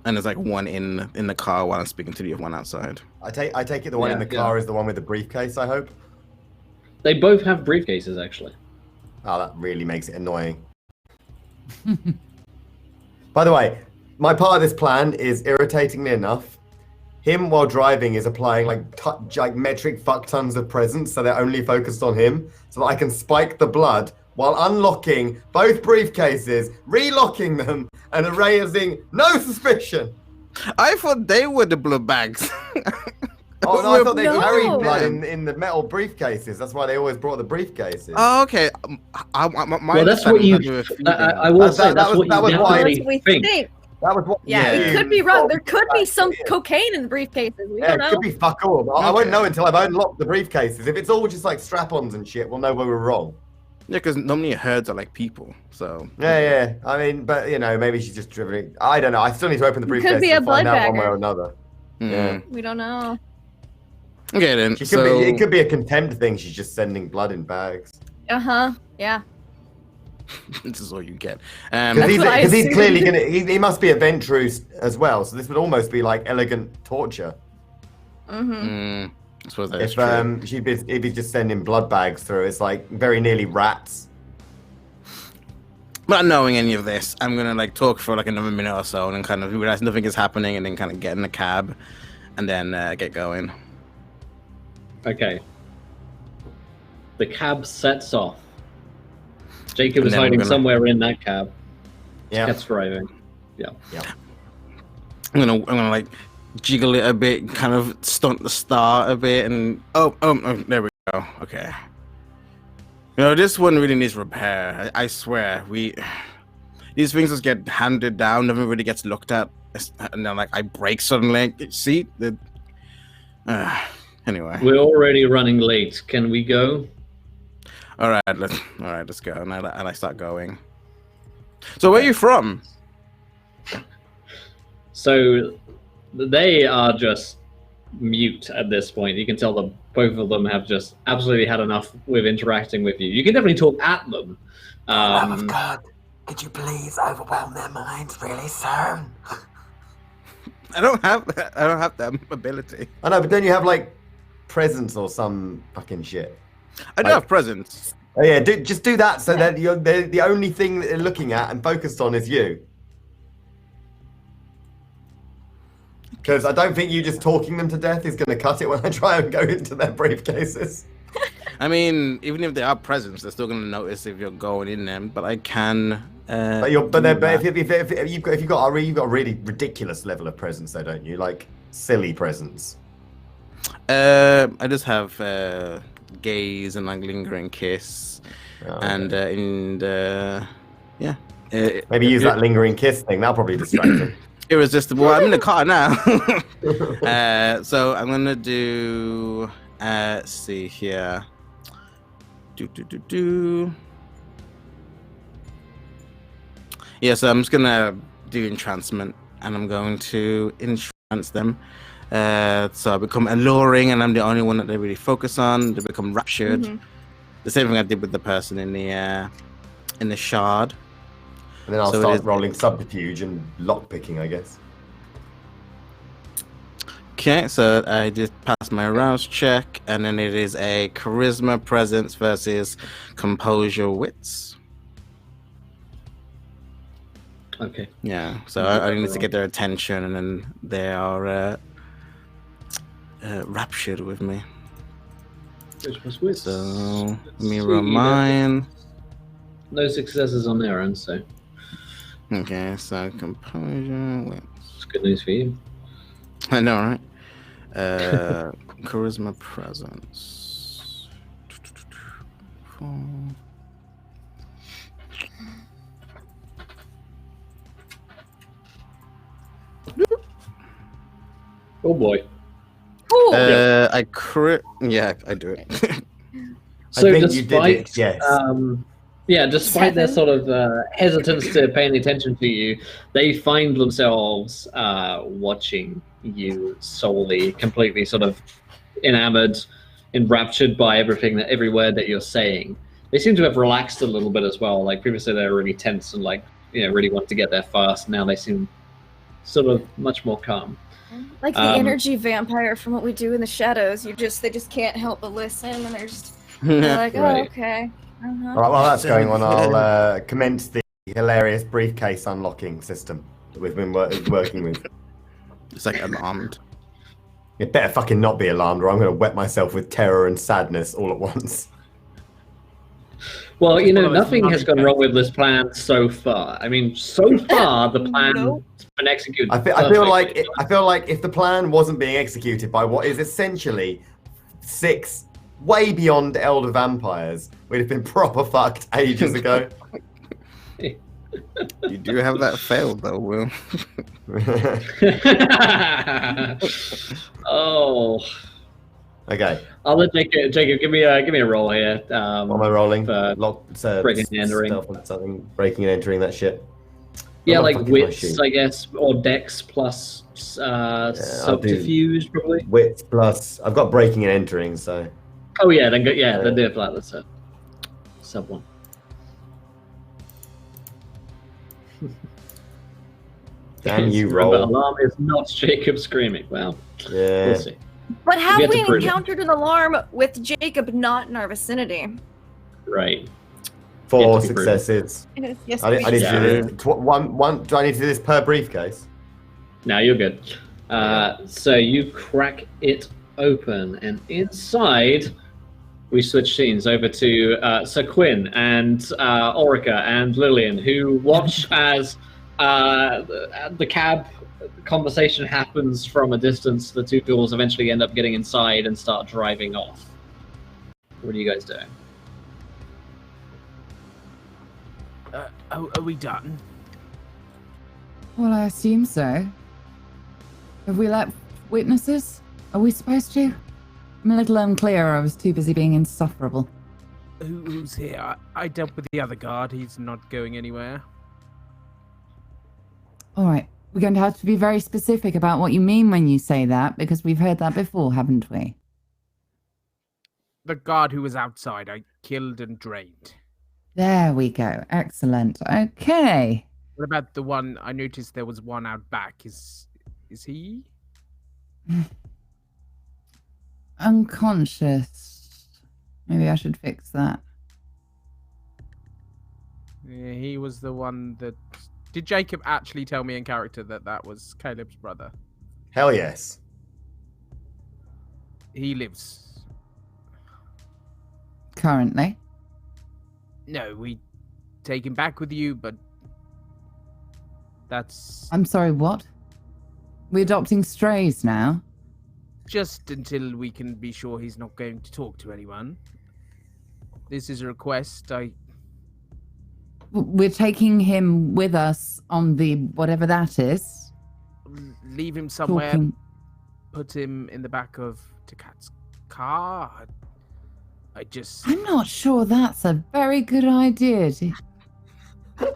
And there's like one in the car while I'm speaking to the one outside. I take it the one in the car is the one with the briefcase, I hope? They both have briefcases, actually. Oh, that really makes it annoying. By the way, my part of this plan is irritatingly enough. Him while driving is applying like metric fuck tons of presents, so they're only focused on him, so that I can spike the blood while unlocking both briefcases, relocking them, and erasing no suspicion. I thought they were the blood bags. Oh, no, I thought they carried blood in the metal briefcases. That's why they always brought the briefcases. Oh, okay. Well, that's what you. I will say that's what you think. That was what. Yeah, it could be wrong. There could be some cocaine in the briefcases. We don't know. It could be fuck all. I won't know until I've unlocked the briefcases. If it's all just like strap-ons and shit, we'll know where we're wrong. Yeah, because normally herds are like people, so. Yeah. I mean, but you know, maybe she's just driven. I don't know. I still need to open the briefcase to find out one way or another. Yeah. We don't know. Okay then. It could be a contempt thing. She's just sending blood in bags. Yeah. This is all you get. Because he's clearly gonna. He must be a Ventrue as well. So this would almost be like elegant torture. I suppose that is true. If he's just sending blood bags through, it's like very nearly rats. Not knowing any of this, I'm gonna like talk for like another minute or so, and then kind of realize nothing is happening, and then kind of get in the cab, and then get going. Okay. The cab sets off. Jacob is hiding somewhere in that cab. Yeah. Cat's driving. Yeah. I'm gonna like jiggle it a bit, kind of stunt the star a bit, and oh, there we go. Okay. You know, this one really needs repair. I swear, these things just get handed down, never really gets looked at, and then like I break suddenly. See anyway. We're already running late. Can we go? All right, let's go. And I start going. So where are you from? So they are just mute at this point. You can tell that both of them have just absolutely had enough with interacting with you. You can definitely talk at them. Oh my God, could you please overwhelm their minds, really, sir? I don't have that ability. I know, but then you have like presents or some fucking shit. I do have presents. Oh yeah, just do that so that the only thing that they're looking at and focused on is you. Because I don't think you just talking them to death is going to cut it when I try and go into their briefcases. I mean, even if they are presents, they're still going to notice if you're going in them. But I can. But if you've got a really ridiculous level of presents, though, don't you? Like silly presents. I just have gaze and like lingering kiss, and yeah. Maybe use that lingering kiss thing. That'll probably distract them. Irresistible. I'm in the car now. So I'm gonna do. See here. Yeah. So I'm just gonna do entrancement, and I'm going to entrance them. So I become alluring, and I'm the only one that they really focus on. They become raptured. The same thing I did with the person in the shard. And then I'll start rolling subterfuge and lockpicking, I guess. Okay, so I just passed my arouse check, and then it is a charisma presence versus composure wits. Okay. Yeah, so I need to get their attention, and then they are raptured with me. So let me roll mine. No successes on their end, so. Okay, so composure. It's good news for you. I know, right? Charisma presence. Oh boy. Ooh. I crit. Yeah, I do it. So I think you did it. Yes. Yeah, despite their sort of hesitance to pay any attention to you, they find themselves watching you solely, completely sort of enamored, enraptured by every word that you're saying. They seem to have relaxed a little bit as well. Like previously they were really tense and really wanted to get there fast. Now they seem sort of much more calm. Like the energy vampire from What We Do in the Shadows. They just can't help but listen, and they're like, oh, Right. okay. All right, while that's going on, I'll commence the hilarious briefcase unlocking system that we've been working with. It's like alarmed. It better fucking not be alarmed, or I'm going to wet myself with terror and sadness all at once. Well, nothing has gone wrong with this plan so far. I mean, so far the plan has been executed. I feel like if the plan wasn't being executed by what is essentially 6 way beyond elder vampires, we'd have been proper fucked ages ago. You do have that failed though, Will. Oh. Okay. I'll let Jacob give me a roll here. What am I rolling? Breaking and entering. Something, breaking and entering that shit. Yeah, like wits, I guess, or dex plus subterfuge, probably. Wits plus. I've got breaking and entering, so. Oh yeah, then do it flat. That's it. Sub 1. Damn you, Remember, roll. alarm is not Jacob screaming. Well, yeah. We'll see. But have we prove it. encountered an alarm with Jacob not in our vicinity? Right. 4 successes. Yes, I need to do this. One. Do I need to do this per briefcase? Now you're good. So you crack it open, and inside we switch scenes over to Sir Quinn and Orica and Lillian, who watch as the cab conversation happens from a distance. The two ghouls eventually end up getting inside and start driving off. What are you guys doing? Are we done? Well, I assume so. Have we let witnesses? Are we supposed to? I'm a little unclear. I was too busy being insufferable. Who's here? I dealt with the other guard. He's not going anywhere. All right. We're going to have to be very specific about what you mean when you say that, because we've heard that before, haven't we? The guard who was outside, I killed and drained. There we go. Excellent. Okay. What about the one? I noticed there was one out back. Is he? Unconscious. Maybe I should fix that. Yeah, he was the one that... Did Jacob actually tell me in character that was Caleb's brother? Hell yes. He lives... Currently? No, we take him back with you, but... That's... I'm sorry, what? We're adopting strays now? Just until we can be sure he's not going to talk to anyone. This is a request. We're taking him with us on the whatever that is. Leave him somewhere. Talking. Put him in the back of Takat's car. I'm not sure that's a very good idea.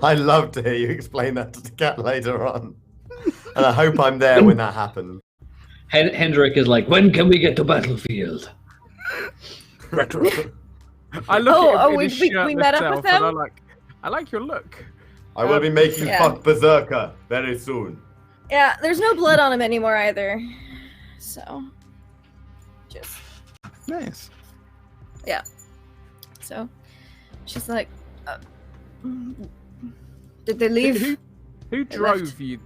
I'd love to hear you explain that to the cat later on. And I hope I'm there when that happens. Hendrik is like, when can we get to battlefield? I look at him in we his shirt met up with them? and I like your look. I will be making fuck Berserker very soon. Yeah, there's no blood on him anymore either. So, just... Nice. Yeah. So, she's like, did they leave? Who drove you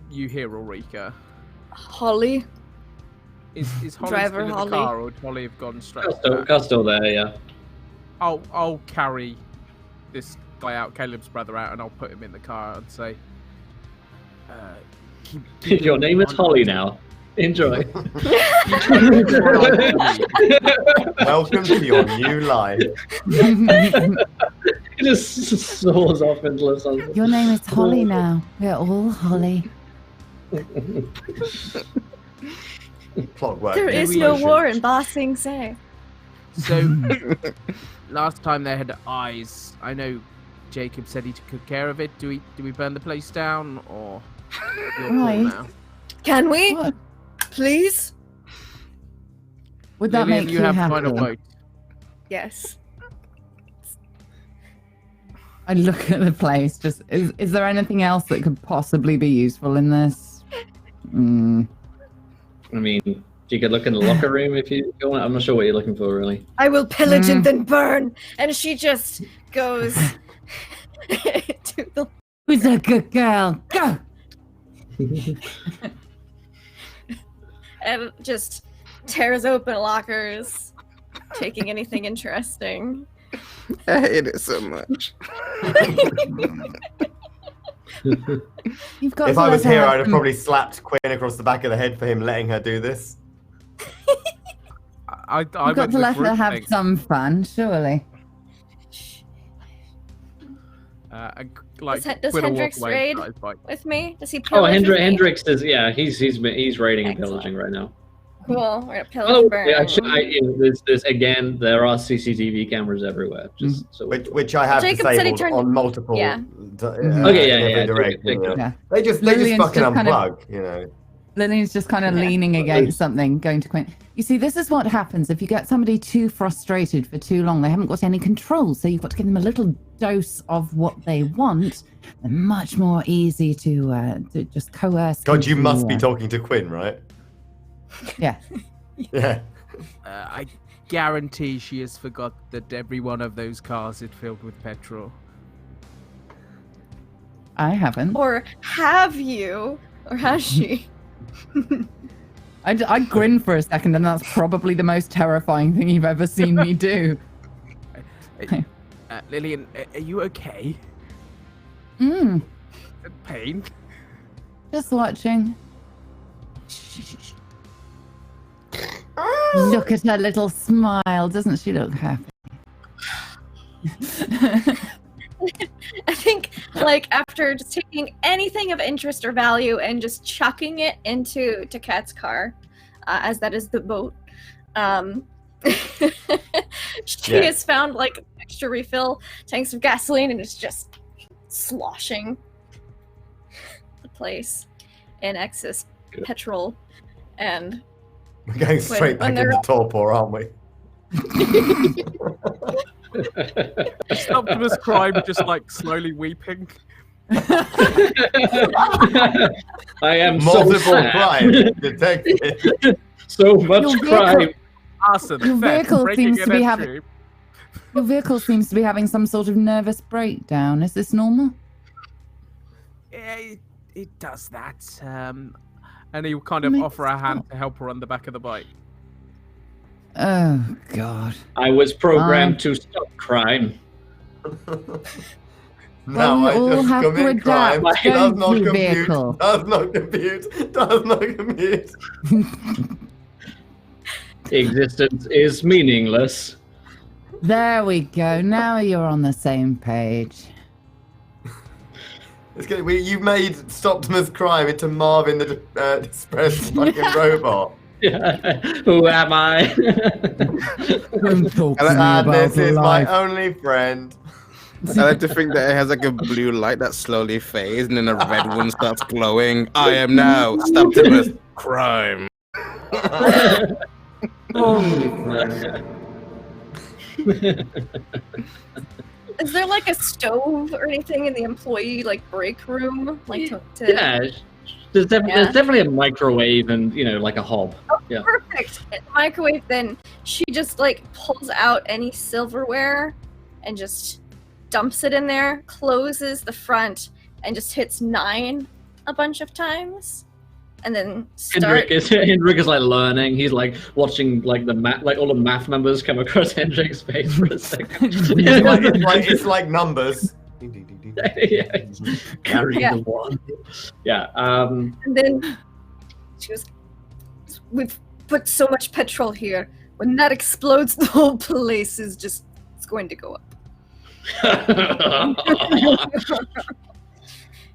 here, Ulrika? Holly. Is Holly Driver still in Holly. the car, or would Holly have gone straight? Car's still there, yeah. I'll carry this guy out, Caleb's brother out, and I'll put him in the car and say, keep Your name is Holly now. Enjoy. Welcome to your new life. He just soars off into something. Your name is Holly now. We're all Holly. Clockwork. There is no war in Ba Sing Se. So, last time they had eyes, I know Jacob said he took care of it. Do we burn the place down, or your call Right. now? Can we? What? Please? Would that Lillian, make you you have happy? final vote. Yes. I look at the place. Just is there anything else that could possibly be useful in this? I mean, you could look in the locker room if you want. I'm not sure what you're looking for, really. I will pillage and then burn. And she just goes to the. Who's a good girl? Go. And just tears open lockers, taking anything interesting. I hate it so much. You've got If to I was let her here, have I'd have some- probably slapped Quinn across the back of the head for him letting her do this. I You've got went to with let her group have thing. some fun, surely. Does Quinn will walk Hendrix away raid and start his bike. with me? Does he Oh, pillage with me? Hendrix is he's raiding and Excellent. pillaging right now. Cool. We're gonna pillage Oh, and burn. there's again, there are CCTV cameras everywhere. Just so Which I have Jacob said he disabled turned- on multiple. Yeah. Okay, yeah, in every yeah, direction, Jacob. yeah. Yeah. They just Lillian's fucking just kind of- unplug, you know. Lillian's just kind of leaning against something, going to Quinn. You see, this is what happens if you get somebody too frustrated for too long. They haven't got any control, so you've got to give them a little dose of what they want. They're much more easy to just coerce. God, you into, must be talking to Quinn, right? Yeah. Yeah. I guarantee she has forgot that every one of those cars is filled with petrol. I haven't. Or have you? Or has she? I grin for a second, and that's probably the most terrifying thing you've ever seen me do. Lillian, are you okay? Pain? Just watching. Look at her little smile. Doesn't she look happy? I think, like, after just taking anything of interest or value and just chucking it into Kat's car, as that is the boat, she has found, like, extra refill tanks of gasoline and is just sloshing the place in excess petrol. And We're going straight back when they're- into torpor, aren't we? Optimus Prime just like slowly weeping. I am Multiple so sad. crime detected. So much Your crime. vehicle- Arson, Your theft, vehicle breaking seems and to be entry. Your vehicle seems to be having some sort of nervous breakdown. Is this normal? Yeah, it does that. And he'll kind of offer a hand to help her on the back of the bike. Oh, God. I was programmed to stop crime. Now we I all just have to commit crime. adapt, Does don't not you, compute. vehicle? Does not compute. Does not compute. Existence is meaningless. There we go. Now you're on the same page. It's gonna, you've made Stoptimus Crime into Marvin the depressed fucking robot. Yeah. Who am I? Don't talk to me about Sadness is my life. only friend. I like to think that it has like a blue light that slowly fades and then a red one starts glowing. I am now Optimus Crime. is there like a stove or anything in the employee like break room, like to Yeah, there's definitely a microwave and like a hob. Yeah. Perfect. Microwave. Then she just like pulls out any silverware and just dumps it in there, closes the front, and just hits 9 a bunch of times, and then Hendrik is like learning. He's like watching like the math, like all the math numbers come across Hendrik's face for a second. It's like numbers. Yeah, carrying Yeah. the one. Yeah. And then she goes, "We've put so much petrol here. When that explodes, the whole place is just it's going to go up."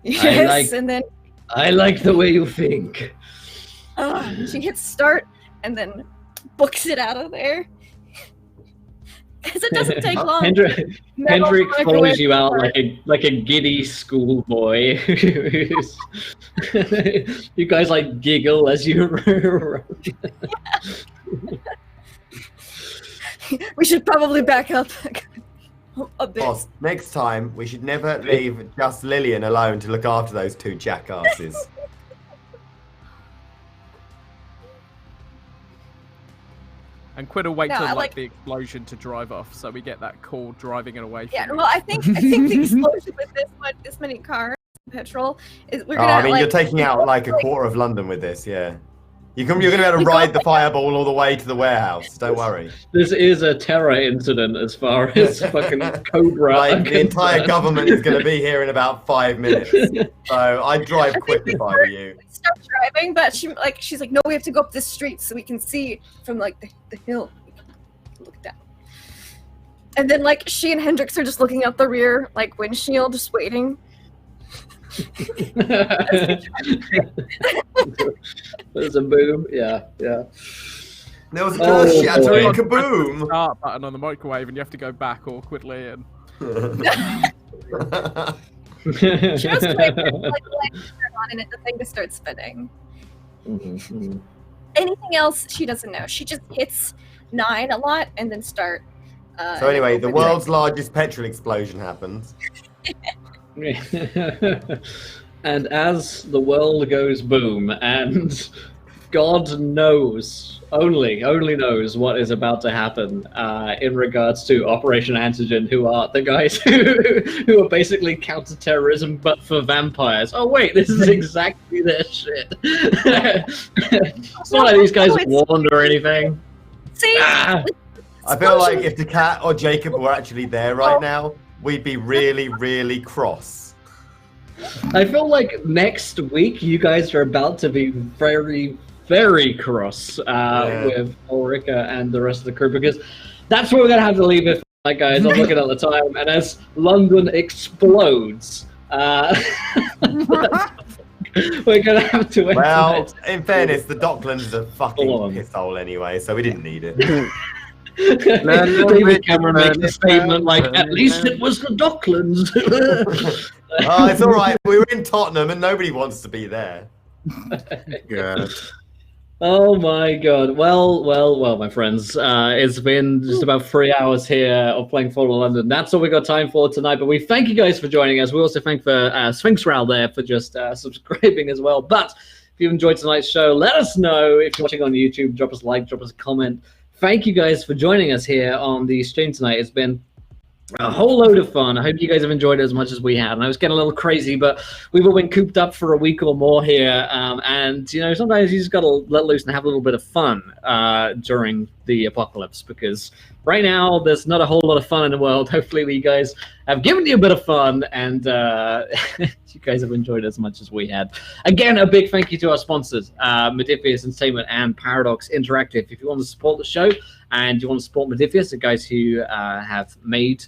Yes, and then I like the way you think. she hits start and then books it out of there. because it doesn't take long. Hendrik follows you out like a giddy schoolboy. You guys like giggle as you run. We should probably back up a bit. Boss, next time we should never leave just Lillian alone to look after those two jackasses. And Quinn will wait till the explosion to drive off, so we get that call driving it away. Yeah, well, I think the explosion with this many cars, petrol, is we're gonna. I mean, you're taking out like a quarter of London with this, yeah. You're gonna be able to ride the fireball all the way to the warehouse. Don't worry. This is a terror incident as far as fucking Cobra. Like, the entire government is going to be here in about 5 minutes. So I'd drive quick if I were you. Start driving, but she's like, no, we have to go up this street so we can see from like the hill. Look down. And then like she and Hendrix are just looking out the rear like windshield, just waiting. There's a boom. Yeah. There was a door shattering kaboom. Start button on the microwave, and you have to go back awkwardly. And just like turn on and the thing just starts spinning. Anything else she doesn't know. She just hits 9 a lot and then start. So anyway, the world's largest petrol explosion happens. And as the world goes boom, and God knows, only knows what is about to happen in regards to Operation Antigen, who are the guys who are basically counter-terrorism, but for vampires. Oh wait, this is exactly their shit. It's not like these guys warned or anything. See? I feel like if the cat or Jacob were actually there right now, we'd be really, really cross. I feel like next week you guys are about to be very, very cross with Ulrika and the rest of the crew, because that's where we're going to have to leave it. Like, guys, I'm looking at the time, and as London explodes, we're going to have to... Well, in fairness, the Docklands is a fucking pisshole anyway, so we didn't need it. David Cameron makes a statement like, at least it was the Docklands. It's all right. We were in Tottenham and nobody wants to be there. God. Oh my God. Well, my friends. It's been just about 3 hours here of playing Fallout London. That's all we got time for tonight. But we thank you guys for joining us. We also thank for Sphinx Ral there for just subscribing as well. But if you enjoyed tonight's show, let us know. If you're watching on YouTube, drop us a like, drop us a comment. Thank you guys for joining us here on the stream tonight. It's been a whole load of fun. I hope you guys have enjoyed it as much as we had. And I was getting a little crazy, but we've all been cooped up for a week or more here. And, you know, sometimes you just got to let loose and have a little bit of fun during the apocalypse, because right now there's not a whole lot of fun in the world. Hopefully you guys have given you a bit of fun, and you guys have enjoyed it as much as we had. Again, a big thank you to our sponsors, Modifius Entertainment and Paradox Interactive. If you want to support the show and you want to support Modifius, the guys who have made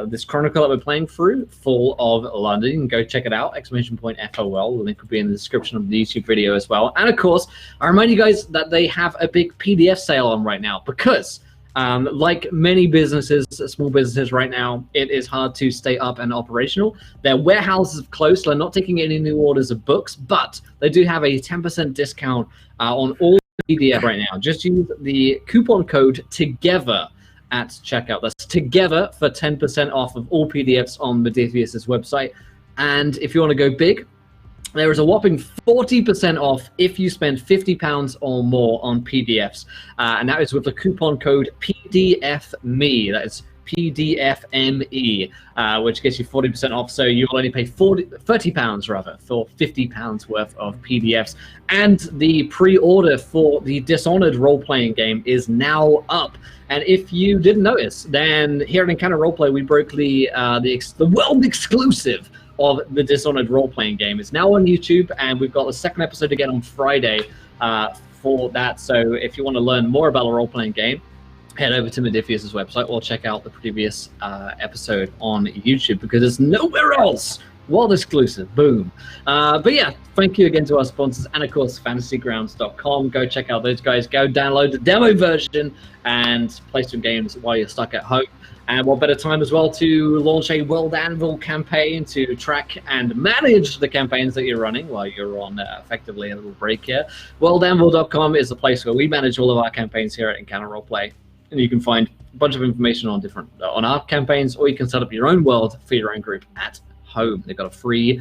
this chronicle that we're playing through, Fall of London, you can go check it out, !FOL. The link will be in the description of the YouTube video as well. And of course, I remind you guys that they have a big PDF sale on right now, because like many businesses, small businesses right now, it is hard to stay up and operational. Their warehouses have closed, so they're not taking any new orders of books, but they do have a 10% discount on all PDF right now. Just use the coupon code TOGETHER at checkout. That's TOGETHER for 10% off of all PDFs on Modifius' website. And if you want to go big, there is a whopping 40% off if you spend £50 or more on PDFs. And that is with the coupon code PDFME. That is PDFME, which gets you 40% off. So you will only pay £30 rather for £50 worth of PDFs. And the pre-order for the Dishonored role-playing game is now up. And if you didn't notice, then here at Encounter Roleplay, we broke the world exclusive of the Dishonored role-playing game. It's now on YouTube, and we've got the second episode again on Friday for that. So if you want to learn more about a role-playing game, head over to Modifius' website or check out the previous episode on YouTube, because there's nowhere else World exclusive, boom. But yeah, thank you again to our sponsors and of course fantasygrounds.com. Go check out those guys. Go download the demo version and play some games while you're stuck at home. And what better time as well to launch a World Anvil campaign to track and manage the campaigns that you're running while you're on effectively a little break here. WorldAnvil.com is the place where we manage all of our campaigns here at Encounter Roleplay. And you can find a bunch of information on on our campaigns, or you can set up your own world for your own group at home. They've got a free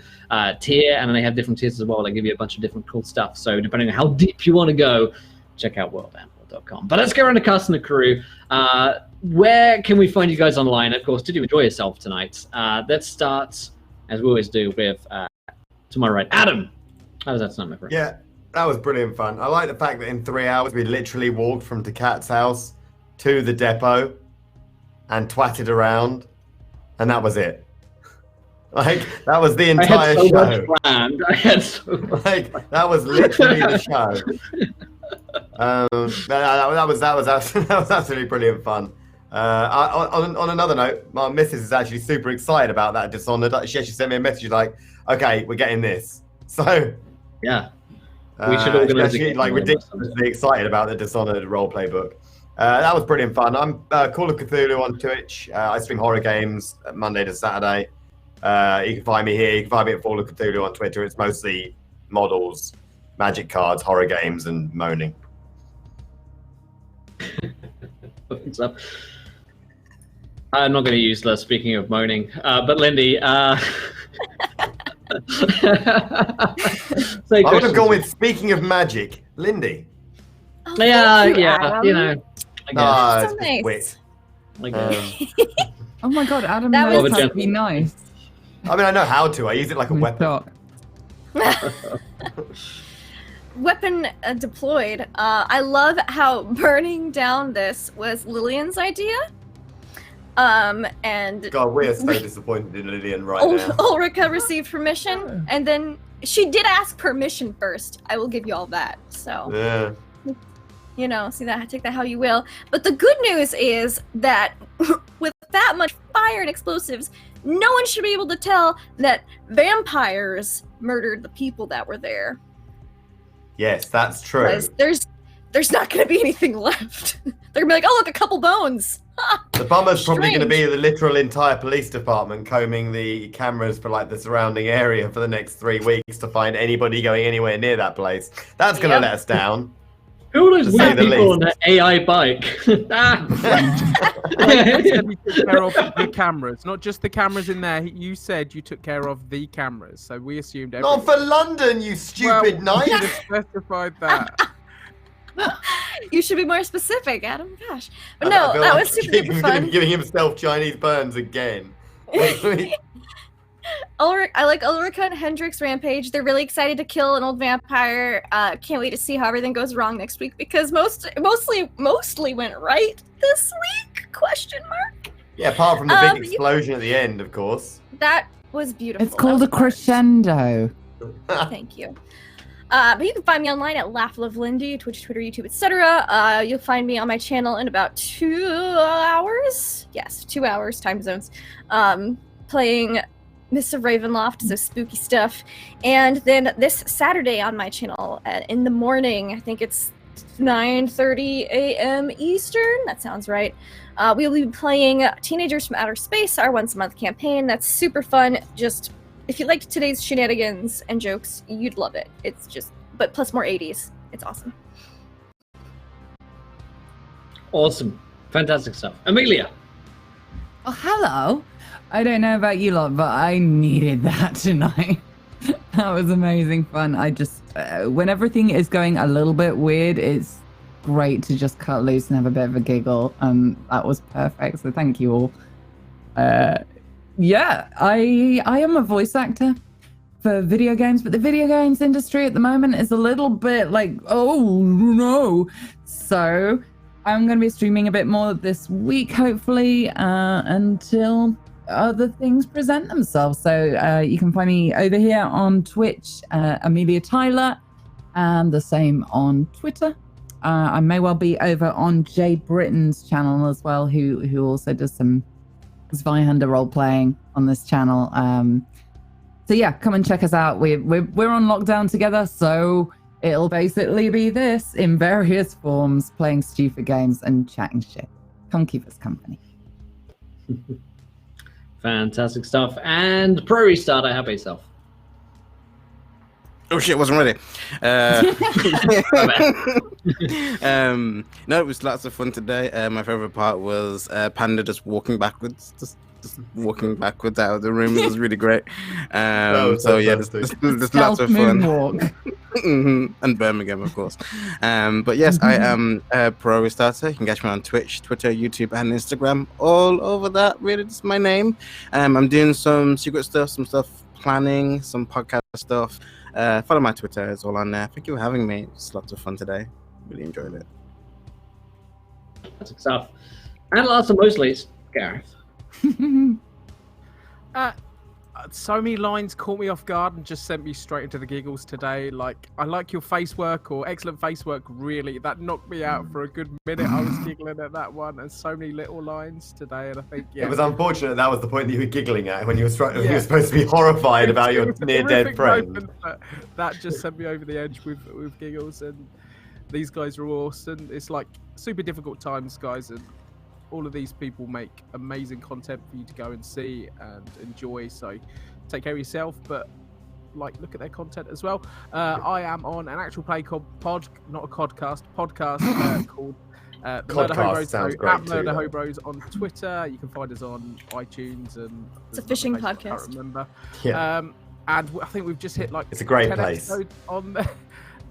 tier, and then they have different tiers as well. They give you a bunch of different cool stuff. So depending on how deep you want to go, check out WorldAnvil.com. But let's go around to cast and the crew. Where can we find you guys online? Of course, did you enjoy yourself tonight? Let's start, as we always do, with to my right, Adam. How was that tonight, my friend? Yeah, that was brilliant fun. I like the fact that in 3 hours we literally walked from the cat's house to the depot and twatted around, and that was it. Like, that was the entire show. I had so much like, that was literally the show. That was absolutely brilliant fun. On another note, my missus is actually super excited about that Dishonored. She actually sent me a message like, "Okay, we're getting this." So yeah, we should organize she's like ridiculously excited about the Dishonored roleplay book. That was brilliant fun. I'm Call of Cthulhu on Twitch. I stream horror games Monday to Saturday. You can find me here. You can find me at Call of Cthulhu on Twitter. It's mostly models, magic cards, horror games, and moaning. I'm not going to use the speaking of moaning, but Lindy. I would have gone with speaking of magic, Lindy. Oh, yeah, Adam. you know. So nice. Oh my god, Adam That knows was- how to be nice. I mean, I know how to. I use it like a weapon. Weapon deployed. I love how burning down this was Lillian's idea. And God, we're so disappointed in Lillian right now. Ulrika received permission, and then she did ask permission first. I will give you all that. So, Yeah. you know, see that, take that how you will. But the good news is that with that much fire and explosives, no one should be able to tell that vampires murdered the people that were there. Yes, that's true. Because there's not going to be anything left. They're going to be like, oh, look, a couple bones. The bummer's probably going to Strange. be the literal entire police department combing the cameras for like the surrounding area for the next 3 weeks to find anybody going anywhere near that place. That's going to let us down. Who are those To say weird the people least. on that AI bike? You said you took care of the cameras, not just the cameras in there. You said you took care of the cameras, so we assumed everything. Not for London, you stupid well, knight! You should have specified that. You should be more specific, Adam. Gosh. But I no, feel that like was super he's duper gonna fun. be giving himself Chinese burns again. I like Ulrika and Hendrix Rampage. They're really excited to kill an old vampire. Can't wait to see how everything goes wrong next week because mostly went right this week? Question mark. Yeah, apart from the big Yeah. explosion at the end, of course. That was beautiful. It's called a That was fun. crescendo. Thank you. But you can find me online at LaughLoveLindy, Twitch, Twitter, YouTube, etc. You'll find me on my channel in about 2 hours. Yes, 2 hours, time zones. Playing Mists of Ravenloft, so spooky stuff. And then this Saturday on my channel in the morning, I think it's 9:30 a.m. Eastern. That sounds right. We'll be playing Teenagers from Outer Space, our once-a-month campaign. That's super fun. Just if you liked today's shenanigans and jokes, you'd love it. It's just, but plus more 80s. It's awesome. Awesome. Fantastic stuff. Amelia. Oh, hello. I don't know about you lot, but I needed that tonight. That was amazing fun. I just, when everything is going a little bit weird, it's great to just cut loose and have a bit of a giggle. That was perfect. So thank you all. Yeah, I am a voice actor for video games, but the video games industry at the moment is a little bit like, oh no. So I'm going to be streaming a bit more this week, hopefully, until other things present themselves. So you can find me over here on Twitch, Amelia Tyler, and the same on Twitter. I may well be over on Jay Britton's channel as well, who also does some Zweihander role playing on this channel. yeah, come and check us out. We're on lockdown together, so it'll basically be this in various forms, playing stupid games and chatting shit. Come keep us company. Fantastic stuff. And pro restart, how about yourself? Oh shit, wasn't ready. No, it was lots of fun today. My favorite part was Panda just walking backwards, just walking backwards out of the room. It was really great. So yeah, there's lots of fun. And Birmingham, of course. But yes, I am Pro Restarter. You can catch me on Twitch, Twitter, YouTube, and Instagram. All over that, really, just my name. I'm doing some secret stuff, some stuff planning, some podcast stuff. Follow my Twitter, it's all on there. Thank you for having me. It's lots of fun today. Really enjoyed it. Fantastic stuff. And last but most least, Gareth. So many lines caught me off guard and just sent me straight into the giggles today. Like, I like your face work, or excellent face work, really. That knocked me out for a good minute. I was giggling at that one, and so many little lines today, and I think, yeah. It was unfortunate that was the point that you were giggling at when you were you were supposed to be horrified about your near-dead friend. That just sent me over the edge with giggles, and these guys are awesome. It's like super difficult times, guys, and all of these people make amazing content for you to go and see and enjoy. So take care of yourself, but like look at their content as well. I am on an actual play called not a podcast called Murder Hobros. Sounds great at Murder too, Hobros on Twitter. You can find us on iTunes and it's a fishing podcast. I can't remember. Yeah. And I think we've just hit like it's a great 10 place on there.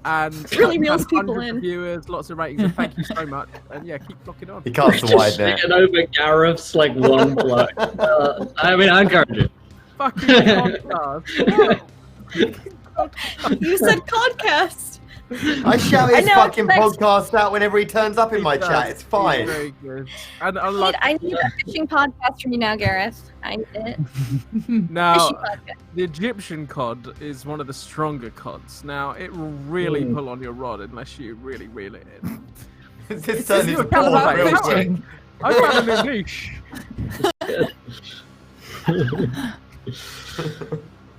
And really reels people in. Viewers, lots of ratings, and thank you so much. And yeah, keep clocking on. He casts a wide net. Taking over Gareth's like one bloke. I mean, I encourage it. Fucking podcast. You said podcast. I shout his fucking podcast out whenever he turns up in my chat. It's fine. Very good. And I need a fishing podcast from you now, Gareth. I need it. Now, the Egyptian cod is one of the stronger cods. Now, it will really pull on your rod unless you really reel it in. This turned into porn real quick. I found a new niche.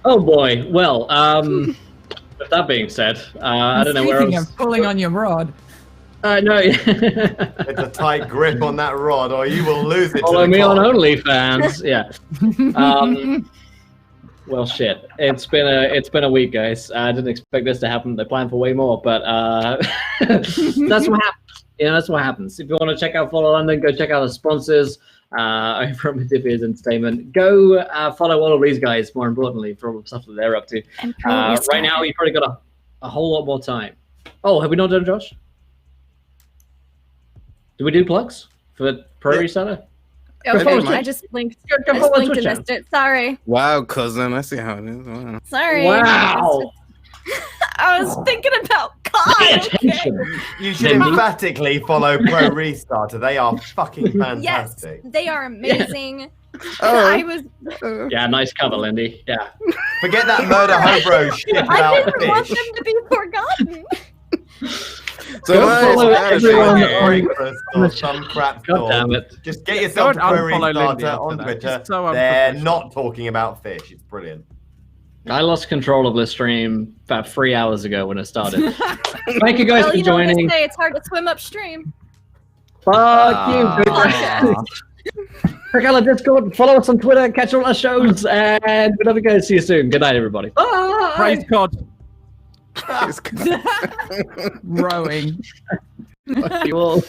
Oh boy. Well, with that being said, I don't know where else. Speaking of pulling on your rod. No. It's a tight grip on that rod, or you will lose it. Follow me on OnlyFans. Yeah. Well, shit. It's been a week, guys. I didn't expect this to happen. They planned for way more, but that's what happens. You know, that's what happens. If you want to check out Follow London, go check out the sponsors over at Madifia's Entertainment. Go follow all of these guys, more importantly, for all the stuff that they're up to. Right now, you've probably got a whole lot more time. Oh, have we not done Josh? Did we do plugs for Pro Restarter? Oh, I just blinked. And missed it. Sorry. Wow, cousin. I see how it is. Wow. Sorry. Wow. I was thinking about God. Okay. You should emphatically follow Pro Restarter. They are fucking fantastic. Yes, they are amazing. Yeah, nice cover, Lindy. Yeah. Forget that Murder Hobro shit about I didn't fish. want them to be forgotten. So follow everyone or some crap God damn store. it. Just get yourself to Pro unfollow Lindy Restarter after on that. Twitter. Just so They're unprofessional. not talking about fish. It's brilliant. I lost control of the stream about 3 hours ago when it started. Thank you guys for joining. Say it's hard to swim upstream. Fuck you. Check out the Discord, follow us on Twitter, catch all our shows, and we love you guys. See you soon. Good night, everybody. Bye. Praise God. Rowing. Fuck you all.